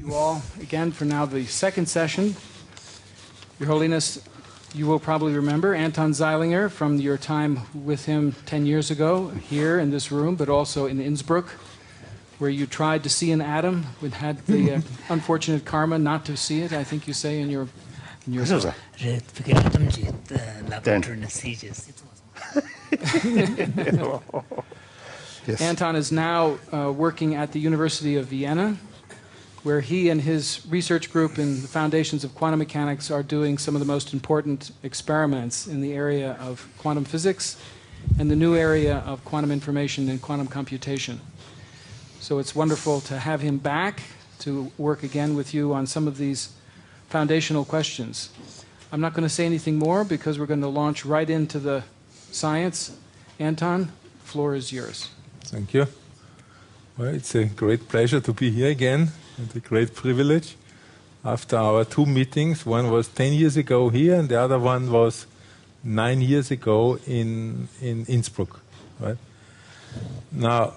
you all again for now the second session. Your Holiness, you will probably remember Anton Zeilinger from your time with him 10 years ago here in this room, but also in Innsbruck, where you tried to see an atom, but had the unfortunate karma not to see it, I think you say in your book. Yes. Anton is now working at the University of Vienna, where he and his research group in the foundations of quantum mechanics are doing some of the most important experiments in the area of quantum physics and the new area of quantum information and quantum computation. So it's wonderful to have him back to work again with you on some of these foundational questions. I'm not going to say anything more because we're going to launch right into the science. Anton, the floor is yours. Thank you. Well, it's a great pleasure to be here again, and a great privilege. After our two meetings, one was 10 years ago here, and the other one was 9 years ago in Innsbruck. Right? Now,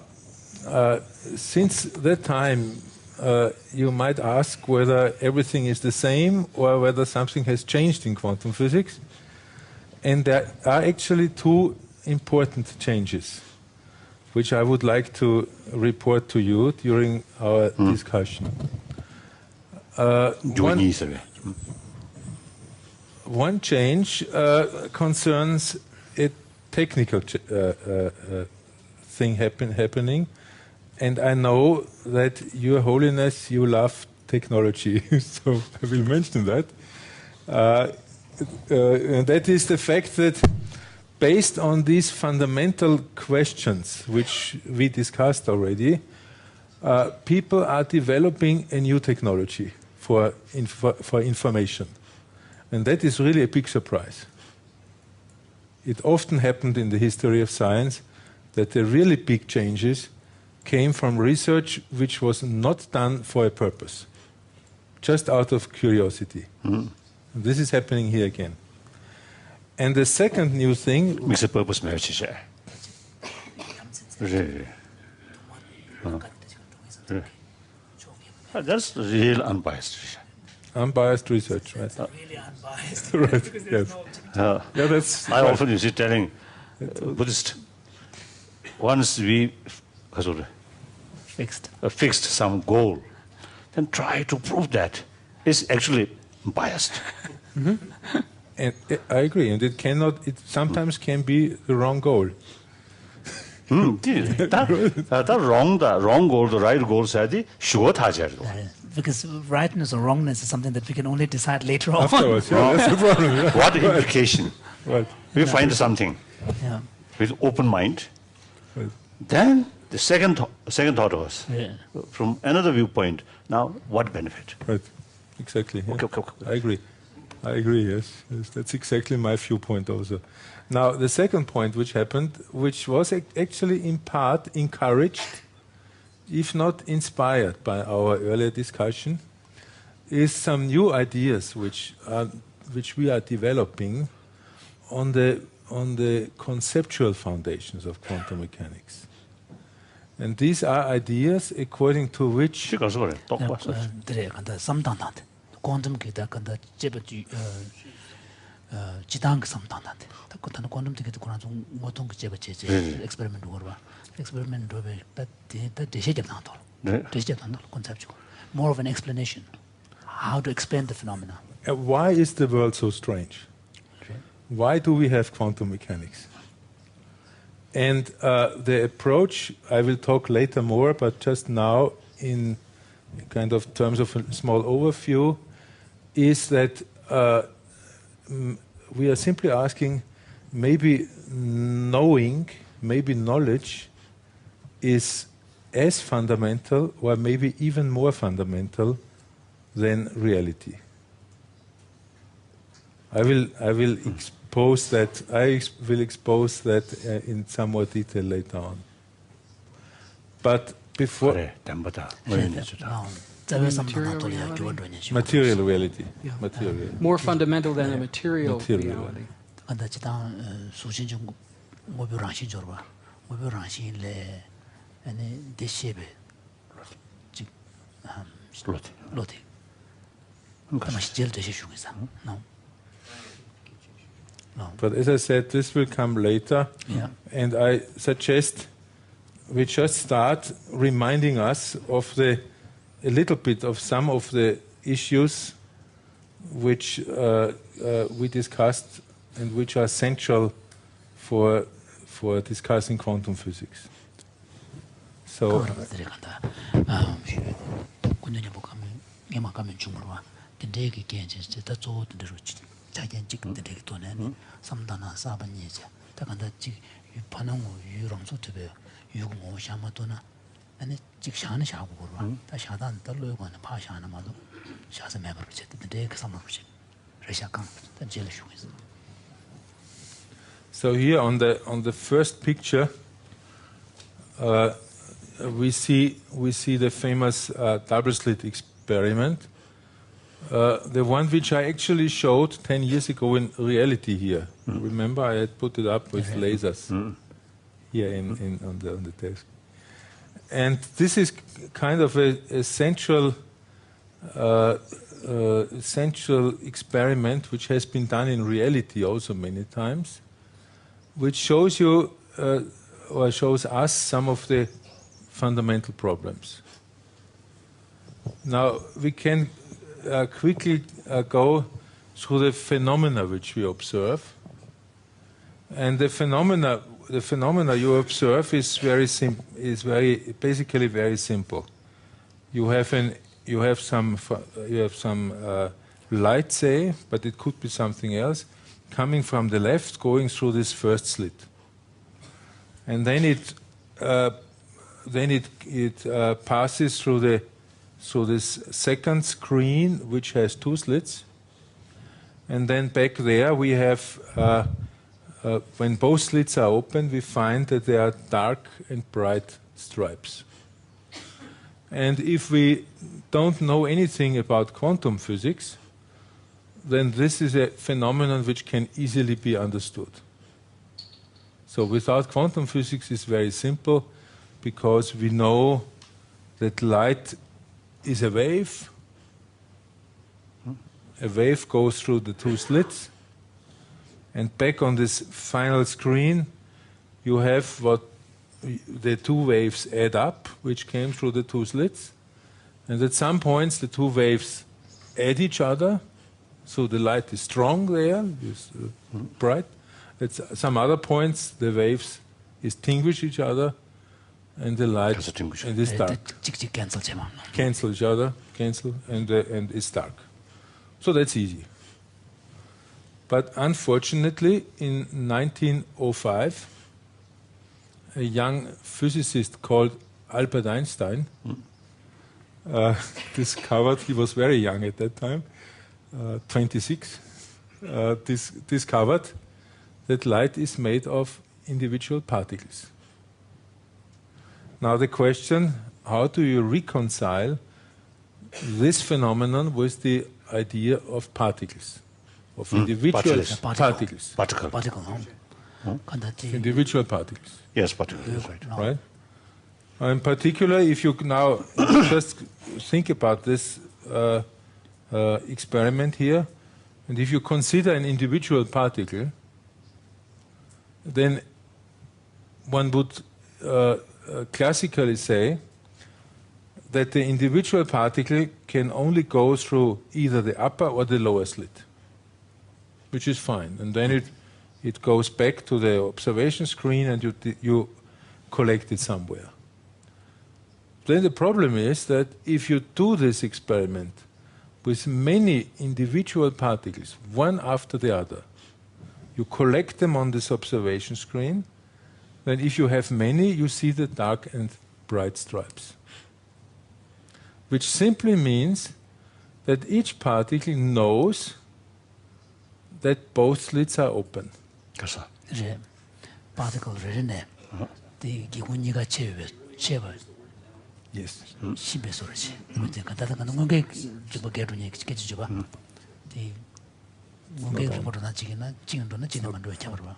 since that time, you might ask whether everything is the same or whether something has changed in quantum physics. And there are actually two important changes, which I would like to report to you during our discussion. One change concerns a technical thing happening, and I know that Your Holiness, you love technology, so I will mention that. And that is the fact that based on these fundamental questions, which we discussed already, people are developing a new technology for information. And that is really a big surprise. It often happened in the history of science that the really big changes came from research which was not done for a purpose, just out of curiosity. And this is happening here again. And the second new thing... Mixed purpose marriage. That's real unbiased research. Unbiased research, right? Really unbiased. Right, yes. Yeah, that's I often used to telling Buddhists, once we fixed some goal, then try to prove that it's actually biased. And I agree, and it sometimes can be the wrong goal. That wrong goal, the right goal, because rightness or wrongness is something that we can only decide later on. Afterwards, yeah, that's the problem. Yeah. What implication? Right. We find something with open mind. Right. Then the second thought was, from another viewpoint, now what benefit? Right, exactly. Yeah. Okay. I agree, yes. That's exactly my viewpoint also. Now, the second point which happened, which was actually in part encouraged, if not inspired by our earlier discussion, is some new ideas which we are developing on the conceptual foundations of quantum mechanics. And these are ideas according to which... quantum kita kanda jeba jidang samtandante ta kotana quantum ticket kuran ngotong jeba cheche experiment worba experiment dobe ta deshe jabdang conceptual, more of an explanation how to explain the phenomena. Why is the world so strange? Why do we have quantum mechanics? And the approach, I will talk later more, but just now in kind of terms of a small overview, is that we are simply asking, maybe knowledge is as fundamental or maybe even more fundamental than reality. I will expose that. I will expose that in some more detail later on. But before material reality. Yeah. More fundamental than a material reality. 로데 다시 제일 되시 중에서 no. But as I said, this will come later, and I suggest we just start reminding us of a little bit of some of the issues which we discussed and which are essential for discussing quantum physics. So. 자기는 지금 되게 돈에 삼다나 사반이지. 다간다 지 반응을 유랑소 되게 유고 샤마도나 아니 직샤는 샤고 버봐. 다 샤단 떨로고는 파샤나 마도 샤서 매버지. 근데 그 삼버지. 러시아강 다 제일 쉬워서. So here on the first picture we see the famous double slit experiment. The one which I actually showed 10 years ago in reality here. Remember, I had put it up with lasers here on the desk. And this is kind of a essential experiment which has been done in reality also many times, which shows you or shows us some of the fundamental problems. Now, we can quickly go through the phenomena which we observe, and the phenomena you observe is basically very simple. You have some light, say, but it could be something else, coming from the left, going through this first slit, and then it passes through this second screen, which has two slits. And then back there we have, when both slits are open, we find that there are dark and bright stripes. And if we don't know anything about quantum physics, then this is a phenomenon which can easily be understood. So without quantum physics, it's very simple, because we know that light is a wave. A wave goes through the two slits, and back on this final screen you have what the two waves add up, which came through the two slits, and at some points the two waves add each other, so the light is strong there, is bright. At some other points the waves extinguish each other, and the light and is dark. Cancel each other, and it's dark. So that's easy. But unfortunately, in 1905, a young physicist called Albert Einstein discovered, he was very young at that time, 26, discovered that light is made of individual particles. Now the question, how do you reconcile this phenomenon with the idea of particles, of individual particles? Individual particles. Yes, particles, right. In particular, if you now just think about this experiment here, and if you consider an individual particle, then one would classically say that the individual particle can only go through either the upper or the lower slit, which is fine. And then it goes back to the observation screen, and you collect it somewhere. Then the problem is that if you do this experiment with many individual particles, one after the other, you collect them on this observation screen, then if you have many, you see the dark and bright stripes. Which simply means that each particle knows that both slits are open. Particle the 기분이가 제발 yes. 심해 소리지. 근데 그다가 뭔가 좀 개론이 깨지 봐. 이 뭔가 좀 그러나 지기나 지금도는 지금 만들어 잡아 봐.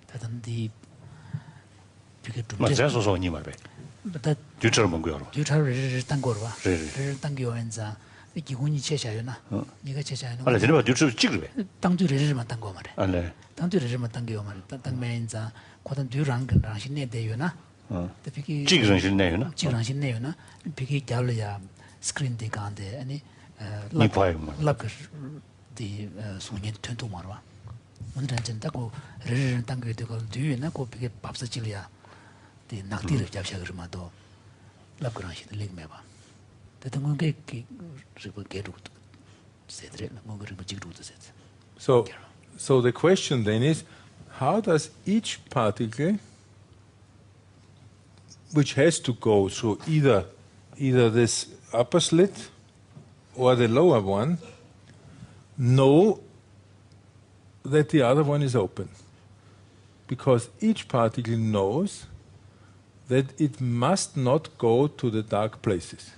다든지 비게 좀 맞아서서 니 말배. but 뒤처럼 뭔 거요. 뒤처럼 딴 거로 봐. 딴 거면서 기군이 제자요나. 네가 제자요나. 알레 제가 유튜브 찍으래. 당주르르만 당고 말해. 알레. 당주르르만 당겨 말해. 당매인자 고단 뒤랑근랑 신내 대요나. 특히 찍으는 신내요나. 찍으는 신내요나. 비기 잘려야 스크린 대간데 아니 니 봐요. 랍그 디 소년 텐도 말와. 오늘은 진짜고 르르 당겨 되고 뒤에나 고 비게 밥서 질이야. 디 낙디를 잡셔 그러마도 랍그랑 신들 리메 봐. 대통령 게 So the question then is, how does each particle, which has to go through either this upper slit or the lower one, know that the other one is open? Because each particle knows that it must not go to the dark places.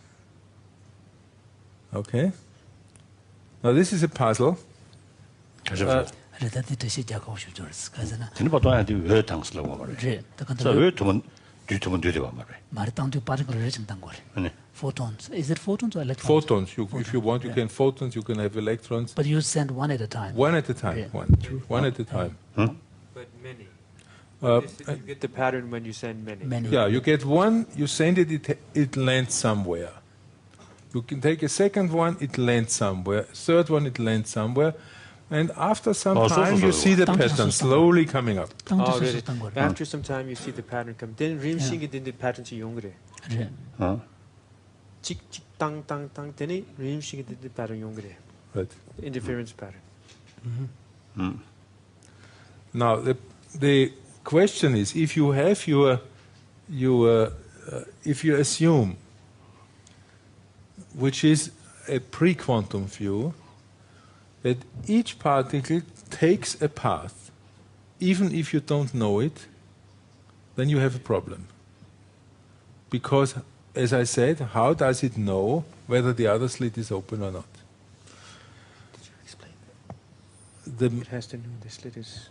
Okay? Now this is a puzzle. 그래서 저는 보통 아주 왜 당스러워 말이야. 그래서 왜 두면 뒤두면 되대와 말이야. 말이 땅도 빠진 걸 좀 단 거래. 네. Photons. Is it photons or electrons? Photons. If you want, you can photons, you can have electrons. But you send one at a time. One at a time. Yeah. One at a time. But many. You get the pattern when you send many. Many. Yeah, you get one, you send it, it lands somewhere. You can take a second one, it lands somewhere. Third one, it lands somewhere. And after some time, you see the pattern slowly coming up. Oh, really? 단 거래. After some time, you see the pattern come. Then rim싱이 then the pattern 지 용그래. 그래. 찍찍 땅땅땅 then rim싱이 then the pattern 용그래. Right. Interference pattern. Now, the question is, if you have if you assume, which is a pre-quantum view, that each particle takes a path, even if you don't know it, then you have a problem. Because, as I said, how does it know whether the other slit is open or not? Did you explain that? It has to know the slit is.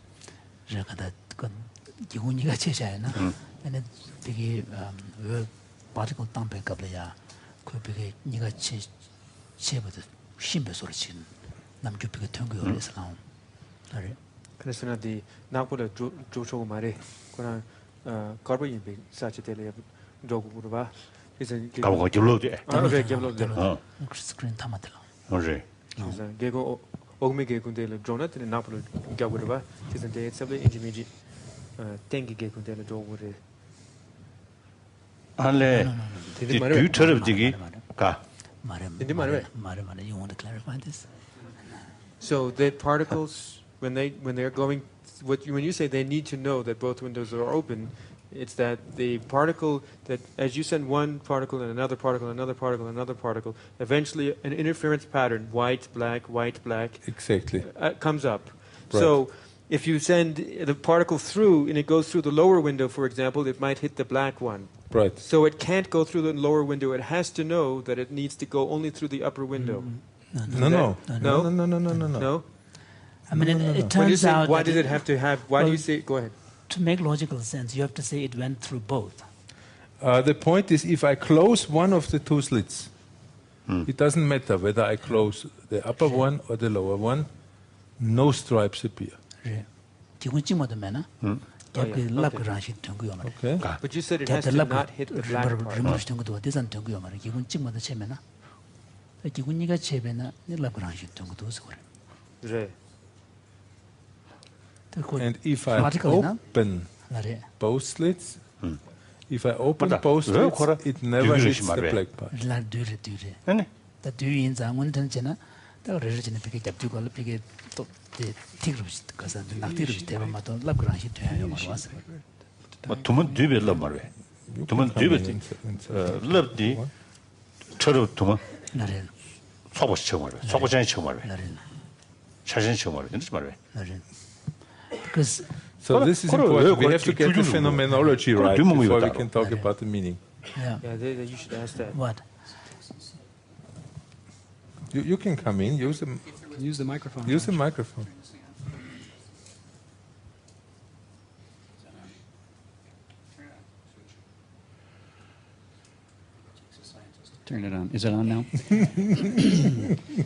제가 그 기운이가 제자야나. 근데 되게 왜 particle 땅배 갑려야 그 되게 네가 제보다 신배 소리 친 남주피가 통교를 해서 나온. 그래. 그래서 나디 나보다 조조 말해. 그러나 카르보인 비 사치텔에 조고로 봐. 그래서 가고 결로돼. 그래 결로돼. 스크린 담아들어. 그래. 그래서 개고 오메 개군데를 조나트는 나보다 가고로 봐. 그래서 대 서브 인터미디ate 땡기 개군데를 조고를 알레 뒤처럼 되기 가. 말해. You want to clarify this? So the particles, when they're going, when you say they need to know that both windows are open, it's that the particle that as you send one particle and another particle, another particle, another particle, eventually an interference pattern, white, black, Exactly. Comes up. Right. So if you send the particle through and it goes through the lower window, for example, it might hit the black one. Right. So it can't go through the lower window. It has to know that it needs to go only through the upper window. No. No? I mean, it When you turns say, out. why that did it have to have? Why do you say? Go ahead. To make logical sense, you have to say it went through both. The point is, if I close one of the two slits, it doesn't matter whether I close the upper one or the lower one, no stripes appear. 기본 찍어도면은 그 랍그랑시 등고요 말이야. Okay. But you said it has to not hit the black part. 리무스 등고도 대산 등고요 말이야. 기본 찍어도 채면은 기본이가 채면은 랍그랑시 등고도 그래. 그래. And if I open both slits, if I open both slits, it never hits the black part. 뒤래. 네. 다 뒤인 장은 전체나 다 레르진에 비게 잡두고 비게 또 티그룹 가서 낙티를 대범마도 랍그랑시 돼요 말았어. 뭐 두면 뒤별로 말해. 두면 뒤별지. 럽디 처럼 두면 나래. 소보시 처음 말해. 소보전이 처음 말해. 나래. 사진 처음 말해. 이렇게 말해. 나래. Because So this is important. We have to get the phenomenology right before we can talk about the meaning. yeah. You should ask that. What? You can come in, use the microphone. Use the microphone. turn it on. Is it on now?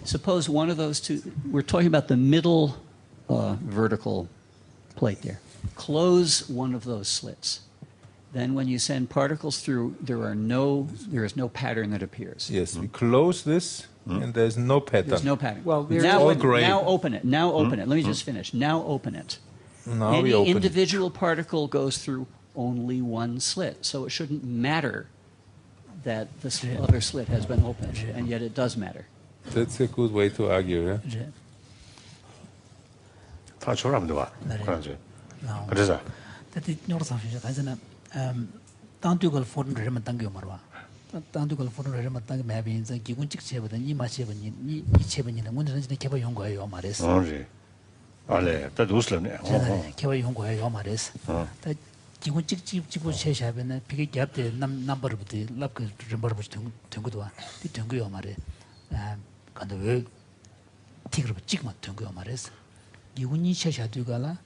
Suppose one of those two, we're talking about the middle vertical plate there. Close one of those slits. Then when you send particles through, there is no pattern that appears. Yes, we close this, and there's no pattern. There's no pattern. Well, now, gray. now open it. Now open it. Let me just finish. Now open it. Now we open individual particle goes through only one slit, so it shouldn't matter that the other slit has been opened, and yet it does matter. it. That's a good way to argue, yeah? 다 조라면 돼. 그러지. 그래서 Tati nyoro samshin kaisana tantugal forum rema tangyo marwa. Tantugal forum rema tang mabi za gigun chik cheba da ni ma cheba ni cheba ni ngun ran jine keba yonggo yo mares. 그러지. 알레. 다 누슬네. keba yonggo yo mares. Ta gigun chik chibu che shabena pige gap de number buti lap ke number bu tengu do. Ti tengu yo mare. Kanda we tigro chik ma tengu yo mares. 기운이 셔셔두가라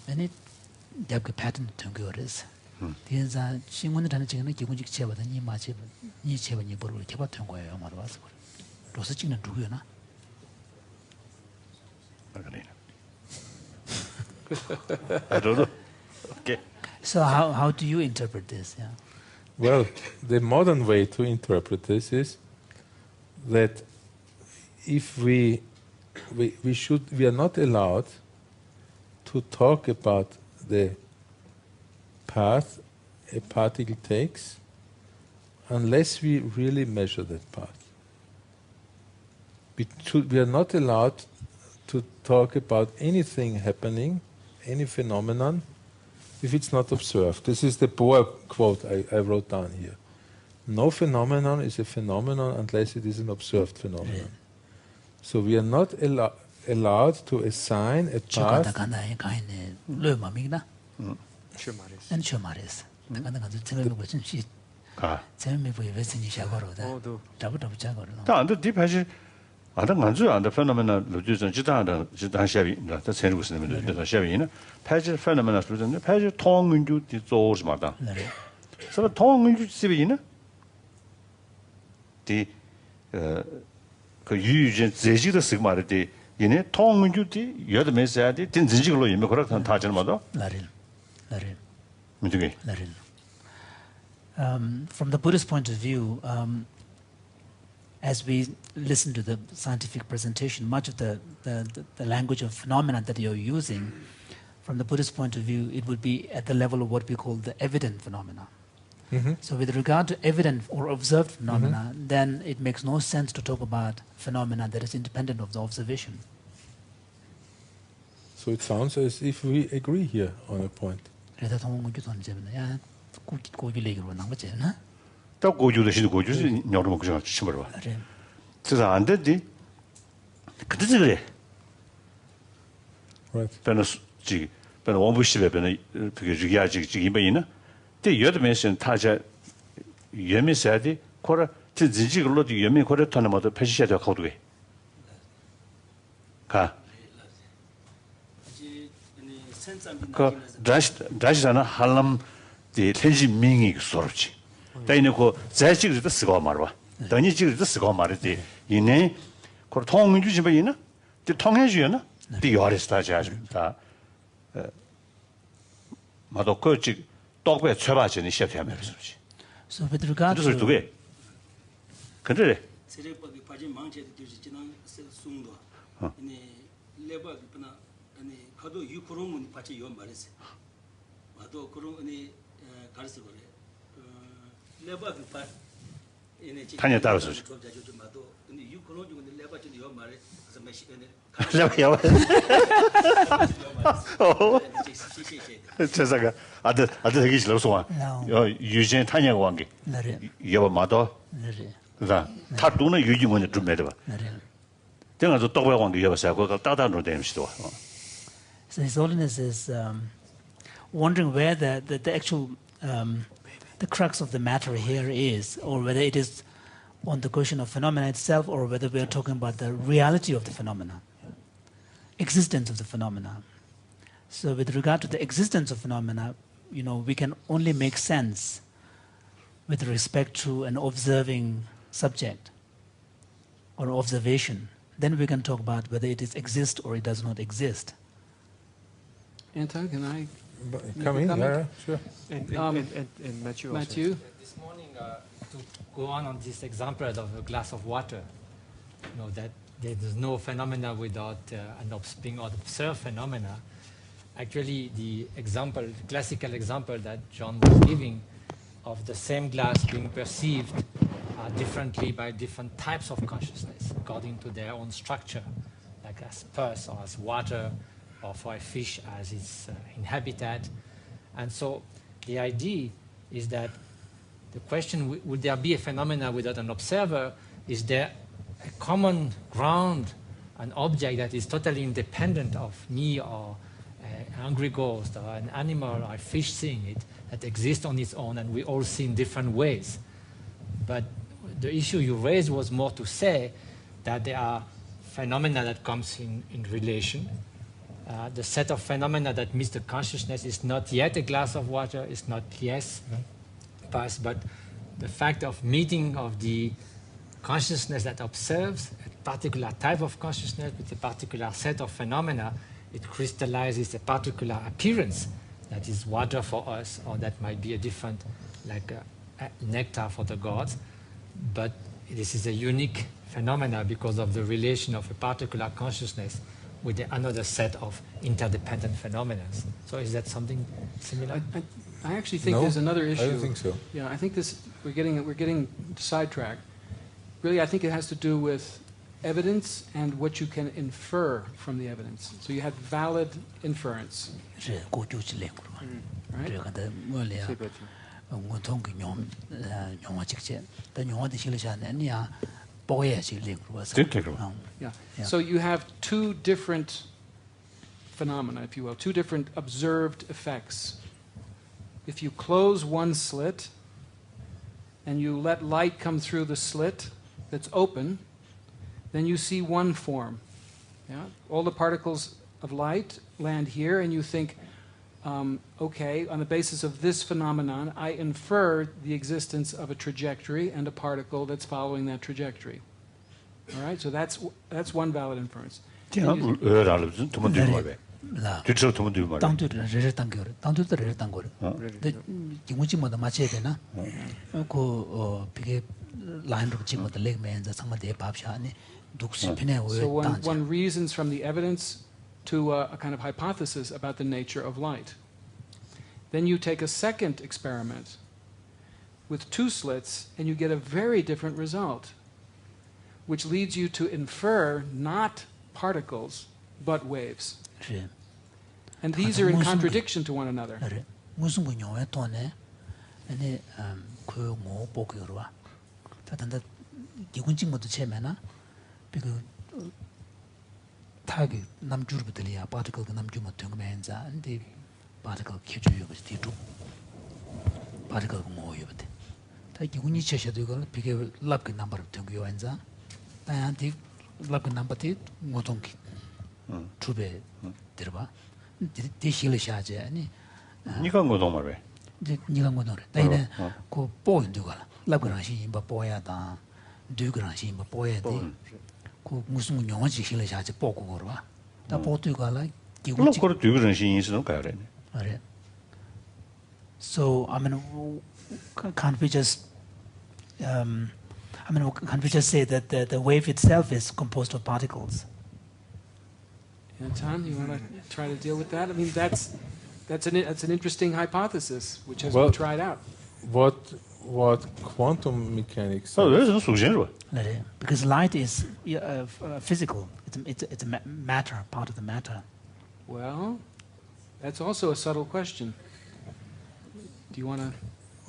아니 대그 패턴 통교레스 디엔자 신문을 하는 지금은 기본직 제보더니 마치 이 제보니 버를 개발 통과해요 말로 와서 로스 찍는 누구였나 I don't know. Okay. So how do you interpret this? Yeah. Well, the modern way to interpret this is that if we are not allowed to talk about the path a particle takes unless we really measure that path. We are not allowed to talk about anything happening, any phenomenon, if it's not observed. This is the Boer quote I wrote down here. No phenomenon is a phenomenon unless it is an observed phenomenon. Yeah. So we are not allowed to assign a path. the phenomena 그 유유전 제지도 쓰고 말이지 얘네 통문주디 여도 메시아디 진진지로 이미 그렇다 다 전마다 나릴 문제게 from the Buddhist point of view as we listen to the scientific presentation much of the language of phenomena that you're using from the Buddhist point of view it would be at the level of what we call the evident phenomena. So with regard to evident or observed phenomena, then it makes no sense to talk about phenomena that is independent of the observation. So it sounds as if we agree here on a point. 또 고주도 고주지 여러 번 그냥 치버려. 그래서 안 되지. 그때지 그래. Right. 변호지 변호 원부시에 변호 그게 주기야지 이번이나 때 여덟 명은 타자 예미사디 코라 진지글로 예미 코라 타는 모두 패시셔야 거두게 가 그 다시잖아 할람 디 텐지 민이 소르지 다이네 그 자식들도 쓰고 말아 더니 지들도 쓰고 말이지 이네 그 통민주 집에 있나 디 통해주요나 디 요리스타지 다 마도 거지 So with regard to 제사가 아들 되기 싫어서 유진 타냐고 한 게. 여보 마도. 그다 타도는 유진원에 좀 매도 봐. 내가 저 떡배 관계 여보세요. 그거 따다로 되는시도. So His Holiness is wondering where the actual the crux of the matter here is, or whether it is on the question of phenomena itself, or whether we are talking about the reality of the phenomena, existence of the phenomena. So with regard to the existence of phenomena, we can only make sense with respect to an observing subject or observation, then we can talk about whether it exists or it does not exist. Anton, can I? Come in, comment? yeah, sure. And Matthew also. Matthew? This morning, to go on this example of a glass of water, that there is no phenomena without being observed phenomena. Actually, the classical example that John was giving of the same glass being perceived differently by different types of consciousness according to their own structure, like as pus or as water, or for a fish as its habitat. And so the idea is that the question, would there be a phenomena without an observer? Is there a common ground, an object that is totally independent of me or an hungry ghost or an animal or a fish seeing it, that exists on its own and we all see in different ways? But the issue you raised was more to say that there are phenomena that comes in relation. The set of phenomena that meets the consciousness is not yet a glass of water, it's not yes, past, but the fact of meeting of the consciousness that observes a particular type of consciousness with a particular set of phenomena, it crystallizes a particular appearance that is water for us, or that might be a different, like nectar for the gods. But this is a unique phenomena because of the relation of a particular consciousness with another set of interdependent phenomena. So is that something similar? I actually think No, there's another issue. I don't think so. Yeah, I think we're getting sidetracked. Really, I think it has to do with evidence and what you can infer from the evidence. So you had valid inference. Right? Yeah. So you have two different phenomena, if you will, two different observed effects. If you close one slit and you let light come through the slit that's open, then you see one form. Yeah? All the particles of light land here, and you think, okay, on the basis of this phenomenon, I infer the existence of a trajectory and a particle that's following that trajectory. All right, so that's one valid inference. So one reasons from the evidence to a kind of hypothesis about the nature of light. Then you take a second experiment with two slits, and you get a very different result, which leads you to infer not particles, but waves. And these are in contradiction to one another. 타기 남주르부들이야 particle 남주모 등면자 근데 particle 켜줘요 particle 뭐요부터 다 기운이 쳐셔도 이거 비게 랍그 넘버 등요 완자 다한테 랍그 넘버티 모동기 주베 들어봐 대실을 샤제 아니 니가 뭐도 말해 이제 니가 뭐노래 다이네 그 보인도가 랍그랑시 뭐 보야다 두그랑시 뭐 보야디 그 무슨 영화지 실을 샤제 보고 걸어와 다 보도가라 기운이 그걸 두그런 신인스는 가야래 그래 So, I mean, can't we just, can't we just say that the wave itself is composed of particles? Anton, you want to try to deal with that? I mean, that's an interesting hypothesis which has been tried out. What quantum mechanics? Because light is physical. It's a matter, part of the matter. Well, that's also a subtle question. Do you want to?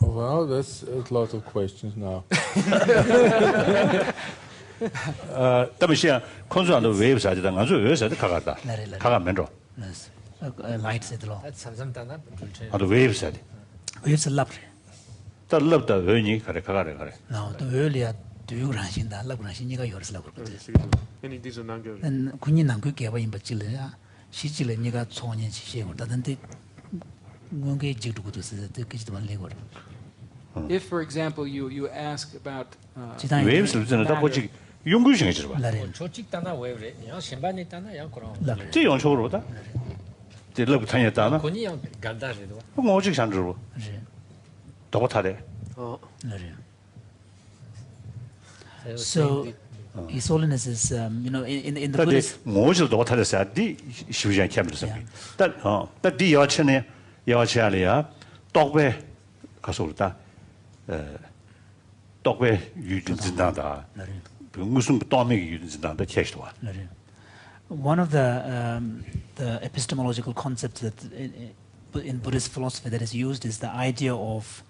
Well, that's a lot of questions now. 담시야 콘수한테 웨이브 사지다 가서 웨이브사도 가가다 가가면로 light 세들로 아도 웨이브 사지 waves love 더 럽다 웨니 가래 가가래 가래 나도 웨리아 두유란신다 럽란신이가 열슬라고 그러지 Any these are non-good. 군인 남그 개바 임바질이야 시질에 네가 총년 지시고 다든지 뭔가 지르고도 쓰다 그지도 말래고 If, for example, you ask about 지단이 웨이브스를 전에 다 보지 연구性해 봐. 라레 조직단나 왜 양 신반이단나 양 그런. 라레 제 연구로다. 제 러브 타냐다나. 군이 양 간다래도. 뭐 오직 산주로. 라레 더 타래. 라레 So His Holiness is in the 다들 Buddhist 뭐지도 더 타래서 디 시우장 캠을서. 다디 여천에 여천이야. 똑배 가서 그러다. 똑배 유진진다다. 무슨 도움이 유진진다다 캐스트와. one of the epistemological concepts that in Buddhist philosophy that is used is the idea of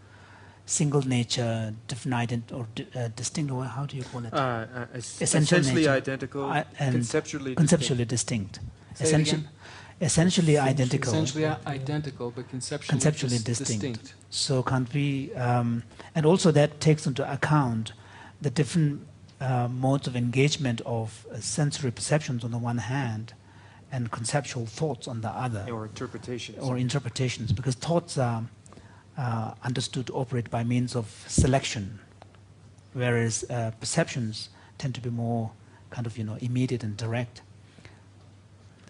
single nature, different or distinct, or how do you call it? Essentially nature. identical, And conceptually distinct. Say it again? Essentially identical. Essentially identical, but Conceptually distinct. So can't be, and also that takes into account the different modes of engagement of sensory perceptions on the one hand, and conceptual thoughts on the other, or interpretations, because thoughts are understood to operate by means of selection, whereas perceptions tend to be more kind of immediate and direct.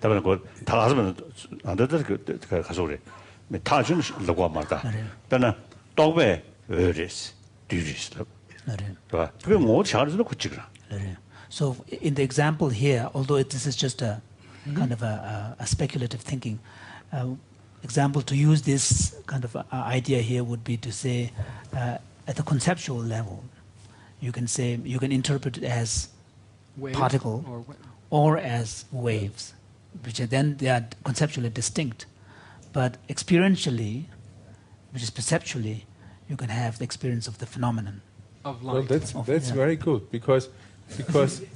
다음에 그다 가서면 안 되다 그 가서 그래. 타준 러고 말다. 그러나 똑배 어리스 뒤리스. 봐. 그게 뭐 잘해서 고치거라. So in the example here, although this is just a kind of a speculative thinking, example to use this kind of idea here would be to say at the conceptual level, you can interpret it as Wave particle or as waves, which are then they are conceptually distinct, but experientially, which is perceptually, you can have the experience of the phenomenon. of Well, light. that's very good because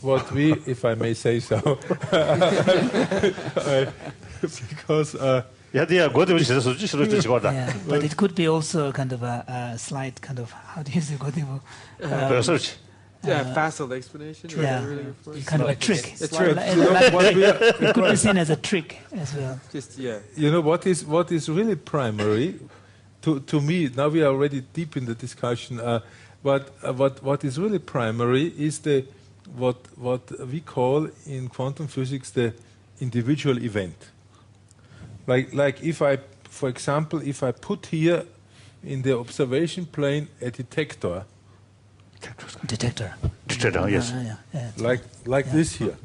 what we, if I may say so, because 야디야 고대 우리 세서 주시로 주시거다. Yeah, but it could be also kind of a slight kind of, how do you say, research. facile explanation. yeah, kind of a trick. A trick. It could be seen as a trick as well. Just you know what is really primary to me. Now we are already deep in the discussion. But what is really primary is what we call in quantum physics the individual event. Like if I, for example, if I put here in the observation plane a detector, Detector, yes. like this here.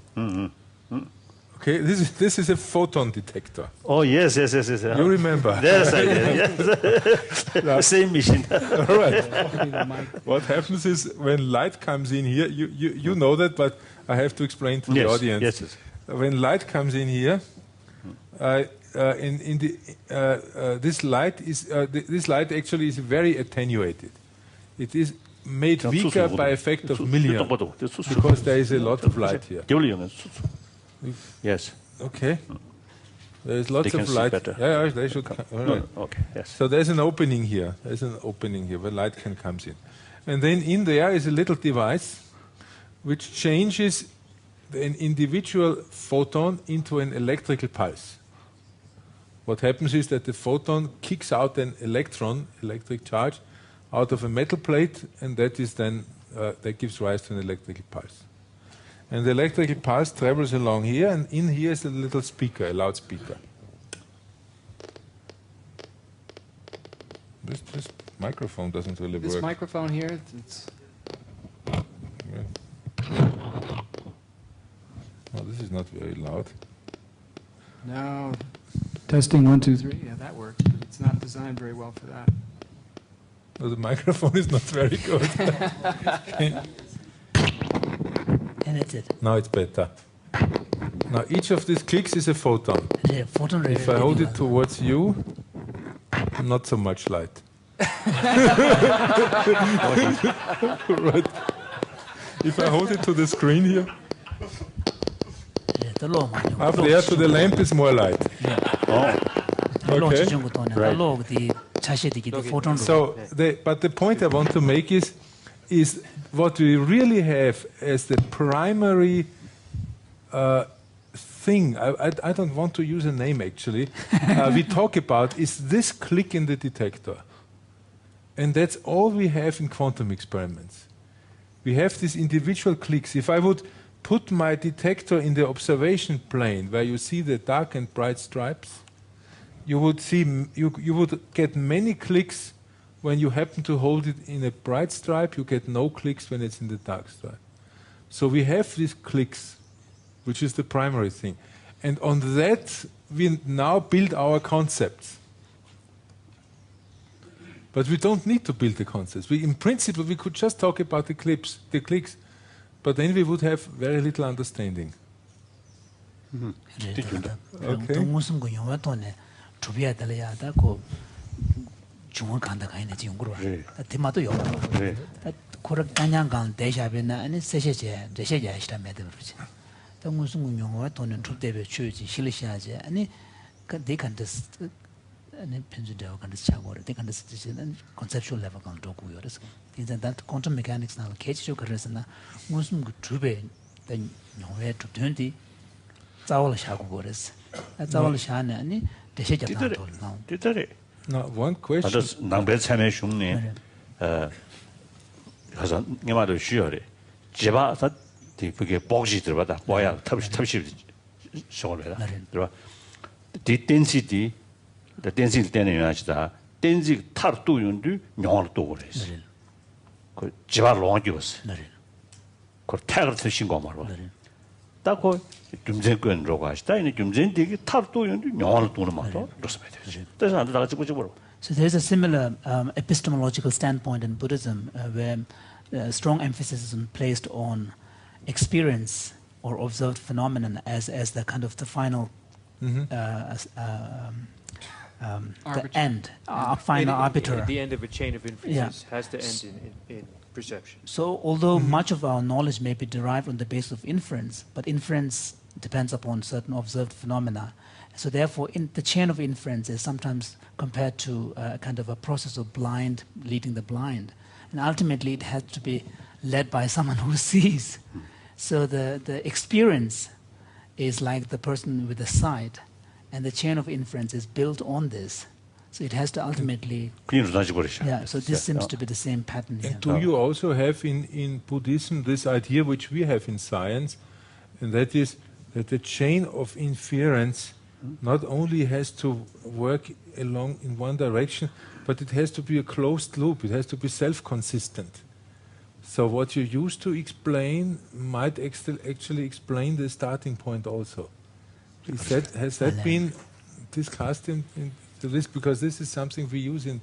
Okay, this is a photon detector. Oh yes. You remember? Yes, I did. Yes. Same machine. All right. What happens is when light comes in here, you know that, but I have to explain to the audience. Yes. When light comes in here, this light actually is very attenuated. It is made weaker by effect of million because there is a lot of light here. Yes. Okay. There is lots They can of see light. better. Yeah, they should. All right. Okay. Yes. So there's an opening here. There's an opening here where light can come in. And then in there is a little device which changes an individual photon into an electrical pulse. What happens is that the photon kicks out an electric charge, out of a metal plate, and that is then that gives rise to an electrical pulse. And the electrical pulse travels along here, and in here is a little speaker, a loudspeaker. This microphone doesn't really This work. microphone here, it's Oh, this is not very loud. no. Testing 1, 2, 3. Yeah, that works, but it's not designed very well for that. No, the microphone is not very good. And that's it. Now it's better. Now each of these clicks is a photon. Yeah, photon ray. If I hold it towards you, not so much light. Right. If I hold it to the screen here, up there to the lamp is more light. Okay. So, but the point I want to make is what we really have as the primary thing. I don't want to use a name actually. We talk about is this click in the detector. And that's all we have in quantum experiments. We have these individual clicks. If I would put my detector in the observation plane where you see the dark and bright stripes, you would get many clicks when you happen to hold it in a bright stripe. You get no clicks when it's in the dark stripe. So we have these clicks, which is the primary thing. And on that, we now build our concepts. But we don't need to build the concepts. In principle, we could just talk about the clicks, but then we would have very little understanding. Okay. Conceptual level that quantum mechanics now cage Now, one question. The density 때문에 density tar 또 윤도 영어로 또 그래서 그 지발 롱기었어. 그 태그를 쓰신 거 말고. 딱고 김재권으로 가시다. 이 김재인되게 tar 또 윤도 영어로 또는 말로 그렇습니다. 그래서 안 나가지고 지고. So there's a similar epistemological standpoint in Buddhism where strong emphasis is placed on experience or observed phenomenon as the kind of the final the end, final arbiter. The end of a chain of inferences has to end in perception. So although much of our knowledge may be derived on the basis of inference, but inference depends upon certain observed phenomena. So therefore, the chain of inference is sometimes compared to kind of a process of blind leading the blind. And ultimately, it has to be led by someone who sees. So the experience is like the person with the sight, and the chain of inference is built on this. So it has to ultimately... so this seems to be the same pattern here. And do you also have in Buddhism this idea which we have in science, and that is that the chain of inference not only has to work along in one direction, but it has to be a closed loop. It has to be self-consistent. So what you used to explain might actually explain the starting point also. Has that been discussed in this? Because this is something we use in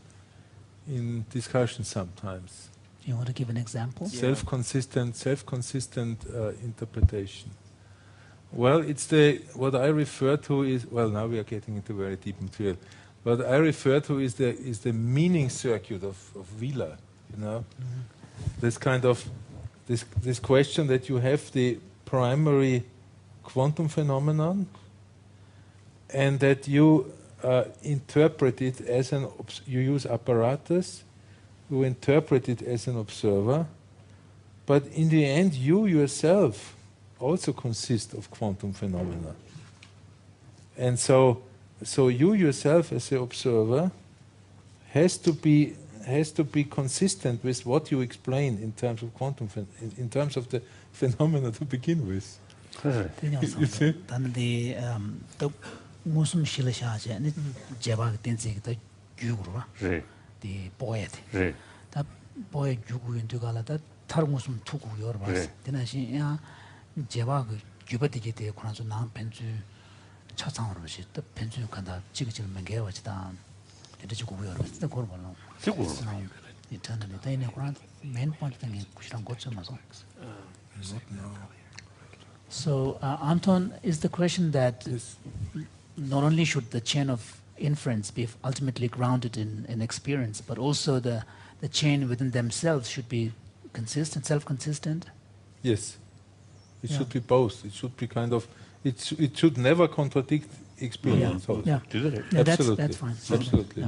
discussion sometimes. You want to give an example? Self-consistent interpretation. Well, it's what I refer to is, well, now we are getting into very deep material. What I refer to is the meaning circuit of Wheeler, you know? This kind of this question that you have the primary quantum phenomenon, and that you interpret it as you use apparatus, you interpret it as an observer, but in the end you yourself also consist of quantum phenomena. And so you yourself as an observer has to be consistent with what you explain in terms of quantum in terms of the phenomena to begin with. You see? 무슨 실례샤제 아니 제가 된지도 규구로와 디 보에데 다 보에 규구인도 갈라다 다른 무슨 투구 여러 봤어 되나시 야 제가 그 규버되게 돼 그러나서 나 벤주 차상으로시 또 벤주 간다 지그지면 개와지다 되지 구구 여러 봤어 그걸 몰라 지구 이탄데 되네 그런 메인 포인트 등에 구시랑 고쳐서 So Anton, is the question that not only should the chain of inference be ultimately grounded in experience, but also the chain within themselves should be consistent, self-consistent? Yes. It should be both. It should be kind of... It should never contradict experience. Absolutely. That's fine. Absolutely.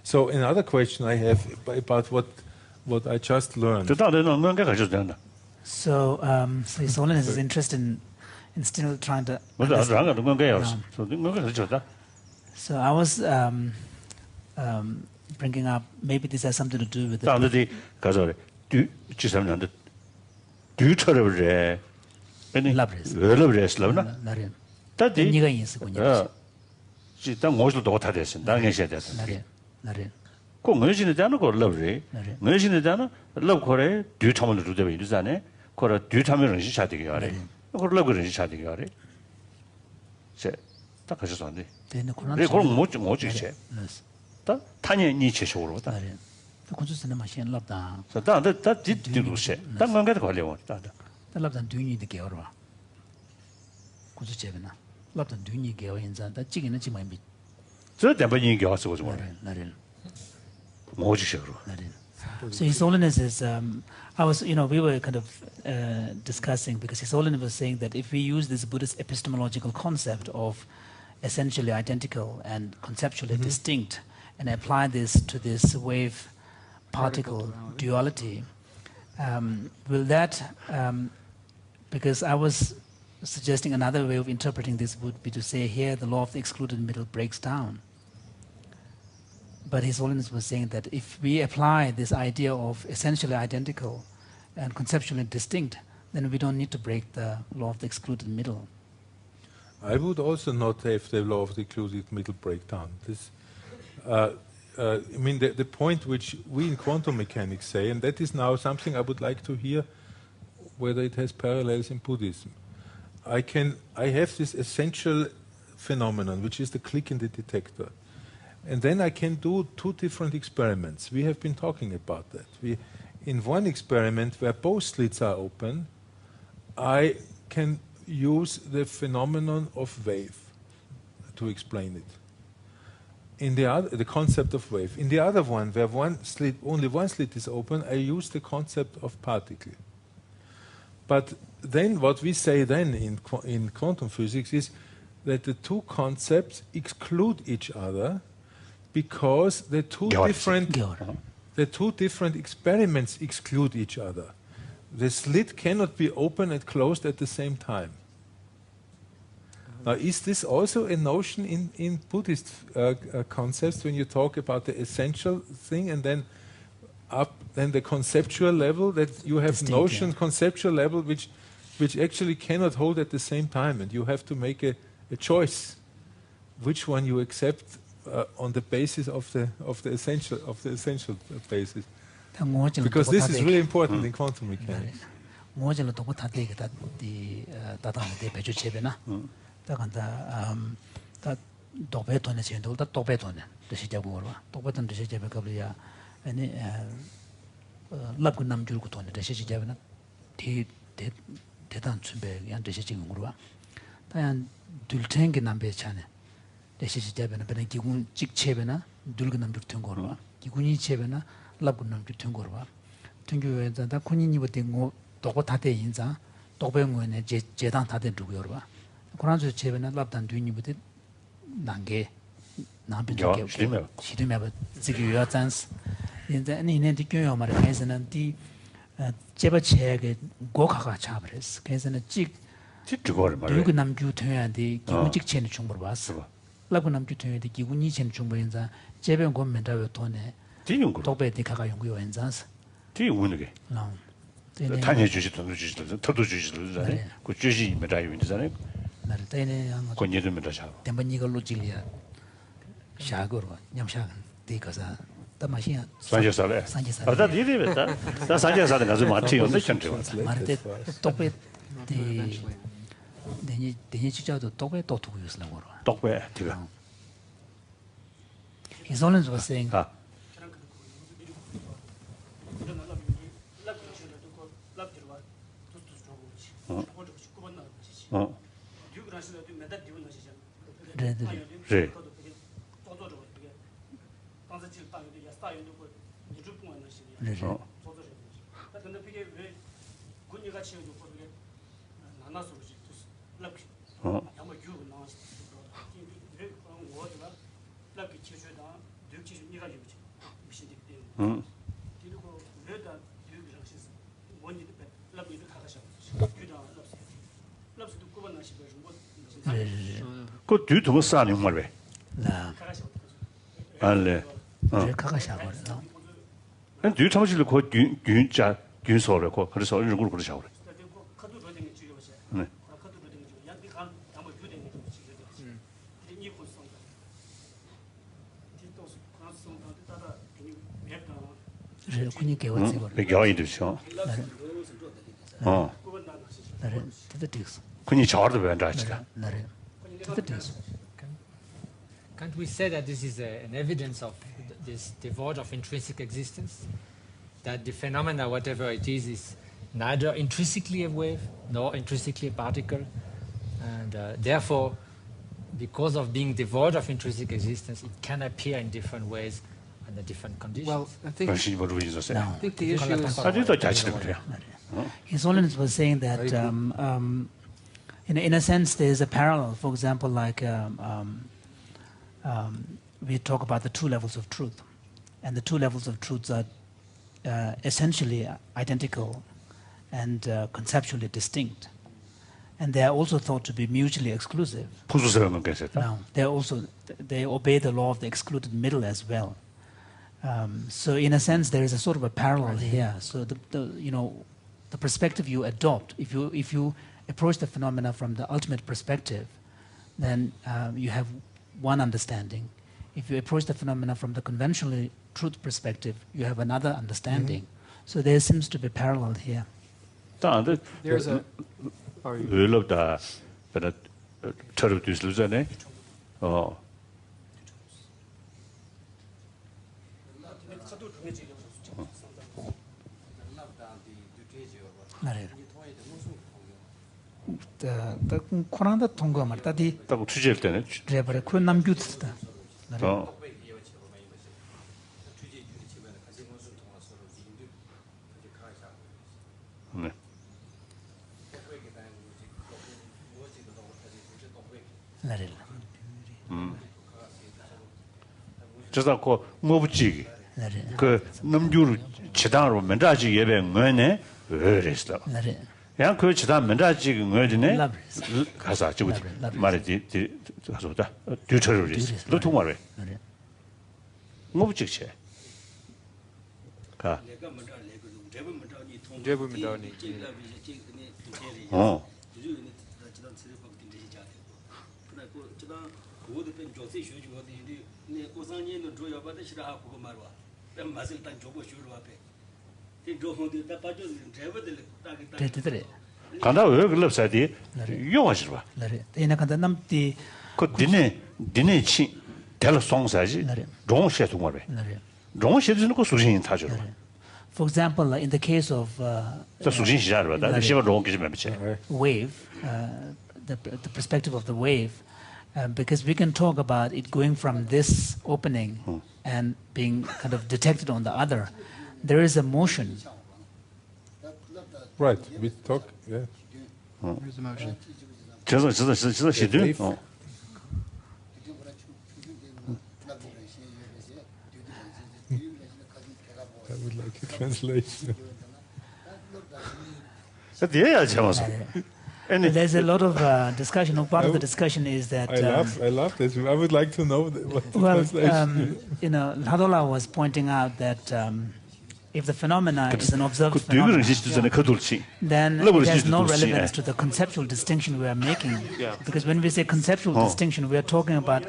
So another question I have about what I just learned. So His Holiness is interested in still trying to... So I was bringing up, maybe this has something to do with the 다음에 가서 지사님한테 뒤처럼래 아니 러브레스라나 나린 다디 니가 있었군요. 지당 모습도 다 됐어. 당연시야 됐어. 나린 그 뭐지는 자는 거 러브레. 뭐지는 자는 러브코레 뒤참을 주되고 이러잖아요. 그거 뒤참을 시차 되게 하래. 그걸 러브를 시차 되게 하래. 딱 가셔서 안 돼. 되는 그럼 뭐지 제. 다 탄연이 최초로 다. 나린 콘서트는 마신 랍다. 다 뒤뒤로세. 딱 뭔가도 걸려. 다. 랍단 뒤니 되게 어려워. 콘서트에나 랍단 뒤니 게어 인자 다 지기는 지만 미. 저 때문에 얘기 왔어 가지고. 나린 뭐지셔로. 나린. So His Holiness is, I was, we were kind of discussing, because His Holiness was saying that if we use this Buddhist epistemological concept of essentially identical and conceptually distinct, and apply this to this wave-particle duality, will that, because I was suggesting another way of interpreting this would be to say here the law of the excluded middle breaks down. But His Holiness was saying that if we apply this idea of essentially identical and conceptually distinct, then we don't need to break the law of the excluded middle. I would also not have the law of the excluded middle breakdown. This, I mean, the point which we in quantum mechanics say, and that is now something I would like to hear whether it has parallels in Buddhism. I have this essential phenomenon, which is the click in the detector. And then I can do two different experiments. We have been talking about that. In one experiment where both slits are open, I can use the phenomenon of wave to explain it. In the concept of wave. In the other one, where only one slit is open, I use the concept of particle. But then what we say then in quantum physics is that the two concepts exclude each other, because the two different experiments exclude each other. The slit cannot be open and closed at the same time. Now, is this also a notion in Buddhist concepts when you talk about the essential thing and then the conceptual level, that you have conceptual level which actually cannot hold at the same time, and you have to make a choice which one you accept on the basis of the essential basis, because this is really important in quantum mechanics. 대시지 잡으나 베는 기군 직체베나 durga nam jutun korwa giguni chebena labgun nam jutun korwa tungu da kunini bote ngo dogo tate inza dobe ngone jedan tate dugu yorwa kuranzu chebena labdan duini bote nange nambe dugu shidime ba zigi yo chance inza ni ne dikyo mare kaisana di cheba chege gokaga chabres kaisana 직 두고 말이야 durga nam jutun de gigun 직체는 충분히 봤어 라고 남주통에도 기군이 전 중보인자 제변 권면다고 돈에 뒤용거 도배디 가가 연구 연자스 뒤용는게 탄해 주시던 터도 주시던 그 주시 메다 유인잖아요 나를 때네 권예도 메다 샤 대만 이걸로 질이야 샤거로 냠샤 디가사 다마시야 산제살에 아다 디디베다 다 산제살에 가서 마티요 선ቸው 마르테 도배 디 대니 진짜도 도배 또 두고 있으려고 똑배 제가 His Holiness was saying 그 뒤도 뭐 싸니 말왜 나 알레 제 카가샤고. 한 뒤에 참으실 거 균자 균소라고 그래서 이런 걸 그러셔. 네. 제 군이 개워지 거. 배경이듯이요. 어. 나래 뜻득스. 군이 저도 왜 앉아지다. 나래 뜻득스. Can't we say that this is an evidence of this devoid of intrinsic existence? That the phenomena, whatever it is neither intrinsically a wave nor intrinsically a particle, and therefore, because of being devoid of intrinsic existence, it can appear in different ways under different conditions. Well, I think the issue is 아직도 자치를 그래요. His Holiness was saying that, in a sense, there's a parallel. For example, like we talk about the two levels of truth, and the two levels of truths are essentially identical and conceptually distinct, and they are also thought to be mutually exclusive. Now, they obey the law of the excluded middle as well. So, in a sense, there is a sort of a parallel here. So, the perspective you adopt, if you approach the phenomena from the ultimate perspective, then you have one understanding. If you approach the phenomena from the conventional truth perspective, you have another understanding. So there seems to be parallel here. there's a 의롭다. but 저를 뒤슬잖아요. the 코란다 통과 말다디 딱 취재할 때는 레버레 그 남규트다. 네. 나를. 저다고 뭐 붙이기. 나를. 그 남주를 지당으로 맨다지 예배 뭐네. 그랬어. 나를. 야, 그 지당 맨다지 뭐네. 가서 지금 말이지. 가서다. 뒤처리를 했어. 너 통화를. 나를. 뭐 붙이지. 가. 간다 왜 그럽사디 요하지 봐. 이나 간다 남디 그 니네 치 될 송사지. 종시에 통화를. 종시에는 그 수신이 타죠. For example, in the case of wave, the perspective of the wave, because we can talk about it going from this opening and being kind of detected on the other, there is a motion. Right, we talk, yeah. there's a motion. 저서 시들. I would like a translation. There's a lot of discussion. Part of the discussion is that I love this. I would like to know what the translation is. Ladola was pointing out that if the phenomena is an observed phenomenon, then it has no relevance to the conceptual distinction we are making. Because when we say conceptual distinction, we are talking about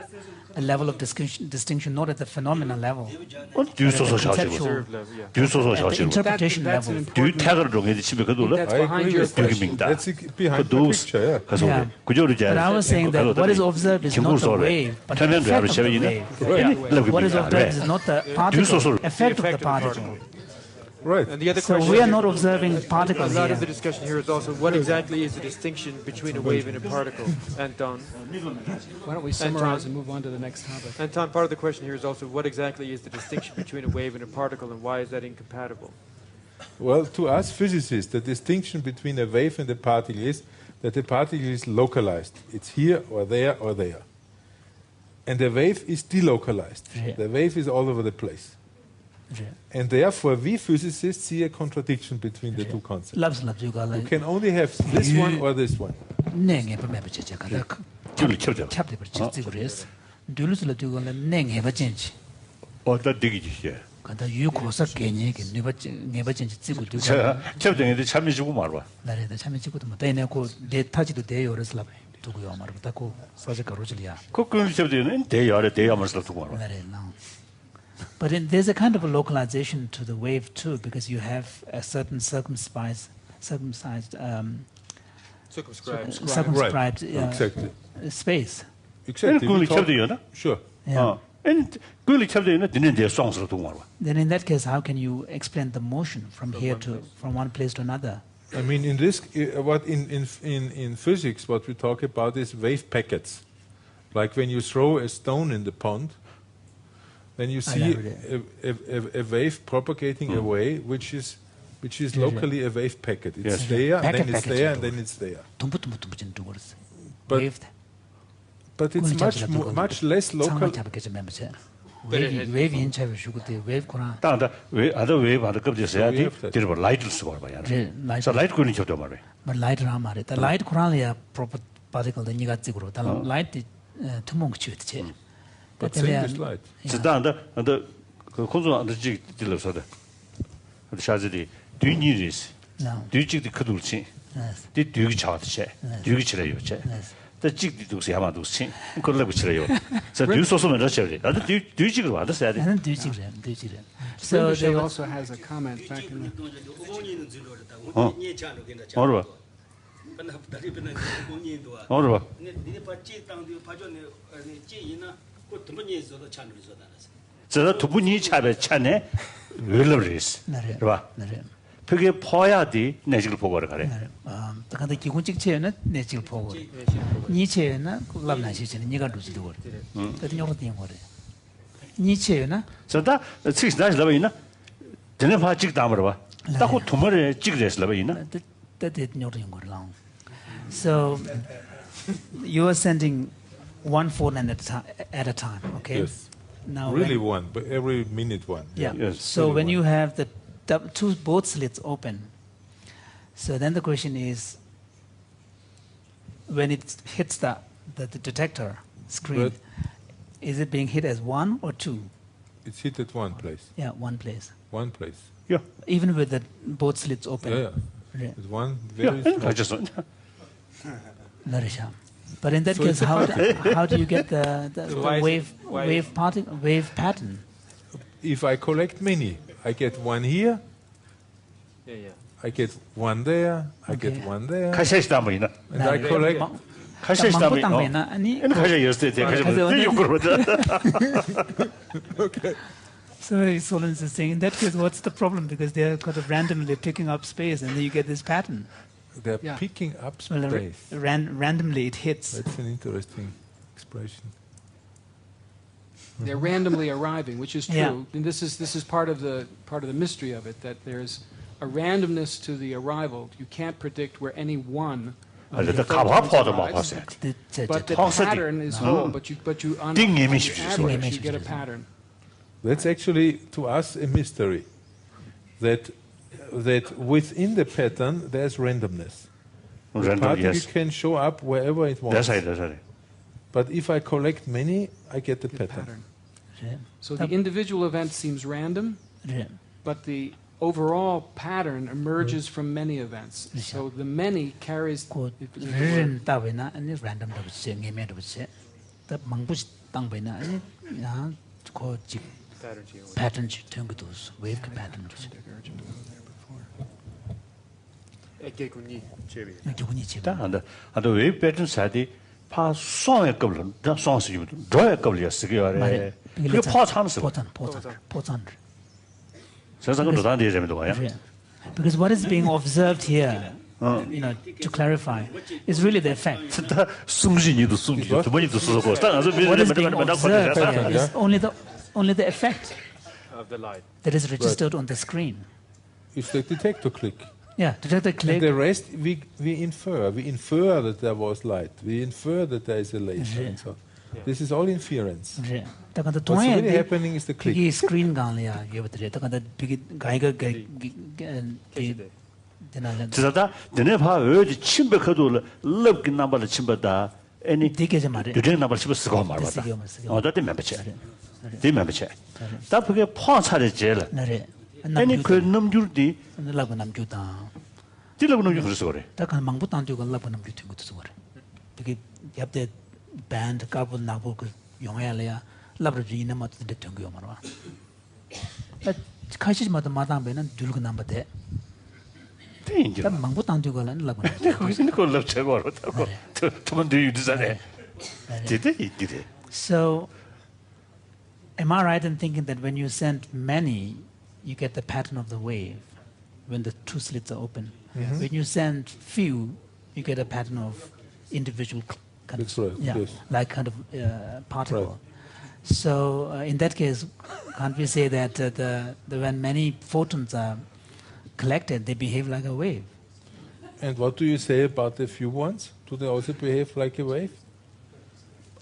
a level of distinction not at the phenomena level, at the interpretation level. That's behind the picture, yeah. But I was saying that what is observed is not the wave, but the effect of the wave. What is observed is not the particle, effect of the particle. Right. And the other So question we are not observing particles a lot here. of the discussion here is also what exactly is the distinction between a wave and a particle, Anton? Why don't we summarize and move on to the next topic? Anton, part of the question here is also what exactly is the distinction between a wave and a particle, and why is that incompatible? Well, to us physicists, the distinction between a wave and a particle is that the particle is localized. It's here or there or there. And the wave is delocalized. Yeah. The wave is all over the place. Yeah. And therefore, we physicists see a contradiction between the two concepts. You can only have this one or this one. 어다 되기지. 간다 유고서 개념이 네버 찍고 두고 첩등에도 참여 주고 말아. 나래다 참여 찍고도 뭐 대내고 내 타지도 대요 그래서 두고요 말아 갖고 서서 가로질이야 그건 첩등에는 대야래 대야면서 두고 말아. 나래 now but there's a kind of a localization to the wave too because you have a certain circumscribed Exactly. space. Exactly. 그건 첩등이나? Sure. 어. 그걸 첩등에는 드는 대 송스로 두고 말아. Then in that case, how can you explain the motion from one place to another? I mean, in this, what in physics, what we talk about is wave packets. Like when you throw a stone in the pond, then you see a wave propagating away, which is locally a wave packet. It's there, and then it's there, and then it's there. But it's much less local. Wave in chair should the wave kora. 다다 왜 아다 왜 받을 겁지서야 돼. 들어 라이트를 쓰고 봐야 돼. 저 라이트 거는 저도 말해. But light 라 말해. The light 코라리아 proper particle the 니가 찍으로. 다 light 투몽 치듯이. But same is light. 저다다 안다 그 콘솔 안다 지 들어서다. 그 샤즈디 뒤니리스. 뒤직디 크둘치. 뒤 뒤기 차듯이. 뒤기 치래요. 더 찍디도 세마도 신 그걸로 치래요. 저 뒤소소면 저래. 나도 뒤직을 받았어야 돼. 나는 뒤직을. So they also has a comment back in the 어르바. 어르바. 저 두 분이 차배 차네. 웰러리스. 그봐. 그게 퍼야 돼. 내직을 보고 가래. 근데 기본적 체는 내직을 보고. 니 체는 랍나 시체는 니가 루지도 거. 그때 요거 된 거래. 니 체는 저다 측이나 잡아 있나? 전에 봐 찍다 말아 봐. 딱고 도머리 찍으랬어 봐 있나? that 요거 된 거라. So you are sending one phone at a time, okay? Yes. Now Really one, but every minute one. Yeah. Yes, So when you have the both slits open, so then the question is, when it hits the detector screen, is it being hit as one or two? It's hit at one place. Yeah, one place. One place. Yeah. Even with the both slits open. Yeah. Yeah. It's one very 야, small. 가졌어. Narisha. But in that So case, it's a how do you get the why is wave pattern? If I collect many, I get one here, Yeah. I get one there, I Okay. get one there, 카시다 뭐 있나? and I collect. 카시다 뭐 망고 있나? 땅이나 아니. 얘는 카시 열었을 때 카시 뭐 욕으로다. So Solons is saying in that case, what's the problem? Because they're kind of randomly picking up space, and then you get this pattern. They're Yeah. picking up Well, space. randomly it hits. That's an interesting expression. They're randomly arriving, which is true. Yeah. And this is part of the mystery of it, that there's a randomness to the arrival. You can't predict where any one of the 근데 photons 가봐도 막 arrives. 봤어요. But the 턱서디. pattern is whole. But you on 띵임이 average you get a pattern. That's actually to us a mystery. That within the pattern there's randomness. The 랜덤 particle yes. can show up wherever it wants. 대사이. But if I collect many, I get the pattern. Pattern. So the individual event seems random, Yeah. but the overall pattern emerges from many events. So the many carries. 그 if you use the word- 따위나 아니 랜덤도 붙이 게임에도 붙이. 또 망부시 땅배나 아니 야 고집 pattern 된 것도 wave pattern 지. 애기군이 제비. 기분이 지. 안다 왜 패턴 사디 파 송의 겁을 다 송스 유 저의 겁을 쓰게 하래. 이거 파 참스. 포탄. 세상은 더 단데 재미도 봐요. Because what is being observed here, to clarify, is really the effect. 다 숨진이도 숨기죠. 두 번이도 쓰고 땅에서 What is being 맨날 observed 거기서 here is only the effect Of the light. that is registered on the screen. It's the detector click. Yeah, detector And click. the rest we infer. We infer that there was light. We infer that there is a laser. And so this is all inference. 다간다 What's really 동에 happening is the click. 이 스크린 강이야. 이거부터 다간다 비기 가이가 되나는 지사다 너네 봐 어디 침백해도 럽긴 남발을 침백다. 아니 되게 좀 말해. 유령 남발 침백 쓰고 말았다. 쓰고. 어다 때 멤버체. 디 멤버체 다 그게 포차를 제일 나래 아니 그 넘줄디 라고 남주다 딜라고 넘줄 그래서 그래 딱한 망부탄 되고 라고 남주 된 것도 그래 되게 옆에 밴드 까불 나고 그 용해야래야 라브르지 있는 것도 된 거요 말아 카시마다 마담배는 줄고 남바데 인지 딱 망부탄 되고는 라고 거기서 걸 최고로 타고 두번 더 유지하네 디디 So, am I right in thinking that when you send many, you get the pattern of the wave when the two slits are open? When you send few, you get a pattern of individual kind That's of, right, yeah, yes. like kind of particle. Right. So, in that case, can't we say that when many photons are collected, they behave like a wave? And what do you say about the few ones? Do they also behave like a wave?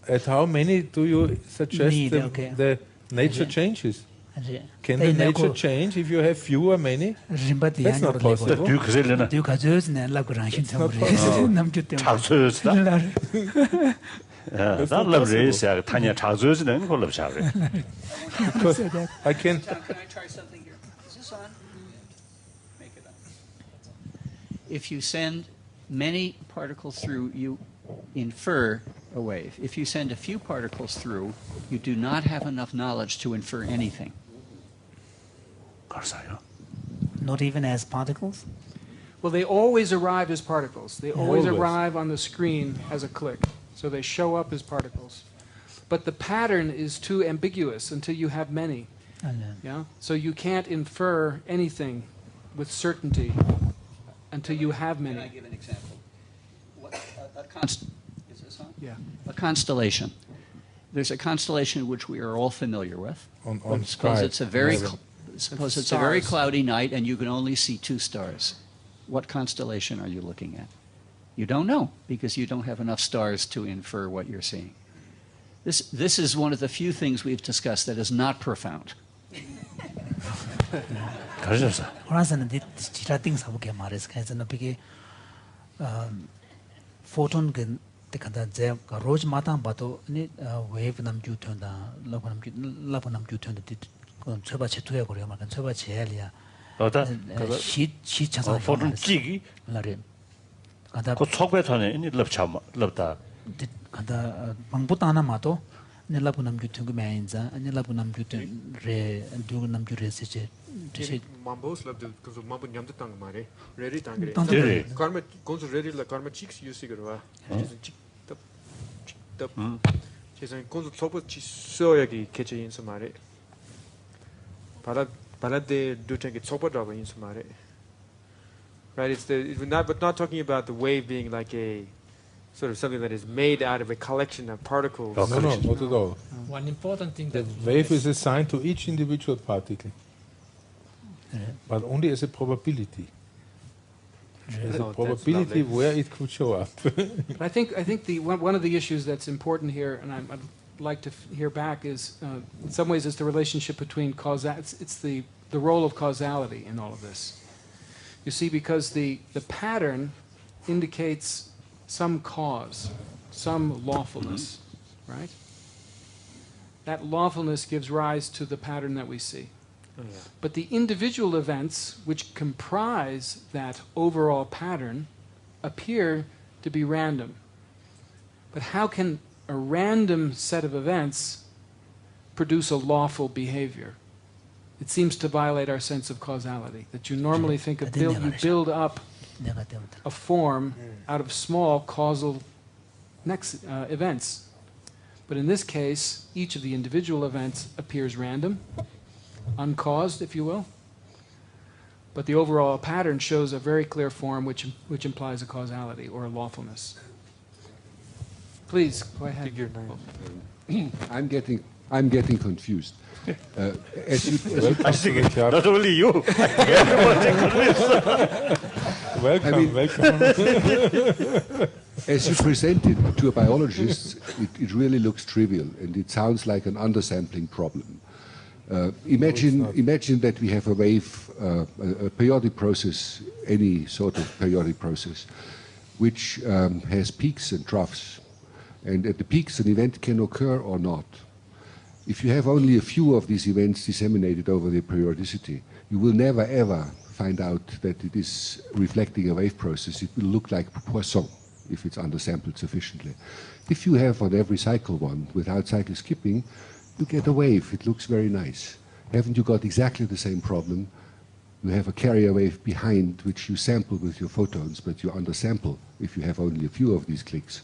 At how many do you suggest the nature changes? Can the nature change if you have few or many? That's not possible. 듀 그셀레나 듀 가져스네 라고 랑신 참으래 남주 때문에 자수스다 달라브레스야 타냐 자수스는 걸로 잡래 Because I can. Can I try something here? Is this on? Make it on. If you send many particles through, you infer a wave. If you send a few particles through, you do not have enough knowledge to infer anything. 가르사요 not even as particles? Well, they always arrive as particles. They always Always. arrive on the screen as a click. So they show up as particles. But the pattern is too ambiguous until you have many. Yeah? So you can't infer anything with certainty until you have Can I many. give an example? Is this on? Yeah. A constellation. There's a constellation which we are all familiar with. On Suppose Skype, it's a very whatever. suppose it's a very Stars. cloudy night and you can only see 2 stars. What constellation are you looking at? You don't know because you don't have enough stars to infer what you're seeing. This is one of the few things we've discussed that is not profound. 가르쳤어 호란사는 지라팅 사보게 말해서 그래서 그게 포톤 그 간다 제 로즈 마당 봐도 니 웨이브 남주 튼다 라고 남주 튼다 그 저바 제토야 그래요 말간 저바 제엘이야 어다 시 차상 포른 찌기 라레 간다 그 속배탄에 이 럽다 간다 방부터 하나 마도 니 라고 남주 튼그 매인자 아니 라고 남주 튼레 두고 남주 레세제 Maybe Mambos love the because Mambo Nyam the tongue mare. Ready tongue. Ready. Karma goes ready like karma cheeks you see girl. She's a chick up. She's a goes top of chisoyagi catch in some mare. Palade do take it top of in some mare. Right, it's not talking about the wave being like a sort of something that is made out of a collection of particles. No, not at all. One important thing The that wave is assigned to each individual particle, but only as a probability. As a Oh, that's probability lovely. where it could show up. But I think one of the issues that's important here, and I'd like to hear back, is in some ways it's the relationship between it's the role of causality in all of this. You see, because the pattern indicates some cause, some lawfulness, right? That lawfulness gives rise to the pattern that we see. Oh, yeah. But the individual events which comprise that overall pattern appear to be random. But how can a random set of events produce a lawful behavior? It seems to violate our sense of causality, that you normally think of you build up 내가 때문에 a form out of small causal events. But in this case, each of the individual events appears random, uncaused, if you will. But the overall pattern shows a very clear form which implies a causality or a lawfulness. Please, go ahead. Figure 9. I'm getting confused. As you I think not only you Welcome, welcome. As you present it to a biologist, it really looks trivial and it sounds like an undersampling problem. Imagine that we have a wave, a periodic process, any sort of periodic process, which has peaks and troughs. And at the peaks, an event can occur or not. If you have only a few of these events disseminated over the periodicity, you will never ever find out that it is reflecting a wave process. It will look like Poisson if it's undersampled sufficiently. If you have on every cycle one without cycle skipping, you get a wave. It looks very nice. Haven't you got exactly the same problem? You have a carrier wave behind which you sample with your photons, but you undersample if you have only a few of these clicks.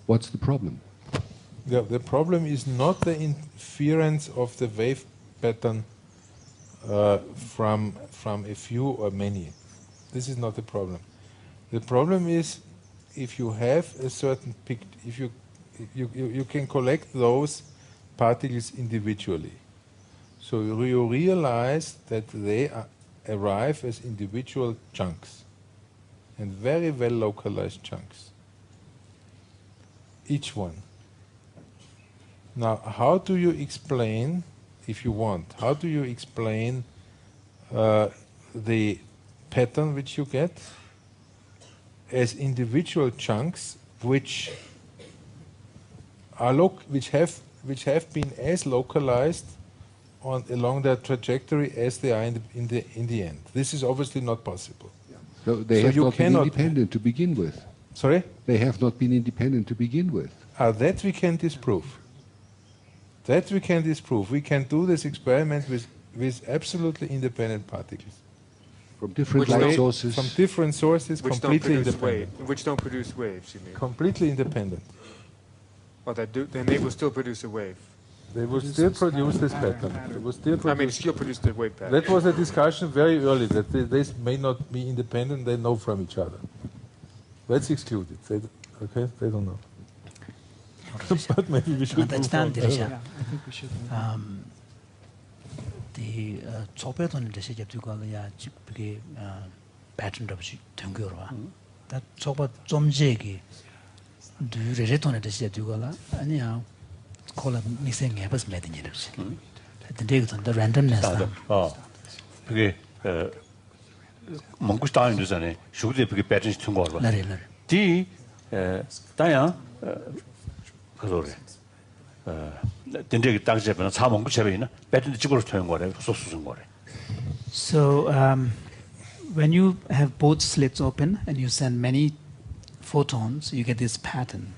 What's the problem? The problem is not the interference of the wave pattern from a few or many. This is not the problem. The problem is if you have a certain if you can collect those particles individually. So you realize that they arrive as individual chunks, and very well localized chunks, each one. Now, how do you explain, if you want, how do you explain the pattern which you get as individual chunks which are which have been as localized along their trajectory as they are in the end? This is obviously not possible. So they have not been independent to begin with. Sorry? They have not been independent to begin with. That we can disprove. That we can disprove. We can do this experiment with absolutely independent particles. From different light sources. From different sources, which completely independent. Which don't produce waves, you mean? Completely independent. Oh, then they will still produce a wave. They will still produce this pattern. They will still still produce the wave pattern. That was a discussion very early, that they may not be independent, they know from each other. Let's exclude it. They don't know. But maybe we should move on. Yeah, I think we should. The 초배돈 대신 접두가야 집게 pattern 없이 등교로와. 다 초바 좀 제기 두레톤에 대신 접두가라 아니야. 콜라 미생 해버스 매든이르지. 근데 그 randomness. 그게 몽고 스타인도 전에 쇼데 그게 패턴이 튼 거 봐. 나래. 디 다야 그거래. 된대기 땅집에는 사몽고 제베이나 패턴이 집으로 튼 거래. 소수준 거래. So when you have both slits open and you send many photons, you get this pattern.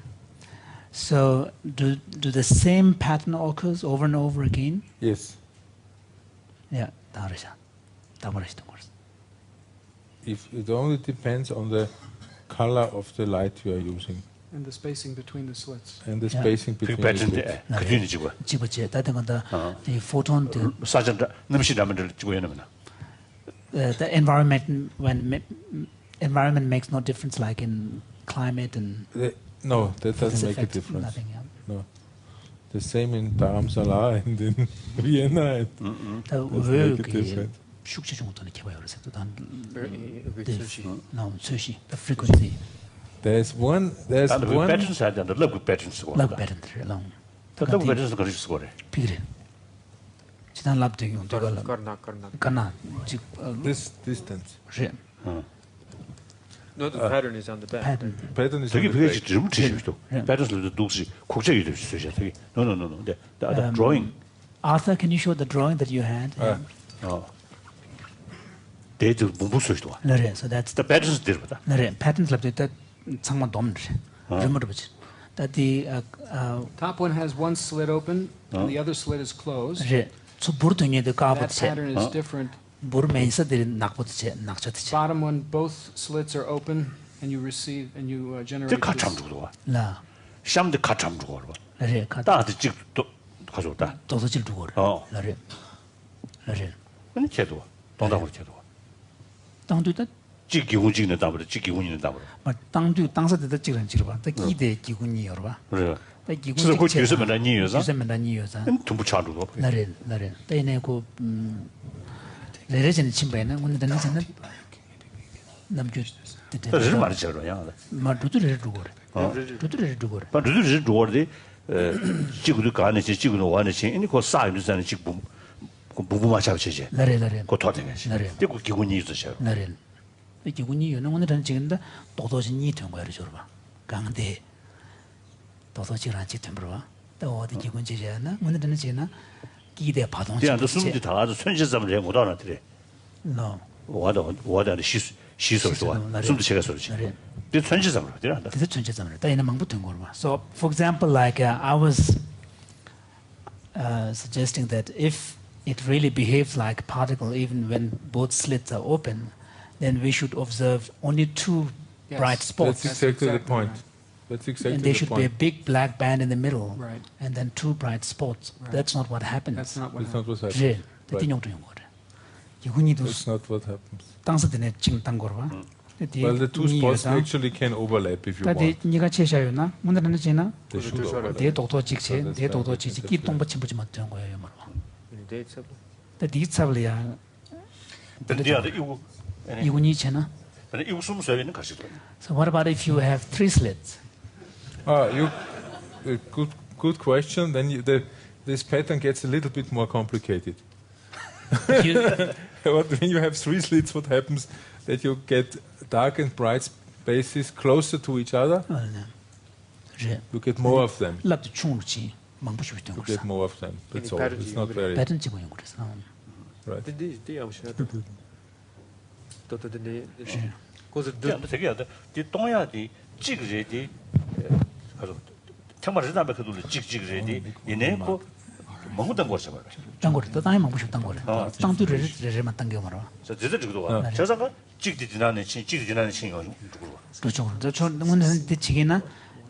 So do the same pattern occurs over and over again? Yes. Yeah, 다르죠. 다르시던 거죠. If it only depends on the color of the light you are using. And the spacing between the slits. And the spacing between the slits. 그준이 지고. 집어지. 다른 건다 이 photon 사전 넘시라면 지고 얘는 the environment environment makes no difference like in climate and no, that doesn't make a difference. Nothing, yeah. No. The same in Dharamsala and in Vienna. Doesn't make a difference. 숙제 정도는 개봐요. 그래서 또 단 No, 수시 the frequency. There's one patterns are the love patterns. Love patterns along. The love patterns are score. 비그래. 지난 랍 되게 온도가 가나. this distance. No, the pattern is on the back. Pattern is 되게 on the 그게 back. 좀 지시죠. patterns도 독시 국제기 될 수 있어요. 되게 no. The drawing. Arthur, can you show the drawing that you had? 데이터 못 수도. 네, so that's the patterns 들보다. 네, patterns 랍 됐다 상만 dom네. remember 보지. That the top one has one slit open and the other slit is closed. 네. 저 부르더니도 That 까버지. pattern is different. 부르면서들이 낙보지 낙쳤지. Bottom one, both slits are open and you receive and you generate. 그 가참 주고. 나. 샴데 가참 주고. 네, 가. 다한테 찍도 가져다. 도서질 두고. 네. 네. 아니 제도. 동당으로 제도. 땅도 있다. 기군 찍는 담으로 기군 있는 담으로. 땅도 땅서도 찍는 찍어봐. 딱 기대 기군이 열어봐. 그래. 딱 기군 찍. 그 주스면 아니요자. 주스면 아니요자. 좀 붙여도. 나래. 때네 그 레레진 침배는 오늘은 저는 남주 그래서 말이잖아요. 말도들을 두고 그래. 도들을 두고 그래. 말도들을 두고데 지구도 가는 지구도 와는 이니 그 사이는 자는 지구 부부 맞춰지지. 나래. 그 도대가지. 그리고 기군이 있으셔. 나래. 이 기군이 요는 오늘은 지금다 도도진이 된 거야 저러 봐. 강대 도도지랑 찍든 봐. 또 어디 기군 제잖아. 문에 되는 제나 기대 파동. 대한도 숨지 다가서 천지점을 해 못 알아들래. No. 와다 시소도 숨도 제가 소리지. 그 천지점을 대한다. 그래서 전체점을 다 있는 방법도 거 봐. So for example like I was suggesting that if it really behaves like a particle even when both slits are open, then we should observe only two Yes. bright spots. That's exactly the exactly point. right. That's exactly And there the should be a point. big black band in the middle, Right. and then two bright spots. Right. That's not what happens. That's not what That's not happened. what 제 happens. 대tin용 좀 거래. 이군이도 That's not what happens. 땅서 되네 지금 땅 거로 봐. Well, the two spots actually can overlap if you 다들 want. 네가 제샤요나 문제는 지나 They should overlap. 대 독도 직체 That's 대 독도 fine. 직체 That's 기 fine. 동부 침부지 못된 거예요, 뭐. Dates up. 다 디츠블이야. 근데 이거 이군이 제나. 근데 이거 숨 쉬어야 되는 가시도. So what about if you have three slits? Good question. Then this pattern gets a little bit more complicated. You, When you have three slits, what happens? That you get dark and bright spaces closer to each other. 제 You get more of them. 랍도 충분히 망부시 있던 You 거죠. get more of them. That's all. pattern It's not you very 패턴 찍어요, 그래서. right. Det är också då det 제 고서 근데 되게 하다. 이 동야디 찍으래디 가서 정말 지난번 그도 찍으래디 얘네 그 먹었던 거죠. 장거리 또 땅에 망부시 있던 거래. 땅들을 당겨 말아. 저 제대로 와. 저자가 찍디 지나는 친구 누구. 그렇죠. 저 문제는 뒤치기나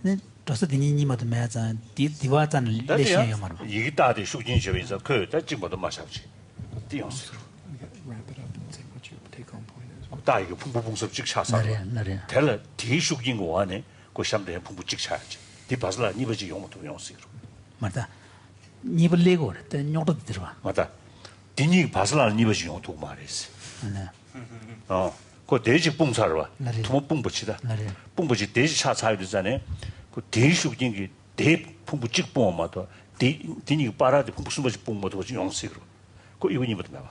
네 저서 디니니마도 매자 디와잔 레시요 말아. 이게 다들 숙진시에서 그 찍고도 마셔지. 띄었어. Wrap it up and say what your take-home point is. 다 이거 풍부풍습 찍차서. 나래. 될 뒤숙인 거 안에 그 샴대 풍부 찍차야지. 뒤바슬라 니버지 용도 용쓰기로. 맞다. 니블 레고 때 녀도 들어와. 맞다. 뒤니 바슬라 니버지 용도 말했어. 네. 그 대지 뽕사로 와. 나래. 두번 뽕붙이다. 나래. 뽕붙이 대지 차 차야 되잖아요. 그 대숙인 게 대풍부 찍뽕마도 뒤니 빠라데 풍부 숨버지 뽕마도 그 용쓰기로. 그 이거 니버도 나와.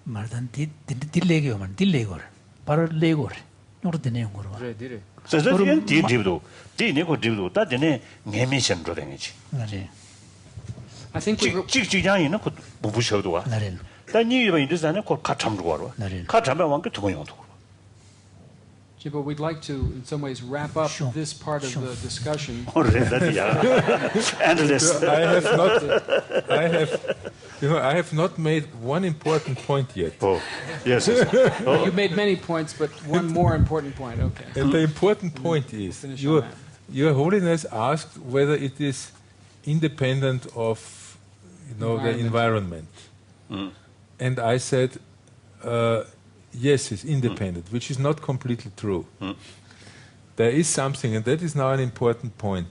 말단 딜레고 말 딜레고. 바로 레고. 녀도 되네요, 거로. 그래 dire. 저저는 뒤도 뒤네 그 뒤도 다 되네 내면션으로 되는지. 나래. I think we 찍찍장이는 그 부부셔도 와. 나래.但你以为你在那个卡참으로 와로. 나래. 카참에 왕게 두 번이도. But we'd like to, in some ways, wrap up Sure. this part of the discussion. 오래다디야. Endless. I have not made one important point yet. Oh, yes. You made many points, but one more important point. Okay. And the important point is, Finish on that. Your Holiness asked whether it is independent of, the environment. And I said, yes, it's independent, which is not completely true. There is something, and that is now an important point.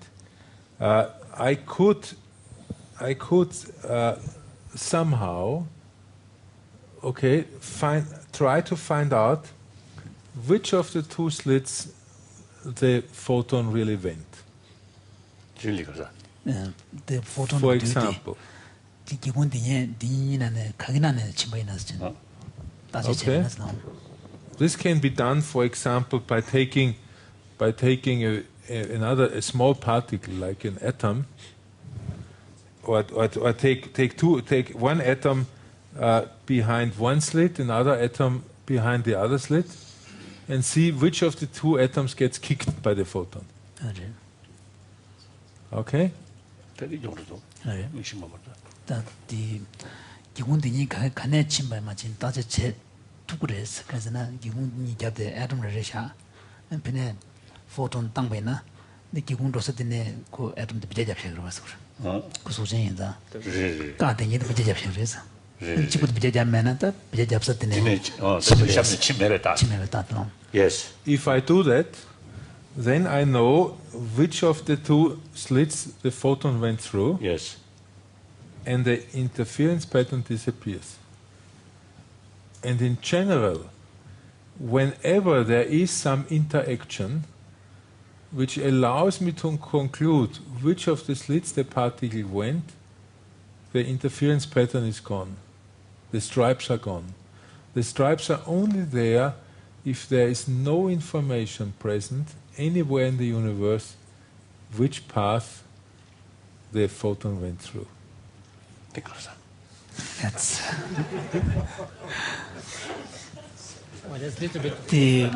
I could somehow, try to find out which of the two slits the photon really went. 진리가다. 네, 포톤 For example, 기본 디니나네 가기나네 침바이나스. 다시 Okay. 제나스. this can be done, for example, by taking a small particle like an atom, or take one atom behind one slit, another atom behind the other slit, and see which of the two atoms gets kicked by the photon. 네. Okay? 되게 정도도. 네. 의심만 못다. 다디 기본 디니 가네 침바이 마진 다제 제 두그레스 그래서나 기본 니 잡데 애톰을 레샤 엔페네 포톤 땅베나 네 기본 로스드네 그 애톰도 비제 잡혀 그러면서 그 소진이다 가데니도 비제 잡혀 그래서 지금도 비제 잡면은 또 비제 잡었더니 진짜 샴네 침매랬다. 침매랬다. Yes. If I do that, then I know which of the two slits the photon went through, Yes. and the interference pattern disappears. And in general, whenever there is some interaction which allows me to conclude which of the slits the particle went, the interference pattern is gone. The stripes are gone. The stripes are only there if there is no information present anywhere in the universe which path the photon went through. That's Well, that's a little bit. the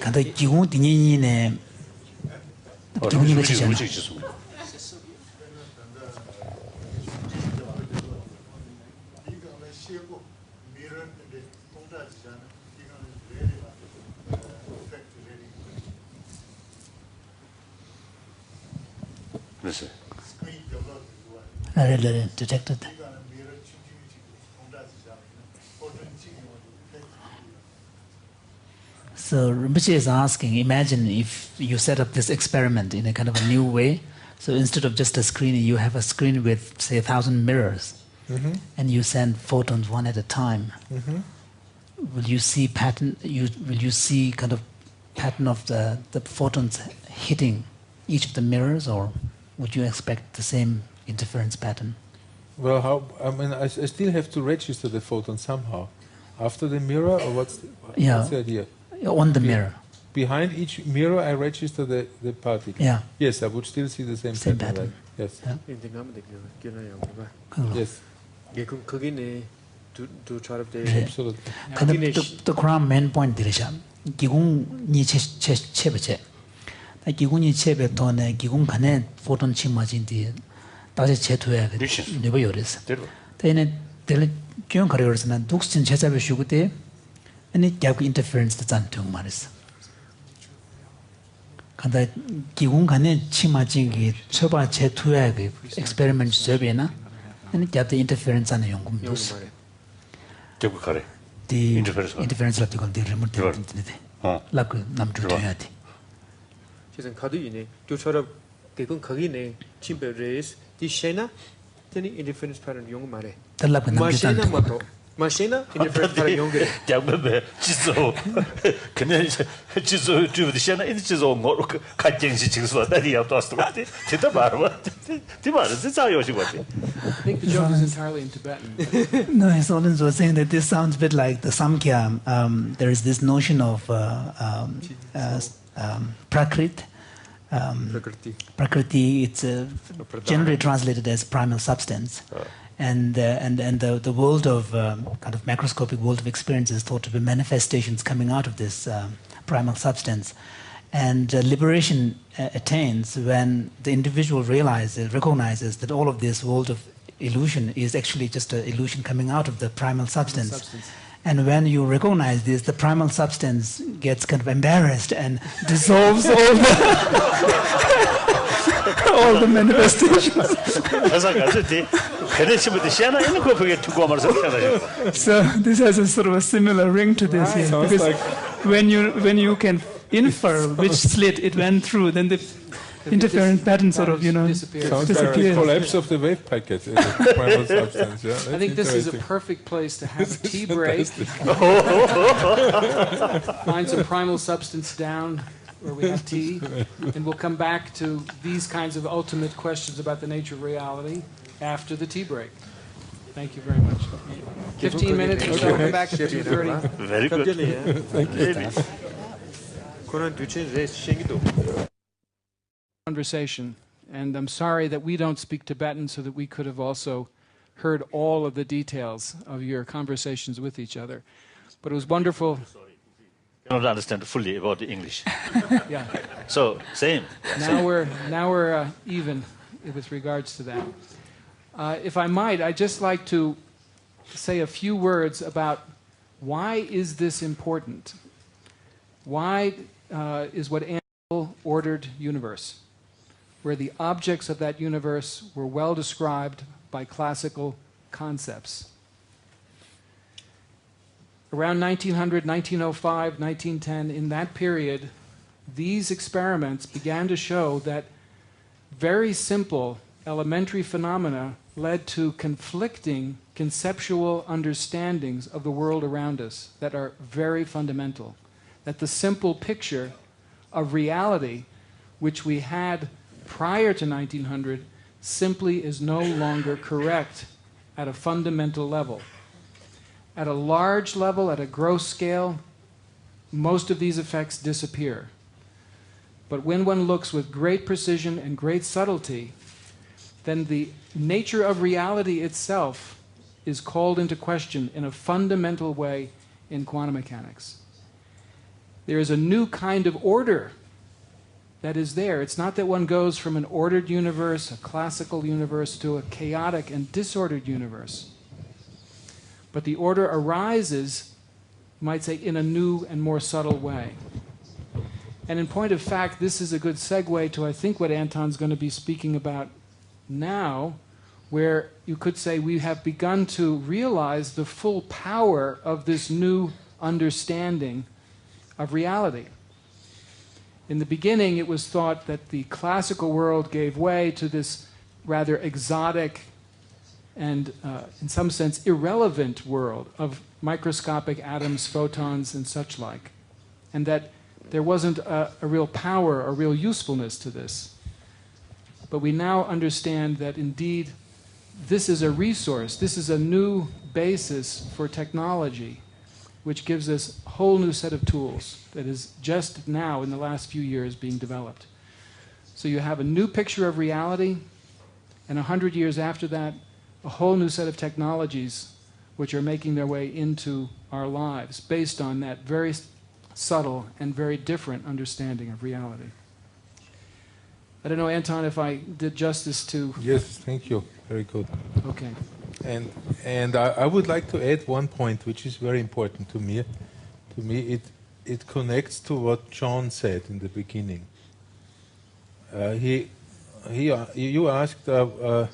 간다 기공 디니네 기공이 되잖아. 그래서 Really detected. So Rinpoche is asking, imagine if you set up this experiment in a kind of a new way. So instead of just a screen, you have a screen with, say, 1,000 mirrors, and you send photons one at a time. Will you see pattern? Will you see kind of pattern of the photons hitting each of the mirrors, or would you expect the same interference pattern? Well, I still have to register the photon somehow. After the mirror, or what's the idea? On the mirror. Behind each mirror, I register the particle. Yeah. Yes, I would still see the same pattern. Right? Yes. Yes. Absolutely. Kind of the Quran main point dirisha. Gigung ni chebeche. Ta gigung ni chebe tone gigung kane photon chimajin di 다시 제토야 네버 요레스. 대네 될 기용 거래로서는 독신 제자be 쉬고대 아니 갸고 인터페런스 잔통 말했어. 간다 기공 간에 치마진기 처바 제토야 그 experiment 저베나 아니 갸도 인터페런스 하는 연구도 저거 거래. 디 인터페런스 같은 건 데를 못 되는데. 라고 남들 돼야 돼. 지금 가도이네. 저처럼 대군 거기네. 침배 레이스 디 셰나 테니 인디퍼런스 pattern 용 말해. 달라고 남들 마시나 인디퍼런스 pattern 용 그래. 잡বে 지소. 그냥 지소 주도 셰나 이 지소 뭐 같정시 지소 다리 앞도스 같이. 진짜 말아. 디 말은 진짜 요시 같아. I think the joke is entirely in Tibetan. No, his audience was saying that this sounds a bit like the Samkhya. There is this notion of prakrit. Prakriti, it's generally translated as primal substance, and the world of kind of macroscopic world of experience is thought to be manifestations coming out of this primal substance, and liberation attains when the individual recognizes that all of this world of illusion is actually just an illusion coming out of the primal substance. And when you recognize this, the primal substance gets kind of embarrassed and dissolves all the manifestations. So this has a sort of a similar ring to this here. Because like when you can infer which slit it went through, then the interference pattern sort of, disappears. Sounds like a collapse of the wave packet in the primal substance. Yeah? I think this is a perfect place to have a tea break. Find some primal substance down where we have tea, and we'll come back to these kinds of ultimate questions about the nature of reality after the tea break. Thank you very much. 15 minutes, or so, come back at 2:30. Very good. Thank you. Conversation, and I'm sorry that we don't speak Tibetan so that we could have also heard all of the details of your conversations with each other. But it was wonderful. I don't understand fully about the English. Yeah. So same. Now we're even with regards to that. If I might, I'd just like to say a few words about why is this important? Why is what Angel ordered universe, where the objects of that universe were well described by classical concepts. Around 1900, 1905, 1910, in that period, these experiments began to show that very simple elementary phenomena led to conflicting conceptual understandings of the world around us that are very fundamental. That the simple picture of reality which we had prior to 1900 simply is no longer correct at a fundamental level. At a large level, at a gross scale, most of these effects disappear. But when one looks with great precision and great subtlety then the nature of reality itself is called into question in a fundamental way in quantum mechanics. There is a new kind of order that is there. It's not that one goes from an ordered universe, a classical universe, to a chaotic and disordered universe. But the order arises, you might say, in a new and more subtle way. And in point of fact, this is a good segue to, I think, what Anton's going to be speaking about now, where you could say we have begun to realize the full power of this new understanding of reality. In the beginning, it was thought that the classical world gave way to this rather exotic and, in some sense, irrelevant world of microscopic atoms, photons, and such like, and that there wasn't a real power or real usefulness to this. But we now understand that indeed this is a resource, this is a new basis for technology, which gives us a whole new set of tools that is just now, in the last few years, being developed. So you have a new picture of reality, and 100 years after that, a whole new set of technologies which are making their way into our lives based on that very subtle and very different understanding of reality. I don't know, Anton, if I did justice to... Yes, thank you. Very good. Okay. And I would like to add one point which is very important to me. To me, it connects to what John said in the beginning. You asked about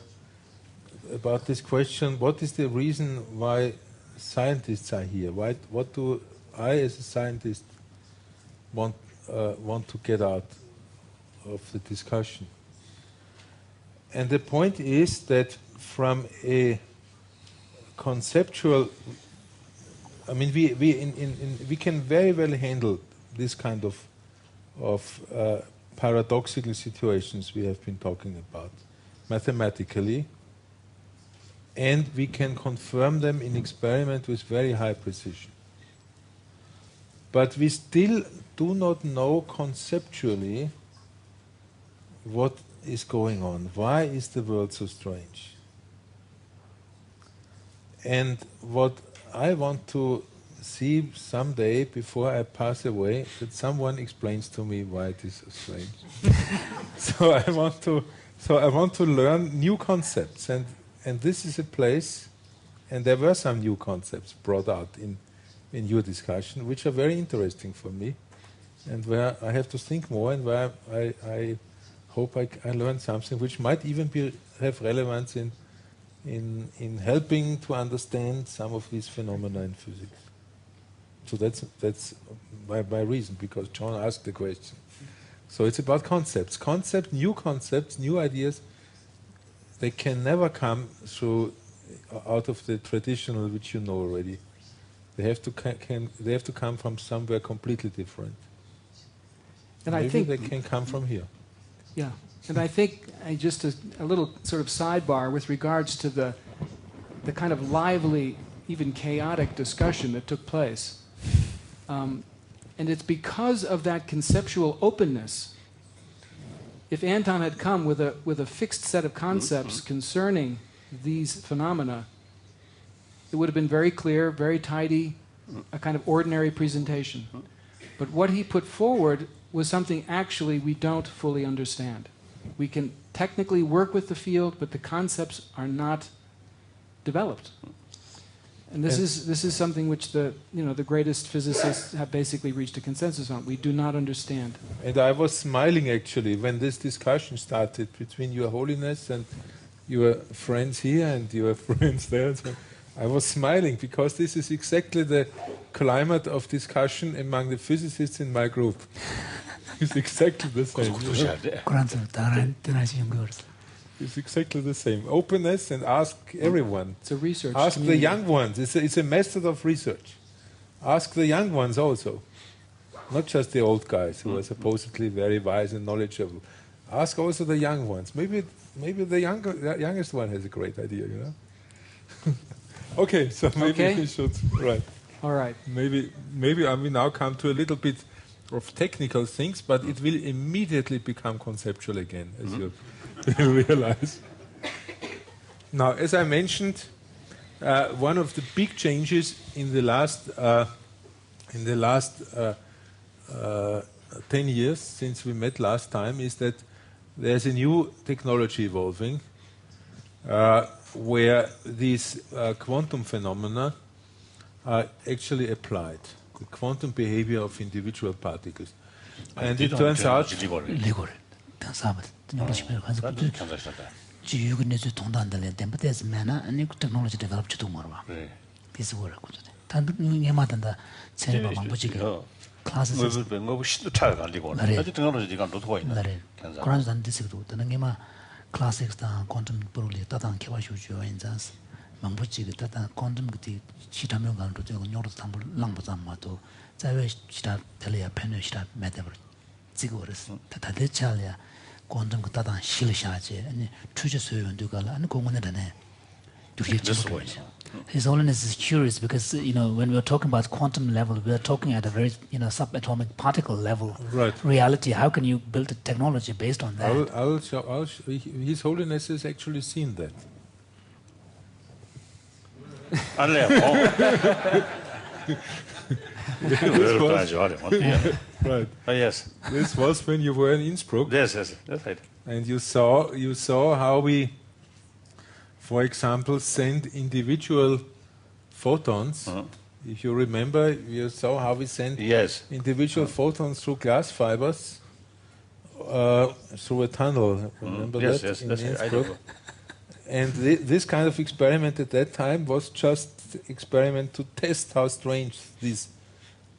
this question: what is the reason why scientists are here? What do I, as a scientist, want to get out of the discussion? And the point is that from a conceptual, I mean, we can very well handle this kind of paradoxical situations we have been talking about mathematically, and we can confirm them in experiment with very high precision. But we still do not know conceptually what is going on. Why is the world so strange? And what I want to see someday, before I pass away, that someone explains to me why it is so strange. So I want to learn new concepts, and this is a place, and there were some new concepts brought out in your discussion, which are very interesting for me, and where I have to think more, and where I hope I learn something which might even have relevance in helping to understand some of these phenomena in physics. So that's my reason, because John asked the question. So it's about concepts. New ideas. They can never come out of the traditional, which you know already. They have to come from somewhere completely different. And maybe I think they can come from here. Yeah, and I think just a little sort of sidebar with regards to the kind of lively, even chaotic discussion that took place. And it's because of that conceptual openness. If Anton had come with a fixed set of concepts concerning these phenomena, it would have been very clear, very tidy, a kind of ordinary presentation. But what he put forward was something actually we don't fully understand. We can technically work with the field, but the concepts are not developed. And this is something which the greatest physicists have basically reached a consensus on. We do not understand. And I was smiling actually when this discussion started between Your Holiness and your friends here and your friends there. So I was smiling because this is exactly the climate of discussion among the physicists in my group. It's exactly the same. It's exactly the same. Openness, and ask everyone. It's a research Ask community. the young ones. It's a method of research. Ask the young ones also. Not just the old guys who are supposedly very wise and knowledgeable. Ask also the young ones. Maybe the youngest one has a great idea, you know. Okay, so maybe we should. Right. All right. Maybe I will now come to a little bit of technical things, but it will immediately become conceptual again, as you realize. Now, as I mentioned, one of the big changes in the last 10 years since we met last time is that there's a new technology evolving where these quantum phenomena are actually applied, the quantum behavior of individual particles. And it turns out... technology developed to more. This work. classes classics da quantum probably tatang kewa shuju in das mangbuchi tata quantum gti chitamyo gan ro jo nyor tambul langbo zamma to zawe chita telya pen chita metaver zigores tata de chalya quantum tatang shilishaje ani chuje soyon dugal ani 공원에 dane His Holiness is curious because, when we're talking about quantum level, we're talking at a very, subatomic particle level reality. How can you build a technology based on that? I'll show, His Holiness has actually seen that. Right. Yes. This was when you were in Innsbruck. Yes, that's right. And you saw how we, for example, send individual photons. If you remember, you saw how we send individual photons through glass fibers through a tunnel. Remember that? Yes, in that's Innsbruck? And this kind of experiment at that time was just experiment to test how strange these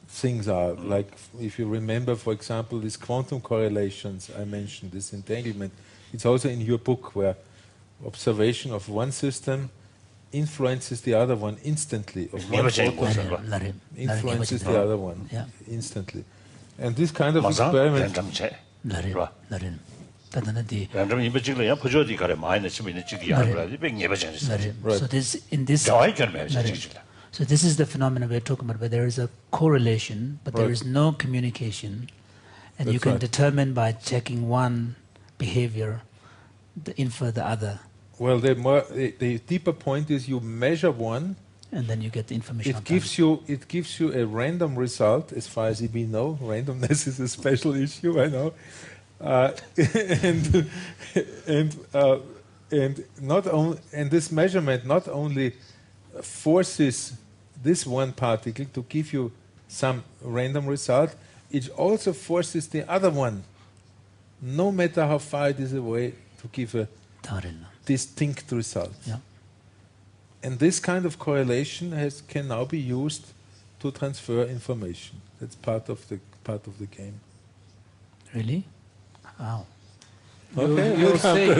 things are. Like, if you remember, for example, these quantum correlations I mentioned, this entanglement. It's also in your book where observation of one system influences the other one instantly. Of one photon influences the other one instantly. And this kind of experiment... So this is the phenomenon we're talking about, where there is a correlation, but there is no communication, and you can determine by checking one behavior, infer the other. Well, the deeper point is you measure one, and then you get the information. It gives you a random result, as far as we know. Randomness is a special issue, I know. And this measurement not only forces this one particle to give you some random result, it also forces the other one, no matter how far it is away, to give a distinct result. And this kind of correlation can now be used to transfer information. That's part of the game. Really? Wow. Okay, you'll see.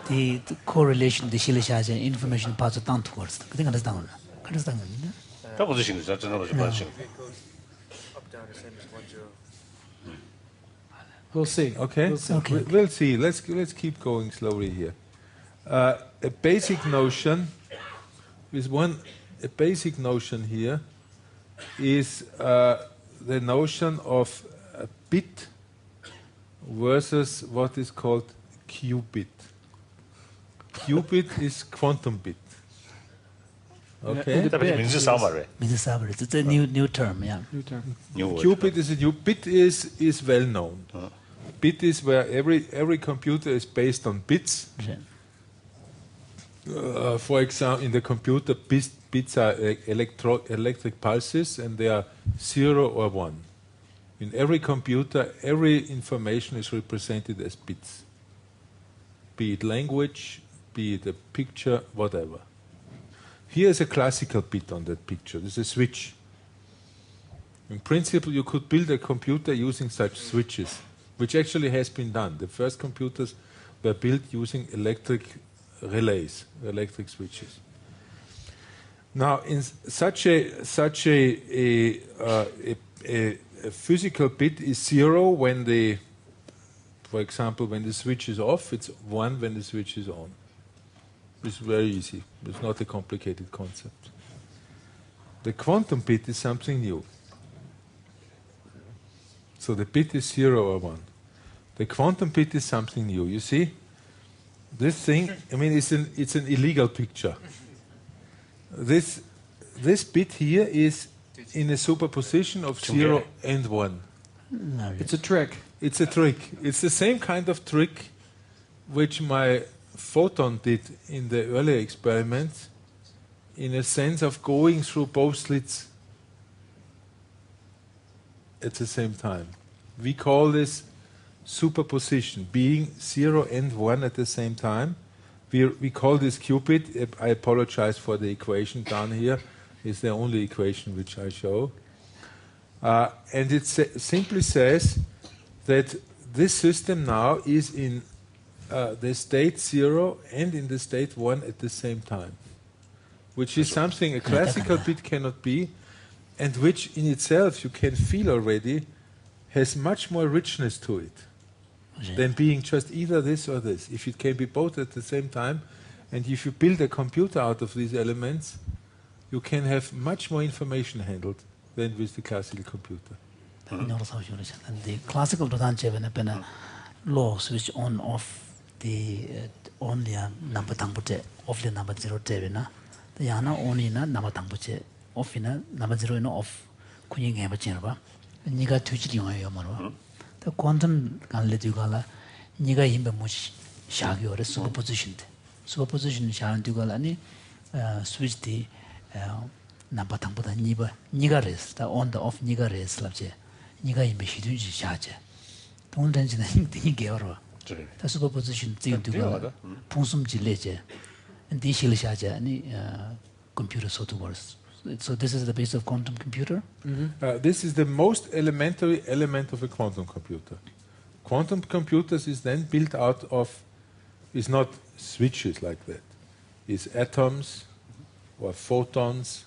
The correlation, the shilisha information parts down towards. I think understand. We'll see. Okay. We'll see. Let's keep going slowly here. A basic notion here is the notion of a bit versus what is called qubit. Qubit is quantum bit. Okay. It's a new term, New term. Qubit is a new bit is well known. Bit is where every computer is based on bits. For example, in the computer, bits are electric pulses, and they are 0 or 1. In every computer, every information is represented as bits. Be it language, be it a picture, whatever. Here is a classical bit on that picture. This is a switch. In principle, you could build a computer using such switches, which actually has been done. The first computers were built using electric relays, electric switches. Now, in such a physical bit is 0 when for example, when the switch is off. It's 1 when the switch is on. It's very easy. It's not a complicated concept. The quantum bit is something new. So the bit is 0 or 1. The quantum bit is something new. You see, This thing, I mean, it's an illegal picture. This bit here is in a superposition of 0 and 1. It's a trick. It's a trick. It's the same kind of trick which my photon did in the earlier experiments, in a sense of going through both slits at the same time. We call this superposition, being 0 and 1 at the same time. We call this Cupid. I apologize for the equation down here. It's the only equation which I show. And it simply says that this system now is in the state 0 and in the state 1 at the same time, which is something a classical bit cannot be, and which in itself you can feel already has much more richness to it than being just either this or this. If it can be both at the same time, and if you build a computer out of these elements, you can have much more information handled than with the classical computer. The classical laws which on off the only number tangpute, off the number 0 tevena, the yana only number tangpute, off in number 0 no off kuning ever chenba, and you got 2 children. The quantum can let you gala, Niga himbe much shaggy or superposition. Superposition shan to galani switch the Nabatambuta Nigares, the on the off Nigares labje, Niga himbe shiduji shaje. Don't mention anything gero. The superposition thing to go Punsum Gileje and Dishil shaja, any computer so to words. So this is the base of quantum computer? This is the most elementary element of a quantum computer. Quantum computers is then built out of, is not switches like that. It's atoms or photons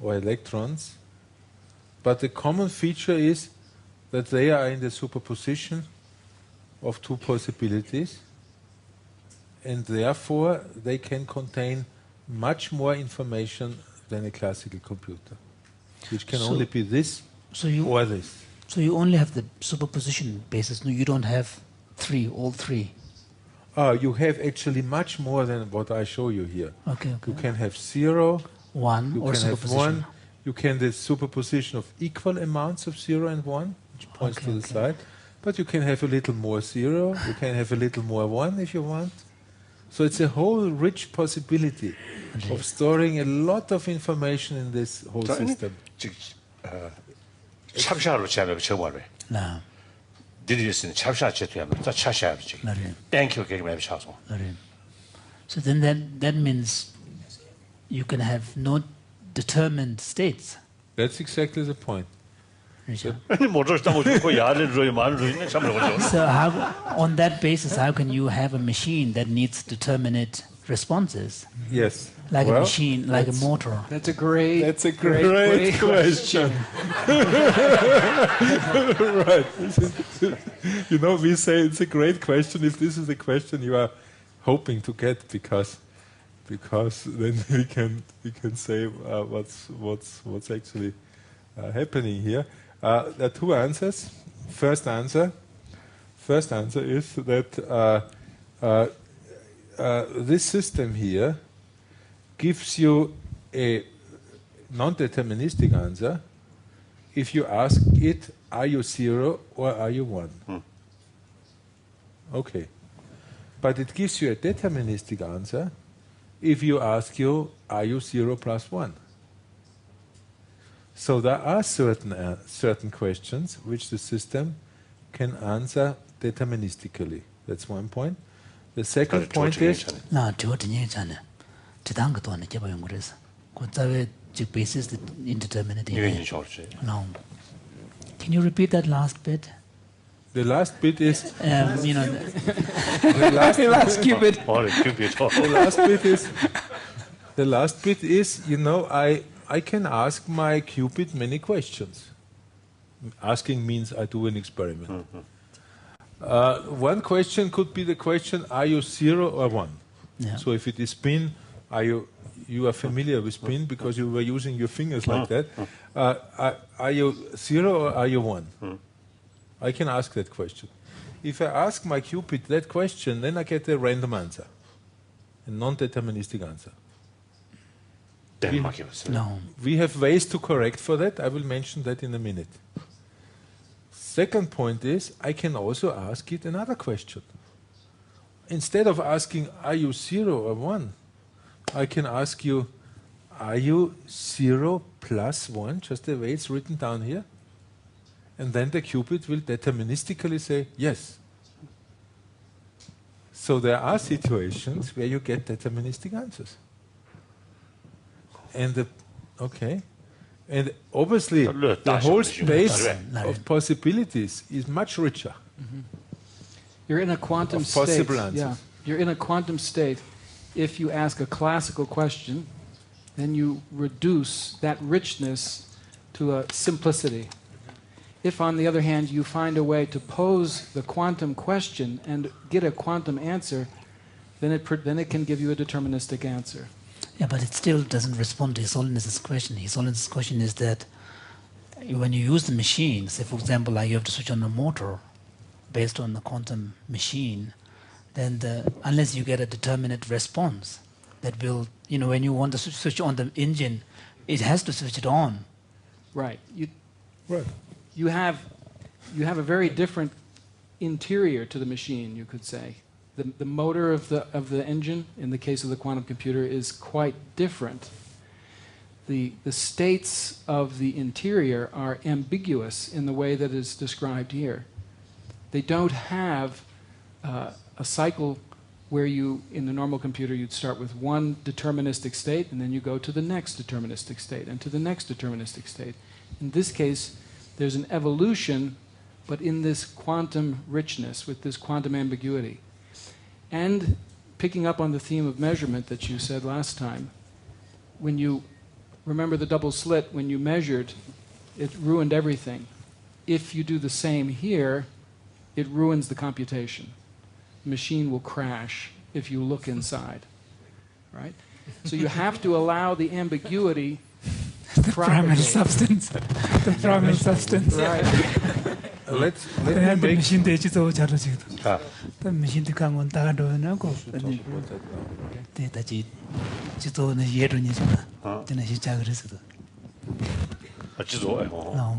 or electrons. But the common feature is that they are in the superposition of 2 possibilities, and therefore they can contain much more information than a classical computer, which can only be this or this. So you only have the superposition basis. No, you don't have all three. You have actually much more than what I show you here. Okay. You can have 0, 1, you or can have superposition. 1. You can have superposition of equal amounts of 0 and 1, which points to the side. But you can have a little more 0. You can have a little more 1 if you want. So it's a whole rich possibility of storing a lot of information in this whole system. 찹샤로 제가 처음에 No. 드리스는 찹샤 제트하면 다 찹샤지. 땡큐 개그맨 차서. So then that means you can have no determined states. That's exactly the point. 아니 뭐저 뭐 좋고 야를 로이 말 로이는 참 어려워. So on that basis, how can you have a machine that needs determinate responses? Yes. Like a machine, like a motor. That's a great question. Right. You know, we say it's a great question if this is the question you are hoping to get, because then we can say what's actually happening here. There are 2 answers. First answer is that this system here gives you a non-deterministic answer if you ask it, are you 0 or are you 1? Okay. But it gives you a deterministic answer if you ask you, are you 0 plus 1? So there are certain questions which the system can answer deterministically. That's one point. The second point is... No, basis indeterminate. No. Can you repeat that last bit? The last bit is... you know... The last Cupid. The last bit is, you know, I can ask my Cupid many questions. Asking means I do an experiment. One question could be the question, are you 0 or 1? Yeah. So if it is spin, you are familiar with spin because you were using your fingers like that. Are you 0 or are you 1? I can ask that question. If I ask my Cupid that question, then I get a random answer, a non-deterministic answer. No. We have ways to correct for that. I will mention that in a minute. Second point is, I can also ask it another question. Instead of asking, are you 0 or 1? I can ask you, are you 0 plus 1, just the way it's written down here? And then the Cupid will deterministically say, yes. So there are situations where you get deterministic answers. And and obviously the whole space of possibilities is much richer. You're in a quantum Of state. possible answers. Yeah, you're in a quantum state. If you ask a classical question, then you reduce that richness to a simplicity. If, on the other hand, you find a way to pose the quantum question and get a quantum answer, then it can give you a deterministic answer. Yeah, but it still doesn't respond to His Holiness's question. His Holiness's question is that when you use the machine, say for example, like you have to switch on the motor based on the quantum machine, then unless you get a determinate response that will, when you want to switch on the engine, it has to switch it on. Right. Right. You have a very different interior to the machine, you could say. The motor of the engine, in the case of the quantum computer, is quite different. The states of the interior are ambiguous in the way that is described here. They don't have a cycle where in the normal computer, you'd start with one deterministic state, and then you go to the next deterministic state, and to the next deterministic state. In this case, there's an evolution, but in this quantum richness, with this quantum ambiguity. And picking up on the theme of measurement that you said last time, when you remember the double slit, when you measured, it ruined everything. If you do the same here, it ruins the computation. The machine will crash if you look inside, right? So you have to allow the ambiguity the primal substance. The primal substance. Let me the make machine they just all charge it. The machine to come on that door now go. They that it just all the year on you. Then I should charge it. No.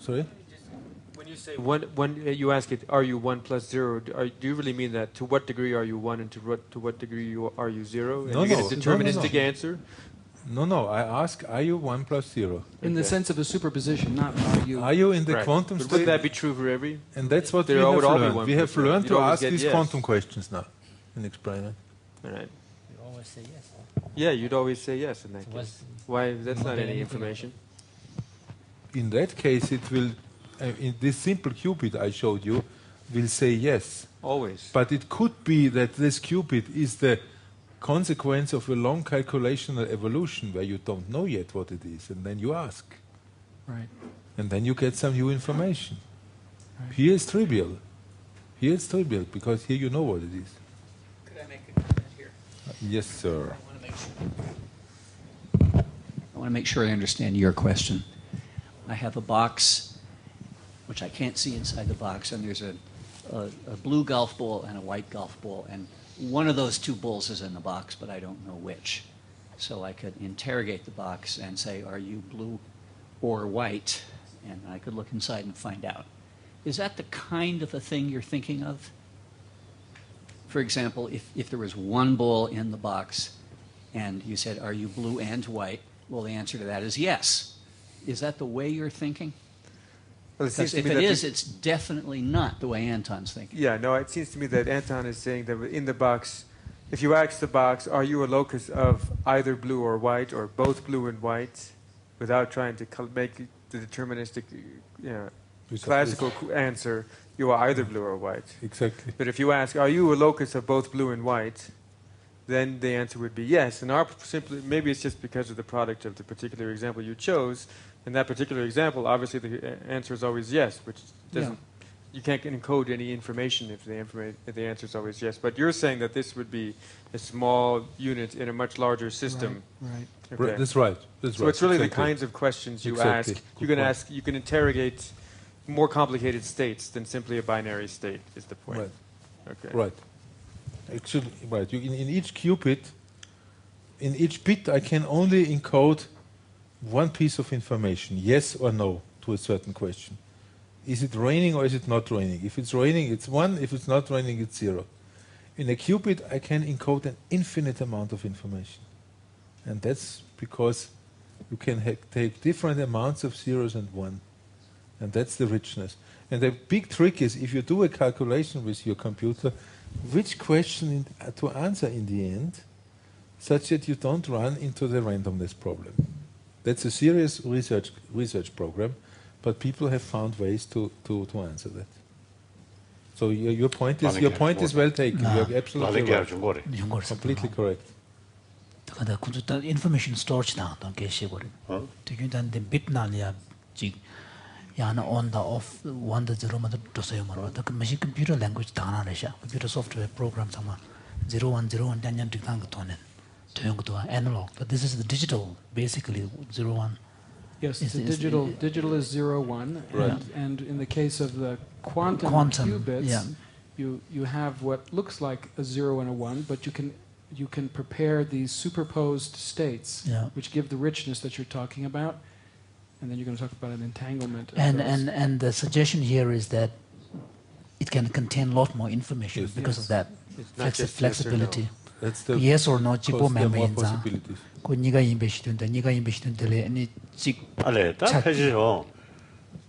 Sorry? When you say one, you ask it, are you 1 plus 0? Do you really mean that? To what degree are you 1 and to what degree are you 0? And No, you get no, a deterministic answer? No, I ask, are you 1 plus 0? In the sense of a superposition, not are you. Are you in the Right. quantum But state? wouldn't that be true for every? And that's what we There have would all be learned. one We have plus learned You'd to always ask get these yes. quantum questions now in experiment. All right. You always say yes. Yeah, you'd always say yes in that case. Was Why? That's not there any anything- information. In that case, it will, in this simple qubit I showed you, will say yes. Always. But it could be that this qubit is the consequence of a long calculational evolution where you don't know yet what it is, and then you ask. Right. And then you get some new information. Right. Here it's trivial. Here it's trivial, because here you know what it is. Could I make a comment here? Yes, sir. I want to make sure I understand your question. I have a box, which I can't see inside the box, and there's a blue golf ball and a white golf ball, and one of those two balls is in the box, but I don't know which. So I could interrogate the box and say, are you blue or white? And I could look inside and find out. Is that the kind of a thing you're thinking of? For example, if there was one ball in the box and you said, are you blue and white? Well, the answer to that is yes. Is that the way you're thinking? Well, it Because seems to if me it that is, it's definitely not the way Anton's thinking. Yeah, no, it seems to me that Anton is saying that in the box, if you ask the box, are you a locus of either blue or white, or both blue and white, without trying to make the deterministic, classical answer, you are either blue or white. Exactly. But if you ask, are you a locus of both blue and white, then the answer would be yes. And maybe it's just because of the product of the particular example you chose. In that particular example, obviously the answer is always yes, which doesn't you can't encode any information if the answer is always yes. But you're saying that this would be a small unit in a much larger system. Right. Okay. That's right. So it's really the kinds of questions you Exactly. ask. You can ask. You can interrogate more complicated states than simply a binary state. Is the point? Right. Okay. Right. Actually, right. In each qubit, in each bit, I can only encode one piece of information, yes or no, to a certain question. Is it raining or is it not raining? If it's raining, it's 1. If it's not raining, it's 0. In a qubit, I can encode an infinite amount of information. And that's because you can take different amounts of zeros and 1. And that's the richness. And the big trick is, if you do a calculation with your computer, which question to answer in the end, such that you don't run into the randomness problem. That's a serious research program, but people have found ways to answer that. So your point is well taken. You're absolutely right. Completely correct. 근데 군주다 information storage 나던 게시거든. 되게단 bit 나냐 지 야나 on the off one the zero 마도 도서요 말아. 그 machine computer language 다나래샤. computer software program 상마 0101 단년 dig당 거 돈은 도용도 analog. But this is the digital basically 01. Yes, the digital is 0, 1, right. and in the case of the quantum qubits, yeah. you have what looks like a 0 and a 1, but you can prepare these superposed states, yeah. which give the richness that you're talking about, and then you're going to talk about an entanglement. And the suggestion here is that it can contain a lot more information because of that flexibility. That's the yes or no, there are more possibilities. 네가 인베시든데 네가 인베시든데 아니 직 알레 다 해지요.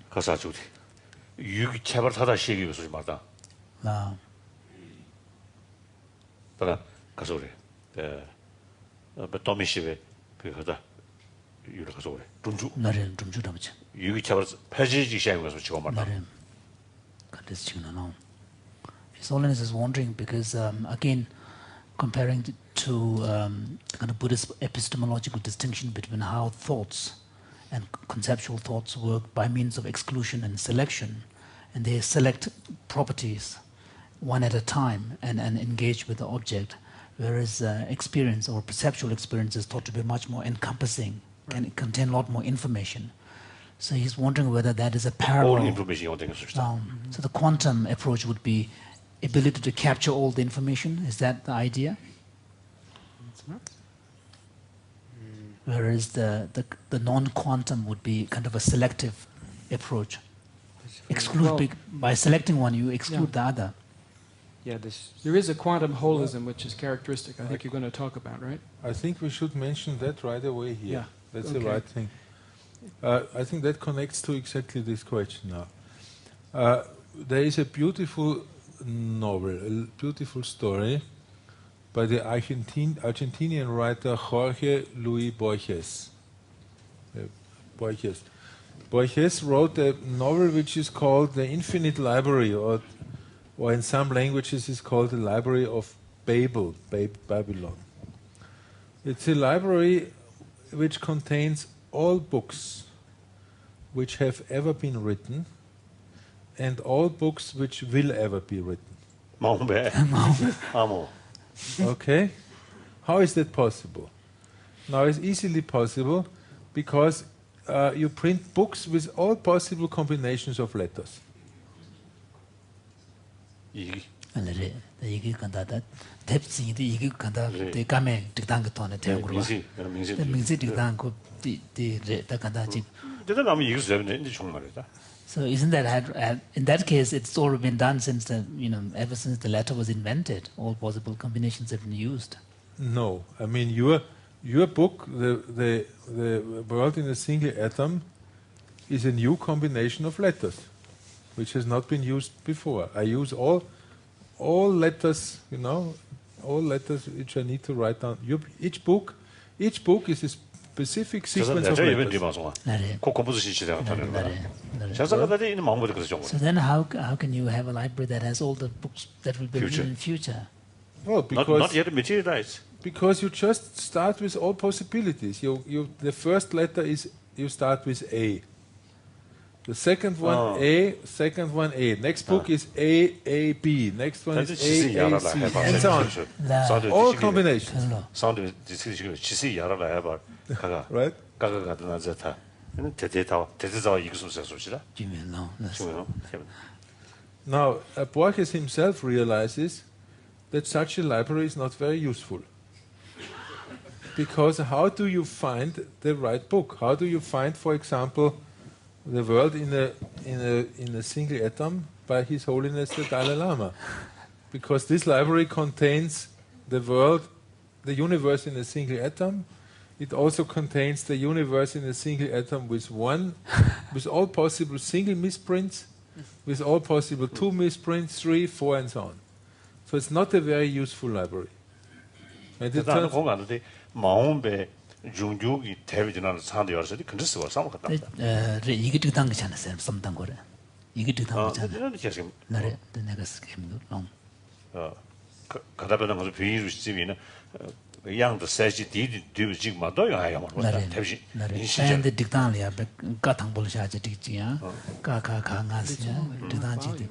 가서 주디. 유기 체벌 타다 시기 무슨 말다. 나. 따라 가서 그래. 도미시베 그거다. 유를 가서 그래. 룸주. 나는 룸주다 맞지. 유기 체벌 폐지지 시행을 가서 지고 말다. 나는 그래서 지금 나. His Holiness is wondering because again comparing to the kind of Buddhist epistemological distinction between how thoughts and conceptual thoughts work by means of exclusion and selection, and they select properties one at a time and engage with the object, whereas experience or perceptual experience is thought to be much more encompassing, can contain a lot more information. So he's wondering whether that is a parallel. All information so the quantum approach would be ability to capture all the information. Is that the idea? Whereas the non-quantum would be kind of a selective approach. By selecting one, you exclude the other. Yeah, there is a quantum holism which is characteristic. I think you're going to talk about, right? I think we should mention that right away here. Yeah. That's the right thing. I think that connects to exactly this question now. There is a beautiful novel, a beautiful story by the Argentinian writer Jorge Luis Borges. Borges wrote a novel which is called The Infinite Library, or in some languages is called the Library of Babylon. It's a library which contains all books which have ever been written and all books which will ever be written. Okay? How is that possible? Now it's easily possible because you print books with all possible combinations of letters. So isn't that in that case it's already been done since ever since the letter was invented? All possible combinations have been used. No, I mean your book, the World in a Single Atom, is a new combination of letters, which has not been used before. I use all letters, all letters which I need to write down. Each book is a specific sequence of letters. So then how can you have a library that has all the books that will be written in the future? Well, because not yet materialized. Because you just start with all possibilities. The first letter is you start with A. The second one A, second one A. Next book is AAB. Next one is AAC, and so on. All combinations. 사운드 디스크시를 지시 야라라 해봐. 가가. Right? 가가가 나자타. 대대자와 이것을 소시라. 주면로. Now, Borges himself realizes that such a library is not very useful. Because how do you find the right book? How do you find, for example, the world in a single atom by His Holiness the Dalai Lama? Because this library contains the world, the universe in a single atom. It also contains the universe in a single atom with all possible single misprints, with all possible 2 misprints, 3, 4, and so on. So it's not a very useful library. And it turns 마음배 중국이 대비되는 사람들이 와서 근데 쓰고 싸우고 갔다. 이게 뜻한 거잖아. 섬단 거래. 이게 뜻한 거잖아. 지금 나래 내가 스케임도 가다보는 것을 비유로 쓰면은 양도 세지 뒤뒤 지금 맞도 야야 말. 대비 인식적. 근데 딕단이야. 가탕 볼샤지 딕지야. 가가가가스야. 딕단지.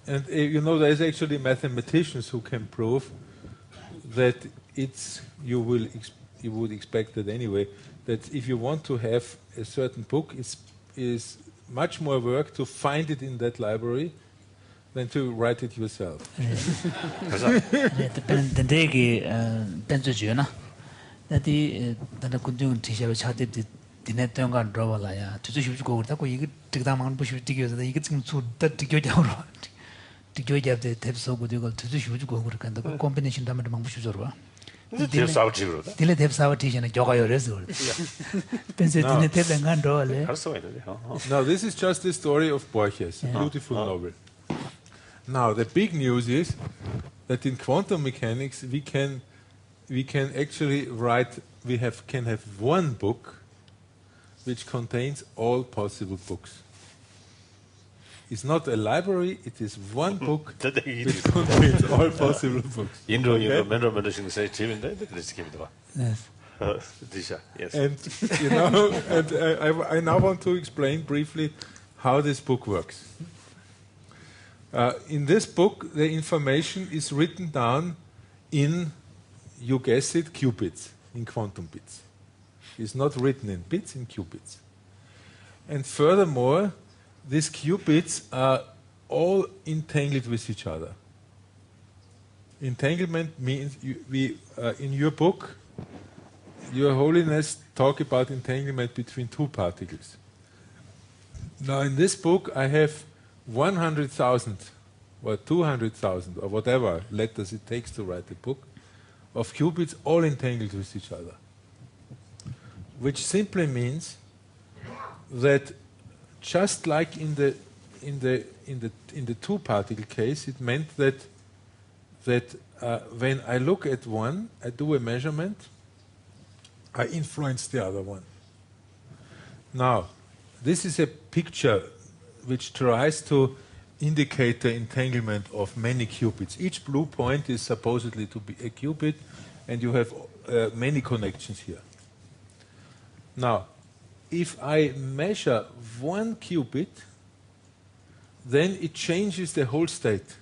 And you know, there is actually mathematicians who can prove that you would expect that anyway, that if you want to have a certain book, is much more work to find it in that library than to write it yourself. 근데기 벤저주나. 나디 나나 군중 티셔로 차데 디네던 간 들어와라야. 주주십고 그렇다고 이게 득담만 보시고 뛰겨서 이게 지금 수다 뛰겨자로. 뛰겨자데 탭서고 되고 주주십고 그렇게 그 콤비네이션 담을 막 보시죠 봐. 탭사우지로. 딜레 탭사우 티셔는 저가요 그래서. 벤세 디네 탭은 간 들어와래. Now this is just the story of Borges, a beautiful novel. Now the big news is that in quantum mechanics we can actually can have one book which contains all possible books. It's not a library, it is one book which contains all possible books. 인도에서 맨날 신세 재밌는데 그래서 기분이 Yes. Yes. And you know, and I now want to explain briefly how this book works. In this book, the information is written down in, you guess it, qubits, in quantum bits. It's not written in bits, in qubits. And furthermore, these qubits are all entangled with each other. Entanglement means, in your book, Your Holiness talk about entanglement between two particles. Now in this book I have 100,000 or 200,000 or whatever letters it takes to write a book of qubits all entangled with each other. Which simply means that just like in the two particle case, it meant that when I look at one, I do a measurement, I influence the other one. Now, this is a picture which tries to indicate the entanglement of many qubits. Each blue point is supposedly to be a qubit, and you have many connections here. Now, if I measure one qubit, then it changes the whole state.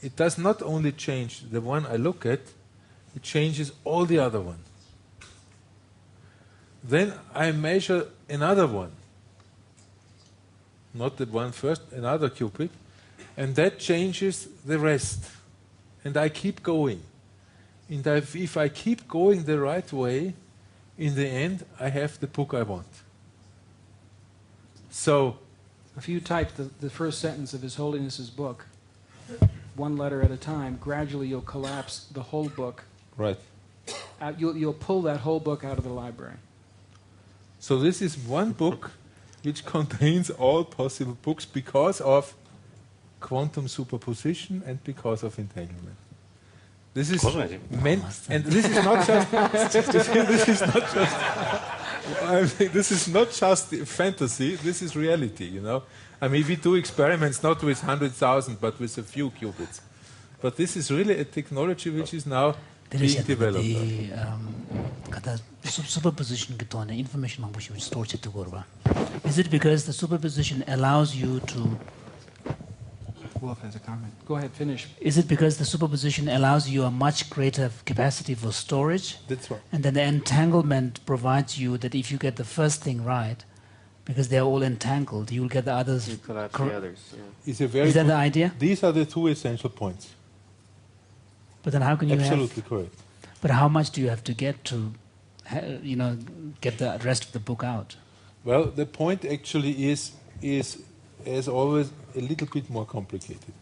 It does not only change the one I look at, it changes all the other ones. Then I measure another one, not the one first, another qubit, and that changes the rest. And I keep going. And if I keep going the right way, in the end, I have the book I want. So, if you type the first sentence of His Holiness's book, one letter at a time, gradually you'll collapse the whole book. Right. You'll pull that whole book out of the library. So this is one book which contains all possible books because of quantum superposition and because of entanglement. This is meant, and this is not just. This is not just fantasy. This is reality. You know, I mean, we do experiments not with 100,000, but with a few qubits. But this is really a technology which is now being developed. the superposition information store is it because the superposition allows you to Wolf has a comment. Go ahead, finish. Is it because the superposition allows you a much greater capacity for storage? That's right. And then the entanglement provides you that if you get the first thing right, because they're all entangled, you will get the others. You collapse the others. Yeah. It's a very Is that the idea? These are the two essential points. But then how can you Absolutely correct. But how much do you have to get to, get the rest of the book out? Well, the point actually is as always, a little bit more complicated.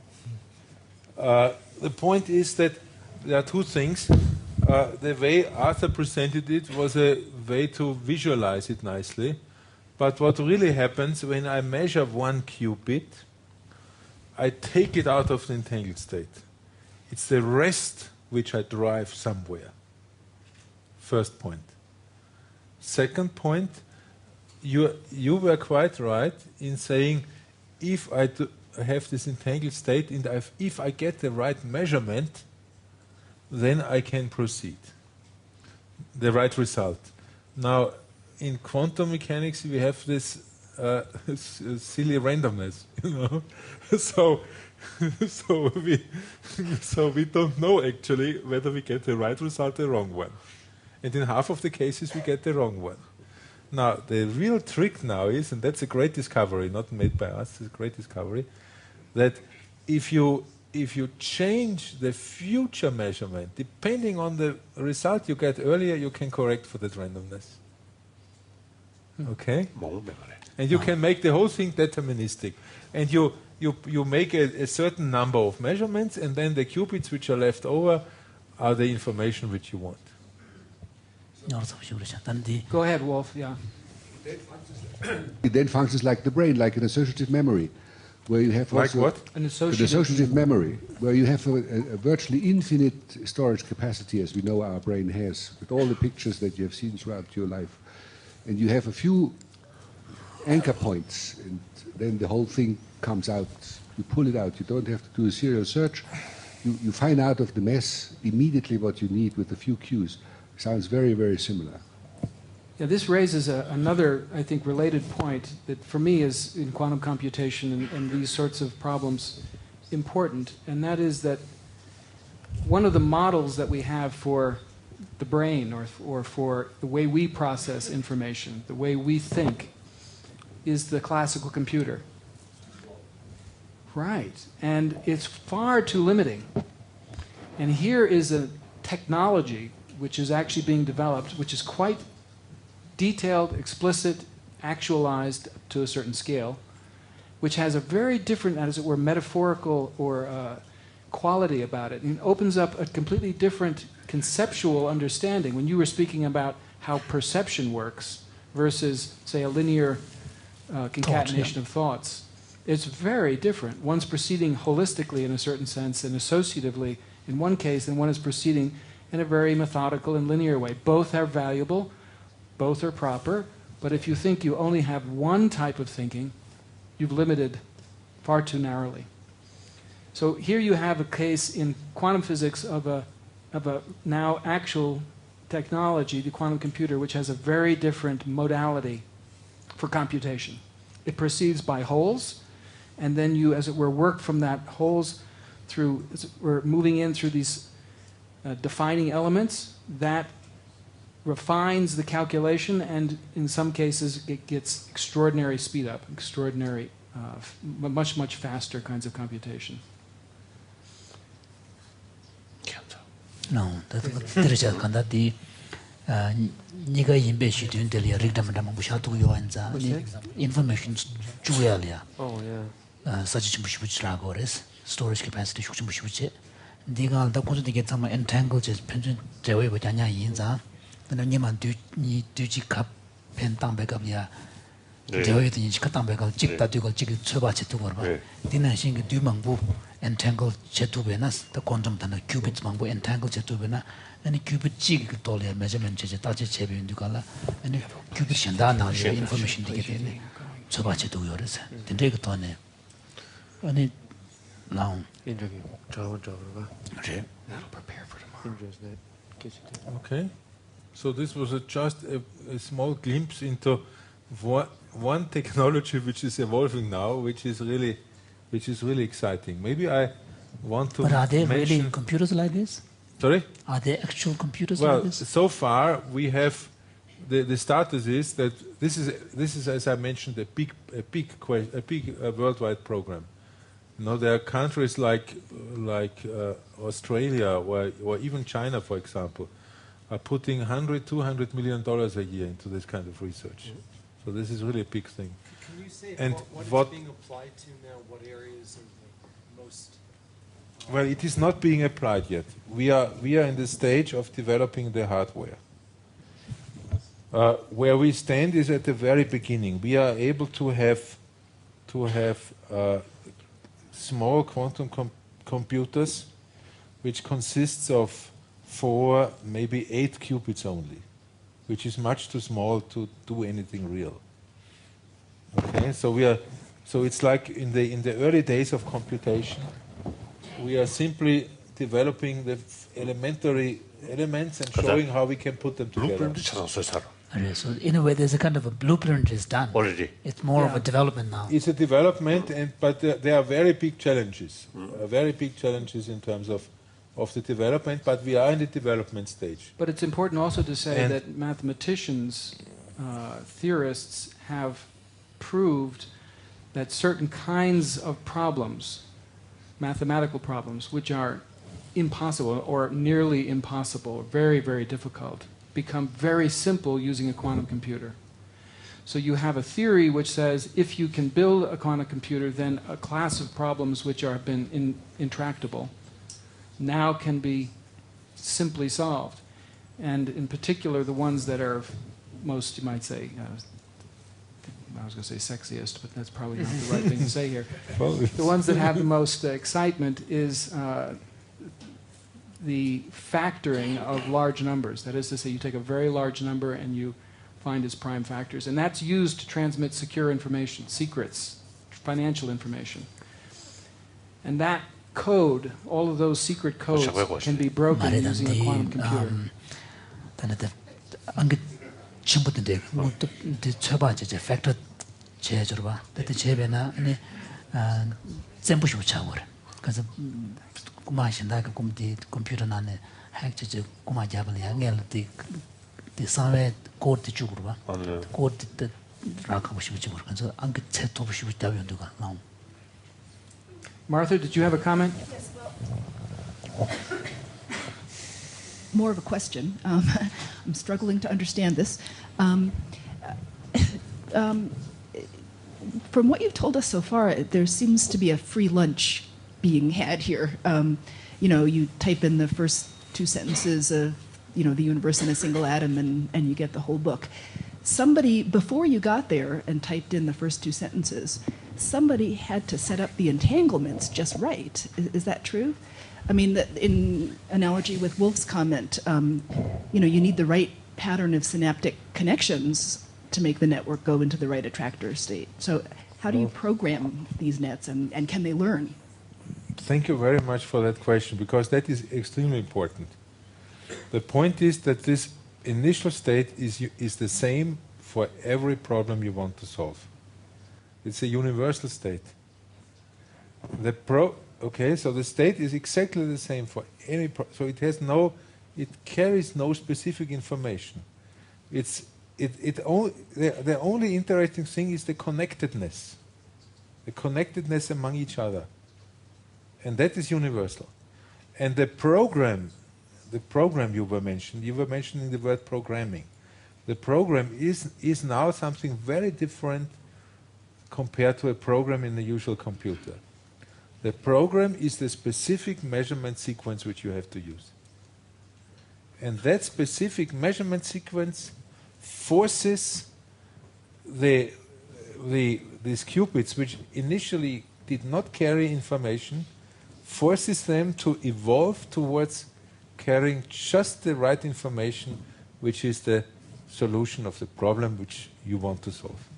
The point is that there are two things. The way Arthur presented it was a way to visualize it nicely. But what really happens when I measure one qubit, I take it out of the entangled state. It's the rest which I drive somewhere. First point. Second point, you were quite right in saying if I have this entangled state and if I get the right measurement, then I can proceed. The right result. Now, in quantum mechanics, we have this silly randomness, so we don't know actually whether we get the right result or the wrong one. And in half of the cases, we get the wrong one. Now, the real trick now is, and that's a great discovery, not made by us, it's a great discovery, that if you change the future measurement, depending on the result you get earlier, you can correct for that randomness. Okay? And you can make the whole thing deterministic. And you make a certain number of measurements, and then the qubits which are left over are the information which you want. Go ahead, Wolf. Yeah. It then functions like the brain, like an associative memory, where you have like what? An an associative memory, where you have a virtually infinite storage capacity, as we know our brain has, with all the pictures that you have seen throughout your life, and you have a few anchor points, and then the whole thing comes out. You pull it out. You don't have to do a serial search. You find out of the mess immediately what you need with a few cues. Sounds very, very similar. Yeah, this raises another, I think, related point that for me is in quantum computation and these sorts of problems important, and that is that one of the models that we have for the brain or for the way we process information, the way we think, is the classical computer. Right, and it's far too limiting. And here is a technology which is actually being developed, which is quite detailed, explicit, actualized to a certain scale, which has a very different, as it were, metaphorical or quality about it. And it opens up a completely different conceptual understanding. When you were speaking about how perception works versus, say, a linear concatenation of thoughts, it's very different. One's proceeding holistically in a certain sense and associatively in one case, and one is proceeding in a very methodical and linear way. Both are valuable, both are proper, but if you think you only have one type of thinking, you've limited far too narrowly. So here you have a case in quantum physics of a now actual technology, the quantum computer, which has a very different modality for computation. It proceeds by holes, and then you, as it were, work from that holes through, as it were, moving in through these defining elements. That refines the calculation, and in some cases it gets extraordinary speed up, extraordinary, much, much faster kinds of computation. No, that's the niga yimbe shi dun delia rigdam dam bu sha tu yo anza information juya. Oh yeah. Such a gores storage capacity shukchim digal da ko de get some entangled just pension dewe bu janya yinza then ni man du ni du ji kap pen tang back up ya dewe de ni ka tang back up jik da du go jik choba che tu gor ba dinan sing du mang bu entangled che tu benas the quantum tan qubits mang bu entangled che tu bena and qubit jig tole measurement che ta che che bin du kala and qubit shanda na information de get ne choba che tu yores den de ko ne ani now Indra, prepare for tomorrow. Indra's Okay. So this was just a small glimpse into one technology which is evolving now, which is really exciting. Maybe I want to But are there mention... really computers like this? Sorry? Are there actual computers Well, like this? so far we have the status is that this is as I mentioned a big worldwide program. You know, there are countries like Australia or even China, for example, are putting $100-200 million a year into this kind of research. Mm-hmm. So this is really a big thing. Can you say and what it's being applied to now? What areas are the most? Well, it is not being applied yet. We are in the stage of developing the hardware. Where we stand is at the very beginning. We are able to have small quantum computers, which consists of 4, maybe 8 qubits only, which is much too small to do anything real. Okay, so it's like in the early days of computation, we are simply developing the elementary elements and showing how we can put them together. So in a way, there's a kind of a blueprint is done. Already. It's more of a development now. It's a development, but there are very big challenges. Very big challenges in terms of the development, but we are in the development stage. But it's important also to say that mathematicians, theorists have proved that certain kinds of problems, mathematical problems, which are impossible or nearly impossible, very, very difficult, become very simple using a quantum computer. So you have a theory which says if you can build a quantum computer, then a class of problems which have been intractable now can be simply solved. And in particular, the ones that are most, you might say, I was going to say sexiest, but that's probably not the right thing to say here. The ones that have the most excitement is the factoring of large numbers. That is to say, you take a very large number and you find its prime factors. And that's used to transmit secure information, secrets, financial information. And that code, all of those secret codes can be broken using a quantum computer. computer nane hack che kuma jabal ya ngel the somewhere code the chugurba code the raka bushi buchi kan so ang che to bushi buchi daw yondu ga now. Martha, did you have a comment? Yes, well, more of a question. I'm struggling to understand this. From what you've told us so far, there seems to be a free lunch being had here. You type in the first 2 sentences of, the universe in a single atom and you get the whole book. Somebody, before you got there and typed in the first 2 sentences, somebody had to set up the entanglements just right. Is that true? I mean, in analogy with Wolf's comment, you need the right pattern of synaptic connections to make the network go into the right attractor state. So how do you program these nets and can they learn? Thank you very much for that question, because that is extremely important. The point is that this initial state is the same for every problem you want to solve. It's a universal state. So the state is exactly the same for any so it carries no specific information. The only interesting thing is the connectedness among each other. And that is universal. And the program you were mentioning the word programming. The program is now something very different compared to a program in the usual computer. The program is the specific measurement sequence which you have to use. And that specific measurement sequence forces these qubits, which initially did not carry information, forces them to evolve towards carrying just the right information, which is the solution of the problem which you want to solve.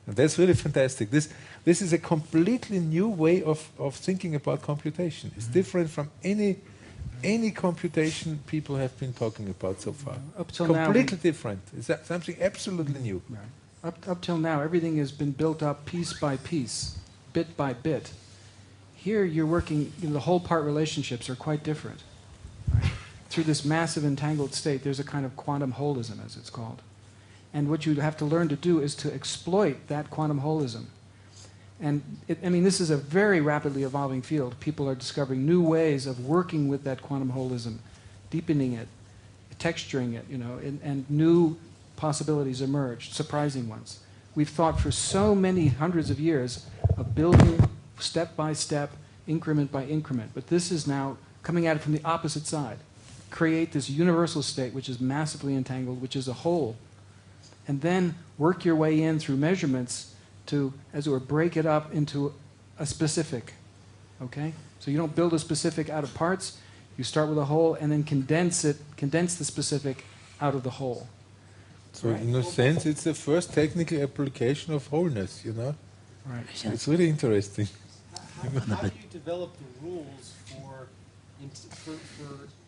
And that's really fantastic. This is a completely new way of thinking about computation. It's different from any any computation people have been talking about so far. Up till now, Completely different. It's something absolutely new. right. Up till now, everything has been built up piece by piece, bit by bit. Here, you're working, the whole part relationships are quite different. Right? Through this massive entangled state, there's a kind of quantum holism, as it's called. And what you have to learn to do is to exploit that quantum holism. And this is a very rapidly evolving field. People are discovering new ways of working with that quantum holism, deepening it, texturing it, and new possibilities emerge, surprising ones. We've thought for so many hundreds of years of building step by step, increment by increment, but this is now coming at it from the opposite side. Create this universal state which is massively entangled, which is a whole, and then work your way in through measurements to, as it were, break it up into a specific. Okay? So you don't build a specific out of parts, you start with a whole and then condense the specific out of the whole. So in a sense, it's the first technical application of wholeness, Right. It's really interesting. How do you develop the rules for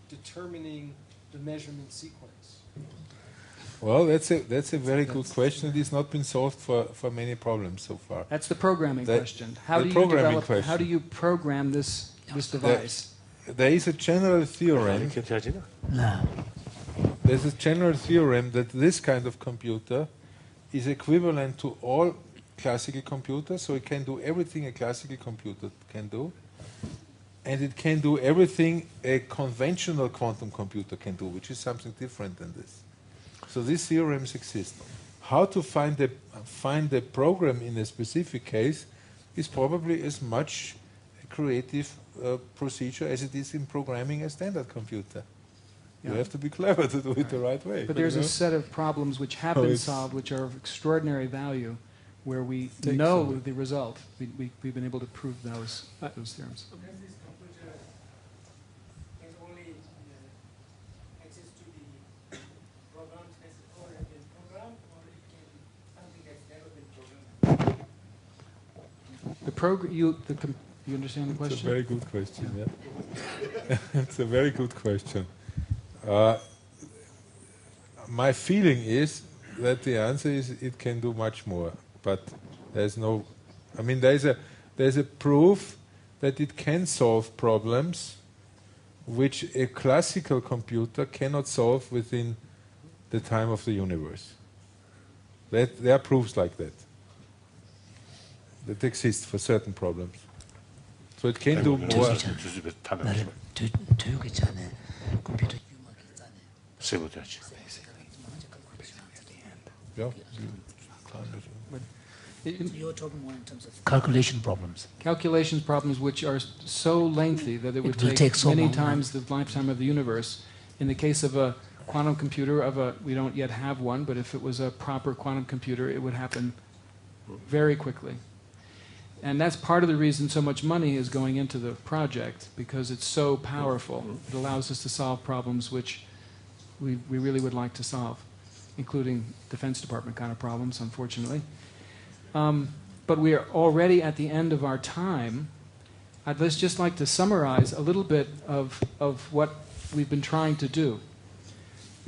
determining the measurement sequence? Well, that's a very good question. It has not been solved for many problems so far. That's the programming question. How do you program this device? There is a general theorem. There's a general theorem that this kind of computer is equivalent to all classical computers, so it can do everything a classical computer can do, and it can do everything a conventional quantum computer can do, which is something different than this. So these theorems exist. How to find the program in a specific case is probably as much a creative procedure as it is in programming a standard computer. You have to be clever to do it the right way. But there's a set of problems which have been solved, which are of extraordinary value, where we know the result. We've been able to prove those theorems. Does this computer has only access to the program has already been programmed, or it can something that's never been programmed? You understand the question? It's a very good question. Yeah. It's a very good question. My feeling is that the answer is it can do much more. But there's no, there's a proof that it can solve problems which a classical computer cannot solve within the time of the universe. There are proofs like that exist for certain problems. So it can do more. You're talking more in terms of calculation problems. Calculation problems which are so lengthy that it would take so many long, times the lifetime of the universe. In the case of a quantum computer, we don't yet have one, but if it was a proper quantum computer, it would happen very quickly. And that's part of the reason so much money is going into the project, because it's so powerful. It allows us to solve problems which we really would like to solve, including Defense Department kind of problems, unfortunately. But we are already at the end of our time. I'd just like to summarize a little bit of what we've been trying to do.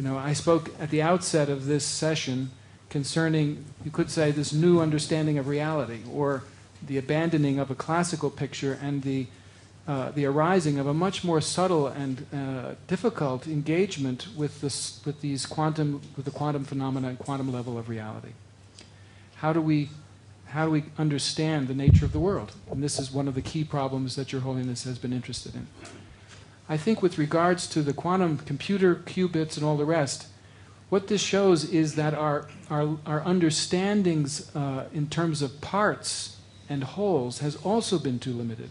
I spoke at the outset of this session concerning, you could say, this new understanding of reality, or the abandoning of a classical picture and the arising of a much more subtle and difficult engagement with the quantum phenomena and quantum level of reality. How do we understand the nature of the world? And this is one of the key problems that Your Holiness has been interested in. I think with regards to the quantum computer, qubits, and all the rest, what this shows is that our understandings in terms of parts and wholes has also been too limited.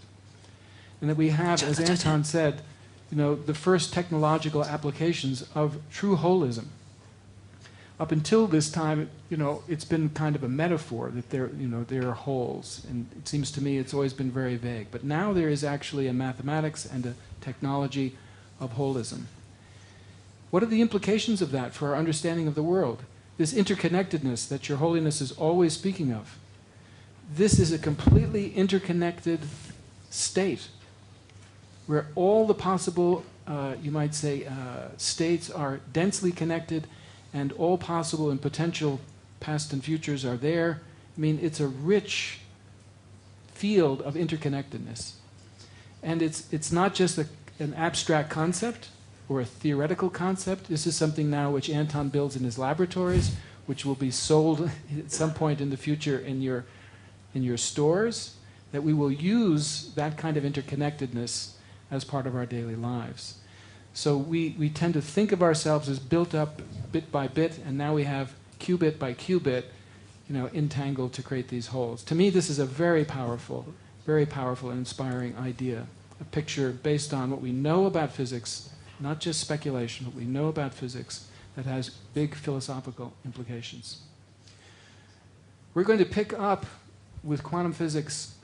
And that we have, as Anton said, the first technological applications of true holism. Up until this time, it's been kind of a metaphor that there are wholes, and it seems to me it's always been very vague. But now there is actually a mathematics and a technology of holism. What are the implications of that for our understanding of the world? This interconnectedness that Your Holiness is always speaking of. This is a completely interconnected state where all the possible you might say, states are densely connected, and all possible and potential past and futures are there. I mean, it's a rich field of interconnectedness. And it's not just an abstract concept or a theoretical concept. This is something now which Anton builds in his laboratories, which will be sold at some point in the future in your stores, that we will use that kind of interconnectedness as part of our daily lives. So we tend to think of ourselves as built up bit by bit, and now we have qubit by qubit, entangled to create these wholes. To me, this is a very powerful and inspiring idea, a picture based on what we know about physics, not just speculation, what we know about physics that has big philosophical implications. We're going to pick up with quantum physics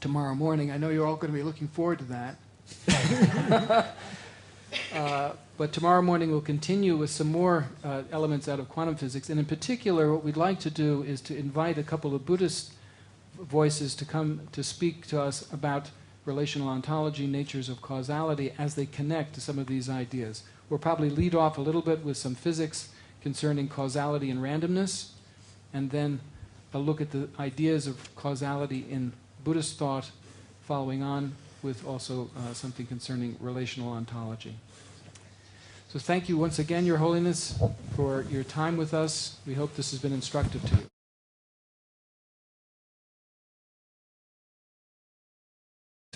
tomorrow morning. I know you're all going to be looking forward to that. But tomorrow morning we'll continue with some more elements out of quantum physics. And in particular, what we'd like to do is to invite a couple of Buddhist voices to come to speak to us about relational ontology, natures of causality, as they connect to some of these ideas. We'll probably lead off a little bit with some physics concerning causality and randomness, and then a look at the ideas of causality in Buddhist thought, following on with also something concerning relational ontology. So thank you once again, Your Holiness, for your time with us. We hope this has been instructive to you.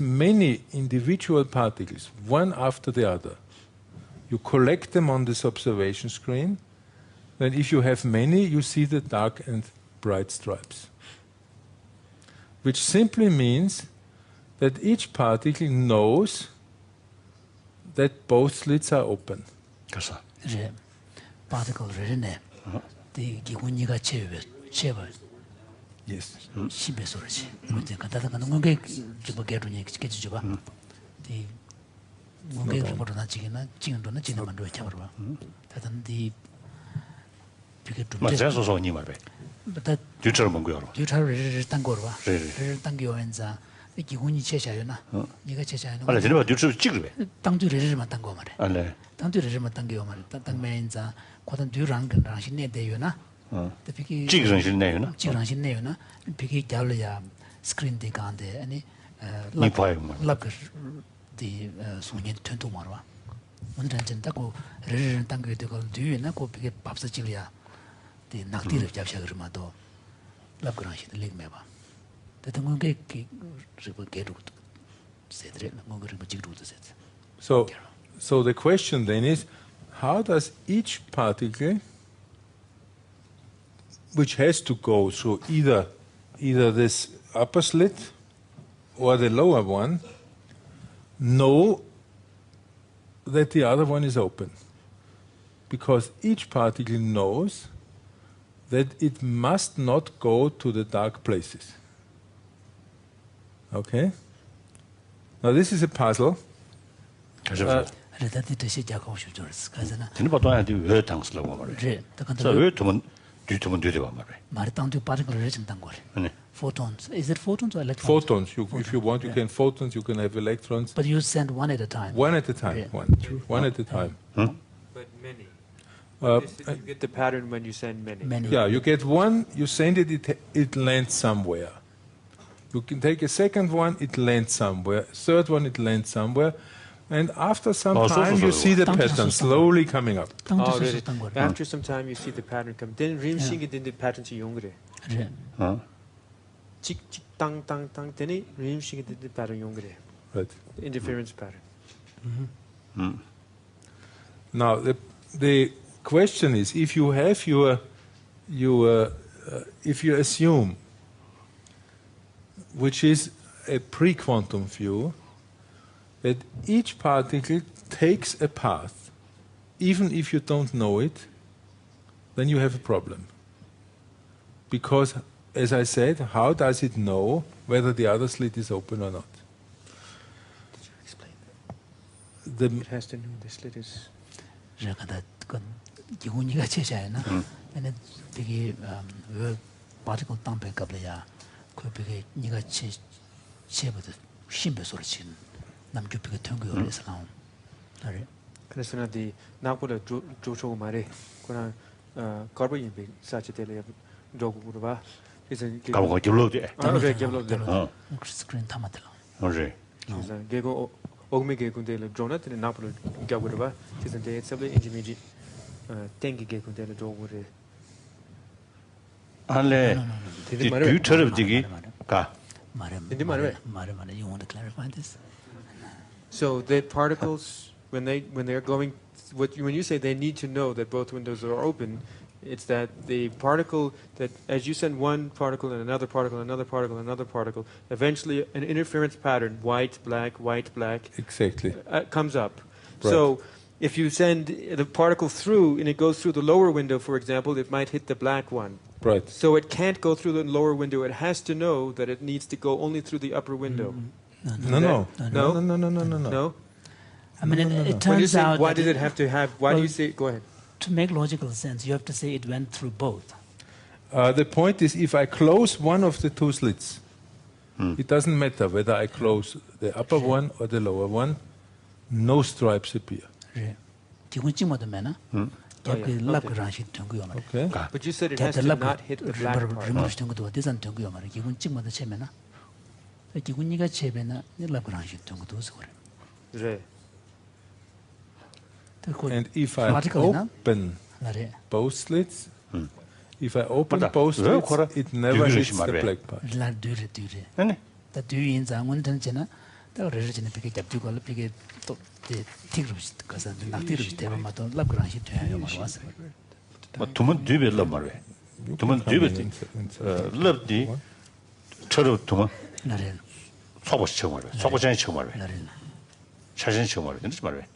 Many individual particles, one after the other. You collect them on this observation screen. Then if you have many, you see the dark and bright stripes. Which simply means that each particle knows that both slits are open. Particle the giguniga cheva. Yes. Shibesorchi. The Munga report on China, Chindona, Chinamandu Chavarba. The Mazazo Nimabe. But that you tell Mungo. You tell Tangorva, Tangioenza, the Giguni Cheshayana, Niga Cheshayana. I never do Chigre. Tantu Regima Tangomare. And Tantu Regima Tangiomare, Tangmenza, Quatam Durang and Rashine Deuna. The Piki Chigranshin Neuna, Chigranshin Neuna, Piki Jalia, screen the Gande, any Lubker. The Sunyan turned to Marwa. One Tentaco, Resident Tango, do you know, pick Papsa Chilia, the Nakti of Japshagramato, Labgranch, the Lake Meba. The Tango get said, So the question then is, how does each particle, which has to go through either this upper slit or the lower one, know that the other one is open? Because each particle knows that it must not go to the dark places. Okay? Now this is a puzzle. Photons. Is it photons or electrons? Photons. If you want, you can photons, you can have electrons. But you send one at a time. One at a time. Yeah. One at a time. But many. You get the pattern when you send many. Yeah, you get one, you send it, it lands somewhere. You can take a second one, it lands somewhere. Third one, it lands somewhere. And after some time, you see the pattern slowly coming up. Oh, really? After some time, you see the pattern come. Then rim sing it in the pattern to yongre. Chik chik tang tang tang. Then it rim sing it in the pattern yongre. Right. The interference pattern. Now the question is, if you have if you assume, which is a pre-quantum view, that each particle takes a path, even if you don't know it, then you have a problem. Because, as I said, how does it know whether the other slit is open or not? Did you explain that? It has to know the slit is... And it big particle tampe kablaya, could be Niga Cheba, Shimbe Sorchin, Namjupic Tungu Islam. 그래서 나 나보다 조조 말에 그나 거버인 비 사치텔에 조고로 봐. 그래서 가고 결로돼. 그래 결로돼. 스크린 타마텔라. 그래. 그래서 개고 오메게 군데를 조나트는 나보다 가고로 봐. 그래서 대 서브 인지미지 땡기게 군데를 조고래. 안래 뷰처럼 되기 가. 말해. You want to clarify this? So that particles, when they're going, when you say they need to know that both windows are open, it's that the particle that as you send one particle and another particle, another particle, another particle, eventually an interference pattern, white, black, exactly, comes up. Right. So if you send the particle through and it goes through the lower window, for example, it might hit the black one. Right. So it can't go through the lower window. It has to know that it needs to go only through the upper window. No. No? I mean, it When you turns say, out why that did it have to have, why do you say, go ahead. to make logical sense, you have to say it went through both. The point is, if I close one of the two slits, it doesn't matter whether I close the upper one or the lower one, no stripes appear. Okay. But you said it has to not hit the black part. Right. And if I open both slits, if I open both slits, it never hits the black part. 두문 뒤에 말해. 두문 뒤에 럽디 처럼 두문. 속옷 처음 말해. 속옷장이 처음 말해. 사진 처음 말해. 이렇게 말해.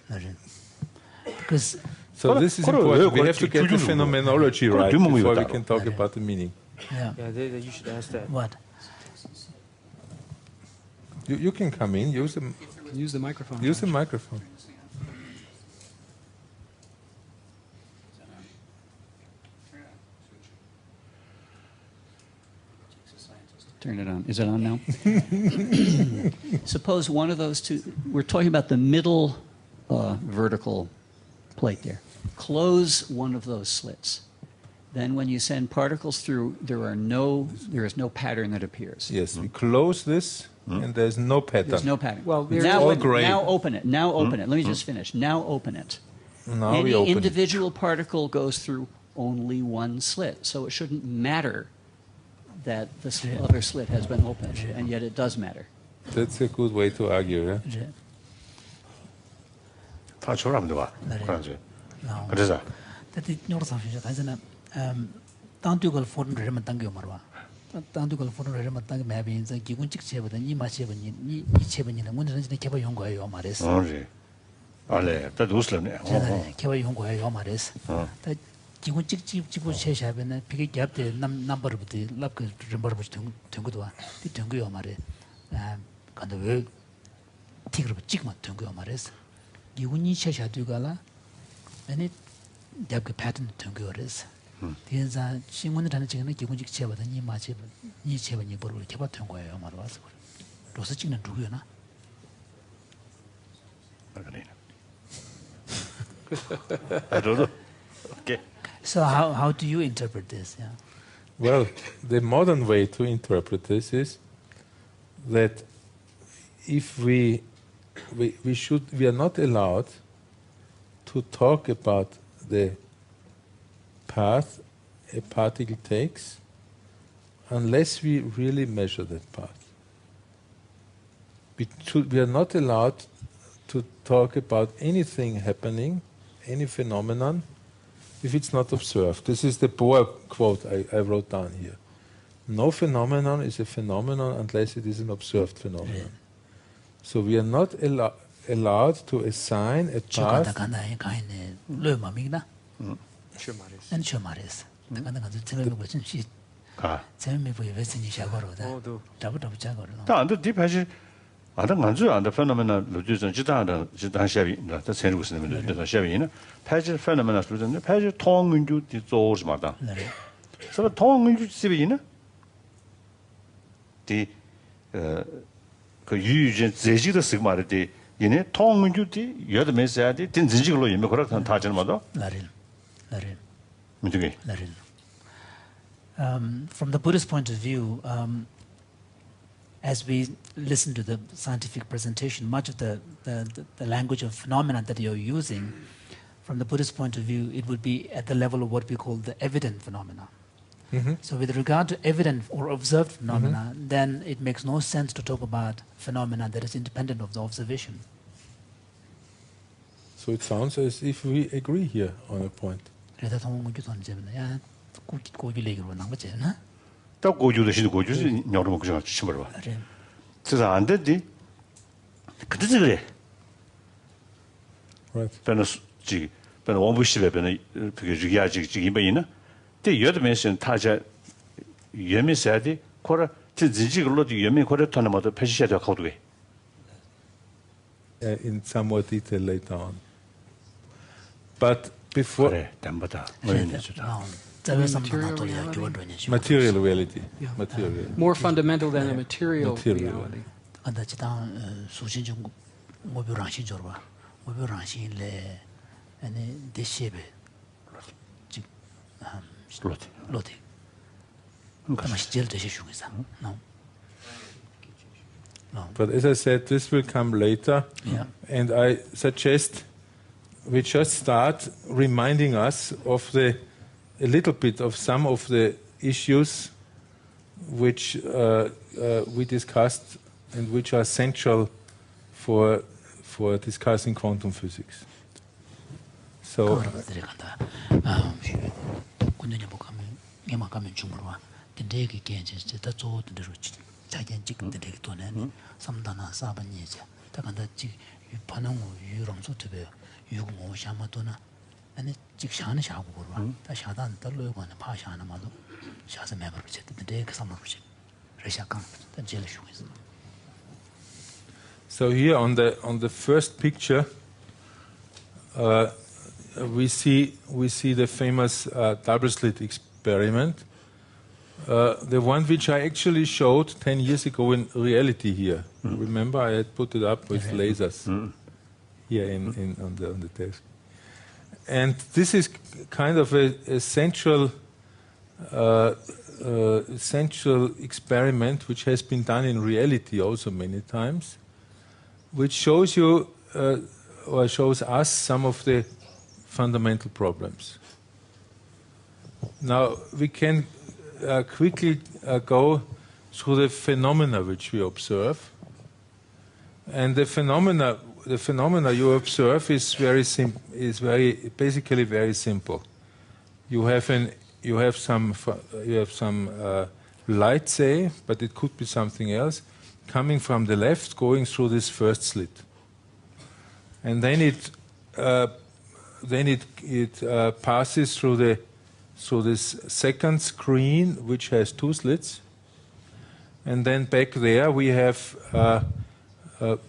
So this is important. We have to get the phenomenology right before we can talk about the meaning. Yeah, you should ask that. What? You can come in. Use the microphone. Use the microphone. Turn it on. Is it on now? Suppose one of those two, we're talking about the middle vertical plate there. Close one of those slits. Then when you send particles through, there is no pattern that appears. Yes, we close this, and there's no pattern. There's no pattern. Well, now open it. Now open it. Let me just finish. Now open it. Now Any we open individual particle goes through only one slit, so it shouldn't matter that the other slit has been opened, and yet it does matter. That's a good way to argue, yeah? 다 조라면 봐. 그러지. 그래서 단두걸 포르르만 당겨 말아. 단두걸 포르르만 당겨 매빈자 기군직 제보다 이마 제보니 이 제보니는 문제는 진짜 개발 연구예요 말했어. 그렇지. 알레. 다 두슬네. 개발 연구예요 말했어. 다 기군직 집부 제샤변에 비게 갭대 넘버부터 랍그 넘버부터 된거도 와. 된거요 말해. 근데 왜 티그로 찍만 된거요 말했어. 기군이 제샤두가라. 아니 갭그 패턴 된거였어. 대자 신문을 하는 지금은 기본적 제보다 이 마치 이 제보니 버를 개발된 거예요 말로 와서 로스 찍는 누구였나? I don't know. Okay. So how do you interpret this? Yeah. Well, the modern way to interpret this is that if we are not allowed to talk about the path a particle takes unless we really measure that path. We are not allowed to talk about anything happening, any phenomenon, if it's not observed. This is the Boer quote I wrote down here. No phenomenon is a phenomenon unless it is an observed phenomenon. So we are not allowed to assign a path. 다안도 디파시 아는 간주 안다 페노메나 로주전 지다는 지단샤비 나 세르고 쓰는 데 샤비는 파지 페노메나 로주전 파지 통은주 디조르 마다 그래서 통은주 시비는 그 유유전 제지도 쓰마르디 이네 통문주디 여도 메시아디 된 진직으로 이메 그렇다 다지는 마도 Larin. 문득이 Larin. From the Buddhist point of view, as we listen to the scientific presentation, much of the language of phenomena that you're using, from the Buddhist point of view, it would be at the level of what we call the evident phenomena. So with regard to evident or observed phenomena, then it makes no sense to talk about phenomena that is independent of the observation. So it sounds as if we agree here on a point. 그래서 통문주도 언제나 야 고주례기로 나온 거지, 나? 딱 고주도 시도 고주지 여러 번 그냥 치면 봐. 그래. 그래서 안 됐디. 그때도 그래. Right. 변은 지 변은 원부시에 변은 그게 주기야지 이번이나 때 여도 메시는 타자 예미세야디 코라 진지글로 예미 코라 타나마도 패시셔야 될 거도 돼. In some more detail later on. But before 그래, 담보다 material reality, material. More fundamental than a material Material. reality. 근데 지당 수신 좀 모별랑신 줘 봐. 모별랑신래 아니 대시베 지 로티. 그러니까 제일 대시 중에서. But as I said, this will come later, and I suggest we just start reminding us of a little bit of some of the issues which we discussed and which are central for discussing quantum physics. So. 자기는 지금 되게 돈에는 삼다나 사반이지. 다간다 지 반응을 유랑소 되게 유고 샤마도나 아니 직샤는 샤고 그러와. 다 샤단 떨로고는 파샤나 마도 샤서 매버를 제때 그 삼으로지. 레샤강 다 제일 쉬우겠어. So here on the first picture we see the famous double slit experiment. The one which I actually showed 10 years ago in reality here. Remember, I had put it up with lasers here on the desk. And this is kind of a central experiment which has been done in reality also many times, which shows you or shows us some of the fundamental problems. Now we can quickly go through the phenomena which we observe, and the phenomena you observe is basically very simple. You have some light, say, but it could be something else, coming from the left, going through this first slit, and then it passes through this second screen, which has two slits. And then back there we have,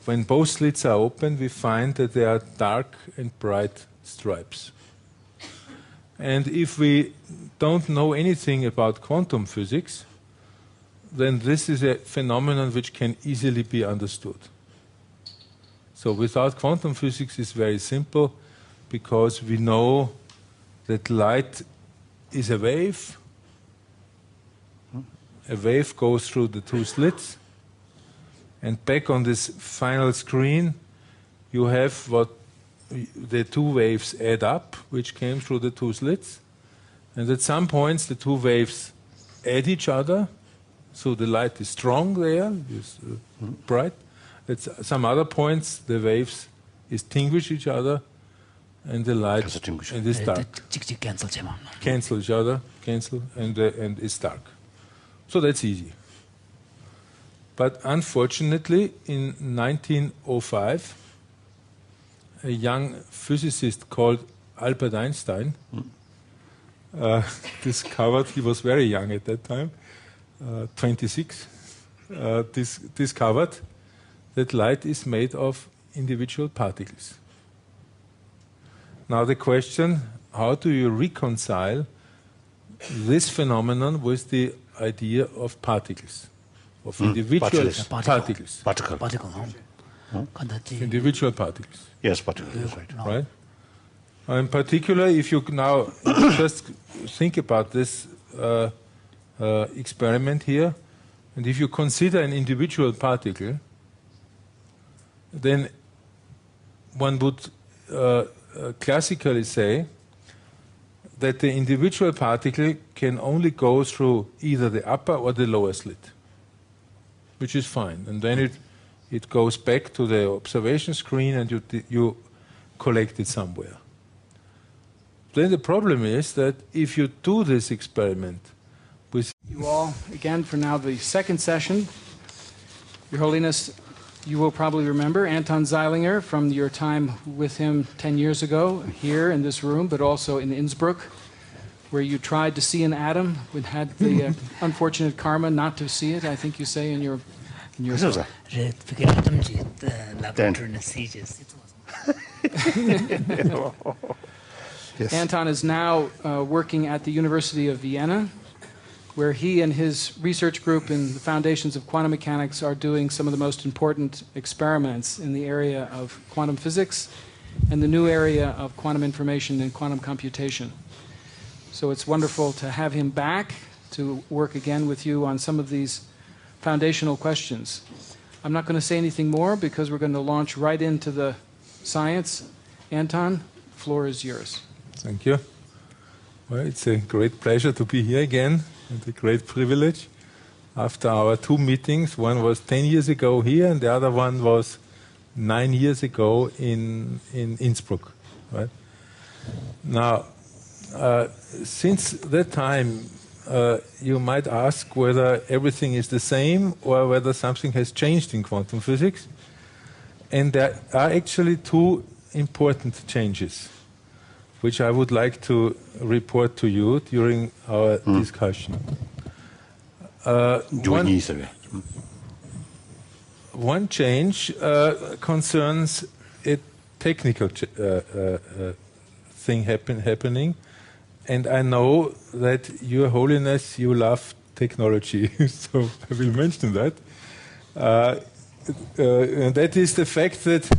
when both slits are open, we find that there are dark and bright stripes. And if we don't know anything about quantum physics, then this is a phenomenon which can easily be understood. So without quantum physics, it's very simple, because we know that light is a wave. A wave goes through the two slits, and back on this final screen you have what the two waves add up, which came through the two slits, and at some points the two waves add each other, so the light is strong there, is bright. At some other points the waves extinguish each other, and the light and is dark. Cancel each other, and it's dark. So that's easy. But unfortunately, in 1905, a young physicist called Albert Einstein discovered, he was very young at that time, 26, discovered that light is made of individual particles. Now the question, how do you reconcile this phenomenon with the idea of particles, of individual particles? Particle. Individual particles. Yes, particles, right. Right? In particular, if you now just think about this experiment here, and if you consider an individual particle, then one would classically say that the individual particle can only go through either the upper or the lower slit, which is fine. And then it goes back to the observation screen and you collect it somewhere. Then the problem is that if you do this experiment with you all again for now the second session, Your Holiness, you will probably remember Anton Zeilinger from your time with him 10 years ago here in this room, but also in Innsbruck, where you tried to see an atom, but had the unfortunate karma not to see it, I think you say in your Yes. Anton is now working at the University of Vienna, where he and his research group in the foundations of quantum mechanics are doing some of the most important experiments in the area of quantum physics and the new area of quantum information and quantum computation. So it's wonderful to have him back to work again with you on some of these foundational questions. I'm not going to say anything more because we're going to launch right into the science. Anton, the floor is yours. Thank you. Well, it's a great pleasure to be here again, and a great privilege. After our two meetings, one was 10 years ago here, and the other one was 9 years ago in Innsbruck. Right? Now, since that time, you might ask whether everything is the same or whether something has changed in quantum physics. And there are actually two important changes, which I would like to report to you during our discussion. One change concerns a technical thing happening, and I know that Your Holiness, you love technology, so I will mention that. And that is the fact that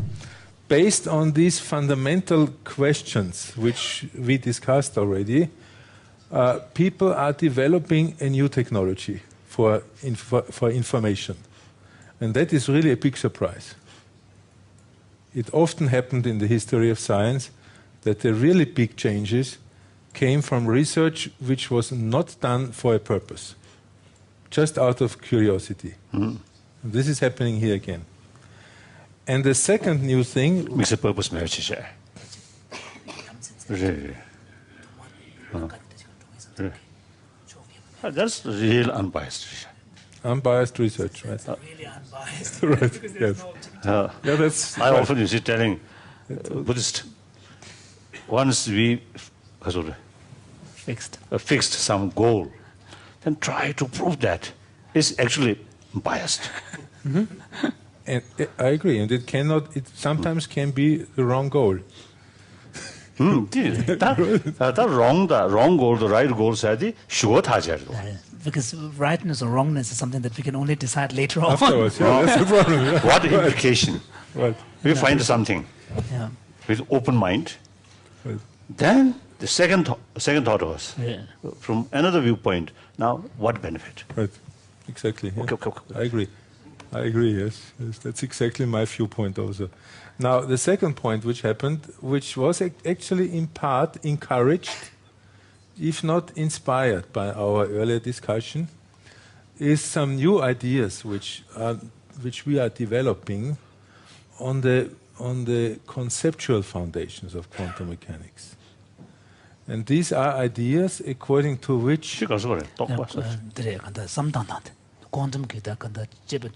based on these fundamental questions, which we discussed already, people are developing a new technology for information. And that is really a big surprise. It often happened in the history of science that the really big changes came from research which was not done for a purpose, just out of curiosity. This is happening here again. And the second new thing... Mixed purpose marriage. That's real unbiased research. Unbiased research, right? Really unbiased. Right, yes. Yeah, that's I often use it telling Buddhist, once we fixed some goal, then try to prove that it's actually biased. And I agree, and it sometimes can be the wrong goal. That wrong goal, the right goal, because rightness or wrongness is something that we can only decide later on. Afterwards, yeah, that's the problem. Yeah. What implication? Right. We find something with open mind. Right. Then the second thought was, from another viewpoint, now what benefit? Right, exactly. Yeah. Okay. I agree, yes. That's exactly my viewpoint also. Now, the second point which happened, which was actually in part encouraged, if not inspired by our earlier discussion, is some new ideas which we are developing on the conceptual foundations of quantum mechanics. And these are ideas according to which... quantum kita kanda jeba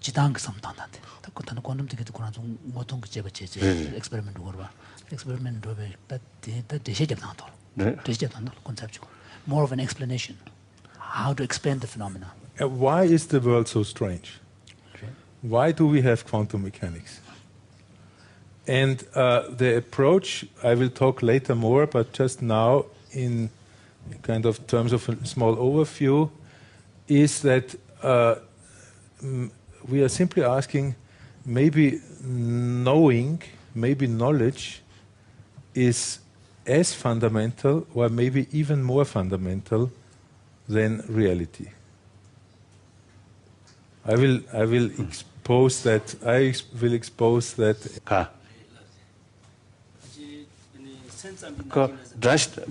jidang samdangante ta kotana quantum ticket kuna jung ngotong jeba cheche experiment gorba experiment dobe ta deshe jabdang to deshe jabdang concept more of an explanation how to explain the phenomena. Why is the world so strange? Why do we have quantum mechanics? And the approach, I will talk later more, but just now in kind of terms of a small overview, is that we are simply asking, maybe knowing, maybe knowledge is as fundamental or maybe even more fundamental than reality. I will expose that. Will expose that. 그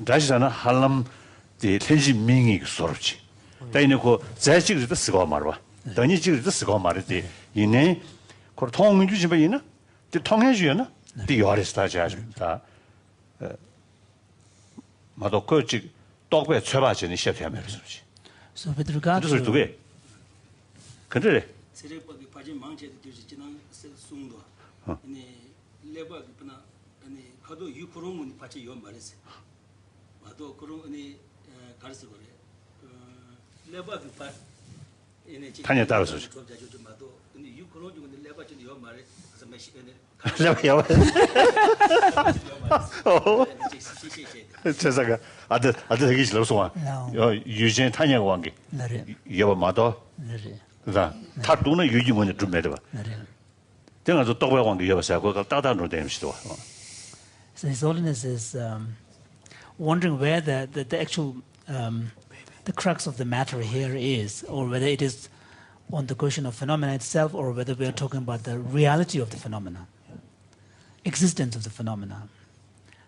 다시잖아 할람 디 텐지 민이 소르지. 다이네 그 자식들도 쓰고 말봐. 더니지들도 쓰고 말이지. 이네 그 통민주 집에 있나? 디 통해주잖아. 디 요리스타지 다. 마도 그지 똑배 쳐봐지는 시합하면 그렇지. So with regard to 왜? 근데 세례법이 빠진 망체도 되지 지난 송도. 아니 레버가 그나 아니 가도 유크롬은 빠지 요 말이지. 와도 그런 아니 가르쳐 그래. 레버가 빠 타냐 따라서. 마도 아니 유크롬 중에 레버 좀 요 말에 그래서 메시 레버 제사가 아들 되기 싫어서 와. 유진 타냐고 한 게. 여보 마도. 그다 타도는 유진원이 좀 매도 봐. 내가 저 떡배 관계 여보세요. 그거 따다로 되면시도. So His Holiness is wondering where the actual the crux of the matter here is, or whether it is on the question of phenomena itself, or whether we are talking about the reality of the phenomena, existence of the phenomena.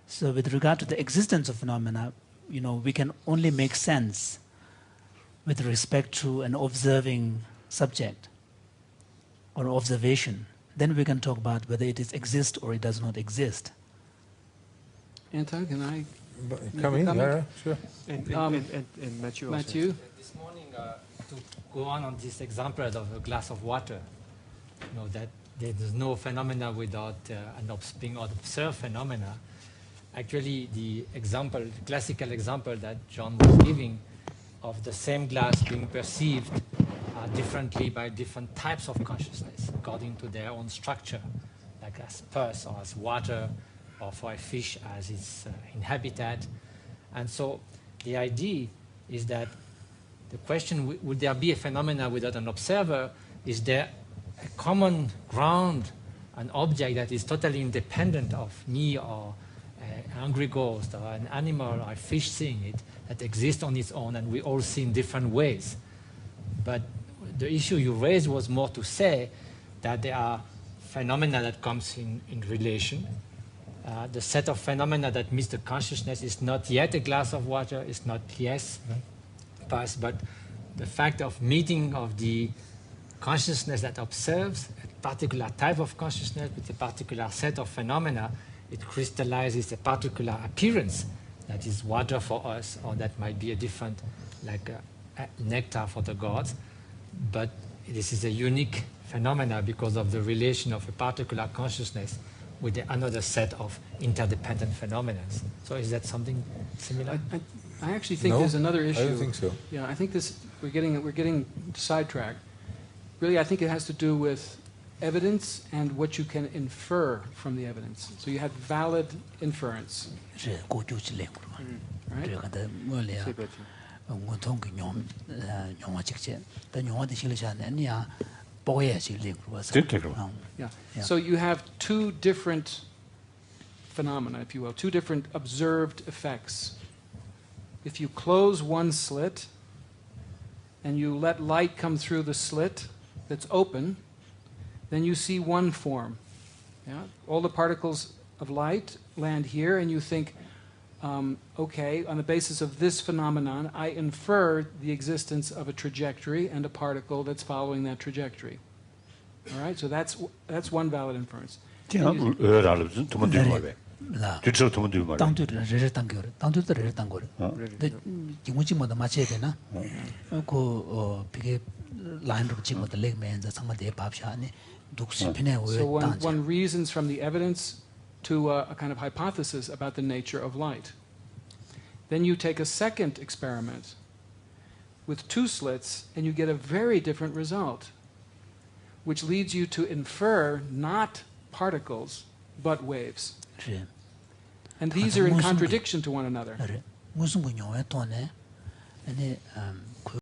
So with regard to the existence of phenomena, we can only make sense with respect to an observing subject or observation. Then we can talk about whether it exists or it does not exist. Anton, can I come in? Yeah, sure. And Matthew also. Matthew? This morning, to go on this example of a glass of water, that there is no phenomena without being observed phenomena. Actually, the classical example that John was giving of the same glass being perceived differently by different types of consciousness according to their own structure, like as pulse or as water, or for a fish as its habitat. And so the idea is that the question, would there be a phenomena without an observer? Is there a common ground, an object that is totally independent of me or an hungry ghost or an animal or a fish seeing it, that exists on its own and we all see in different ways? But the issue you raised was more to say that there are phenomena that comes in relation. The set of phenomena that meets the consciousness is not yet a glass of water, it's not yes, past, but the fact of meeting of the consciousness that observes a particular type of consciousness with a particular set of phenomena, it crystallizes a particular appearance that is water for us, or that might be a different, like nectar for the gods. But this is a unique phenomena because of the relation of a particular consciousness with another set of interdependent phenomena. So is that something similar? I actually think there's another issue. I don't think so. Yeah, I think we're getting sidetracked. Really, I think it has to do with evidence and what you can infer from the evidence. So you had valid inference. Right? Yeah. So you have two different phenomena, if you will, two different observed effects. If you close one slit and you let light come through the slit that's open, then you see one form. Yeah? All the particles of light land here, and you think, okay, on the basis of this phenomenon, I infer the existence of a trajectory and a particle that's following that trajectory. All right, so that's one valid inference. So one reasons from the evidence to a kind of hypothesis about the nature of light. Then you take a second experiment with two slits, and you get a very different result, which leads you to infer not particles, but waves. And these are in contradiction to one another.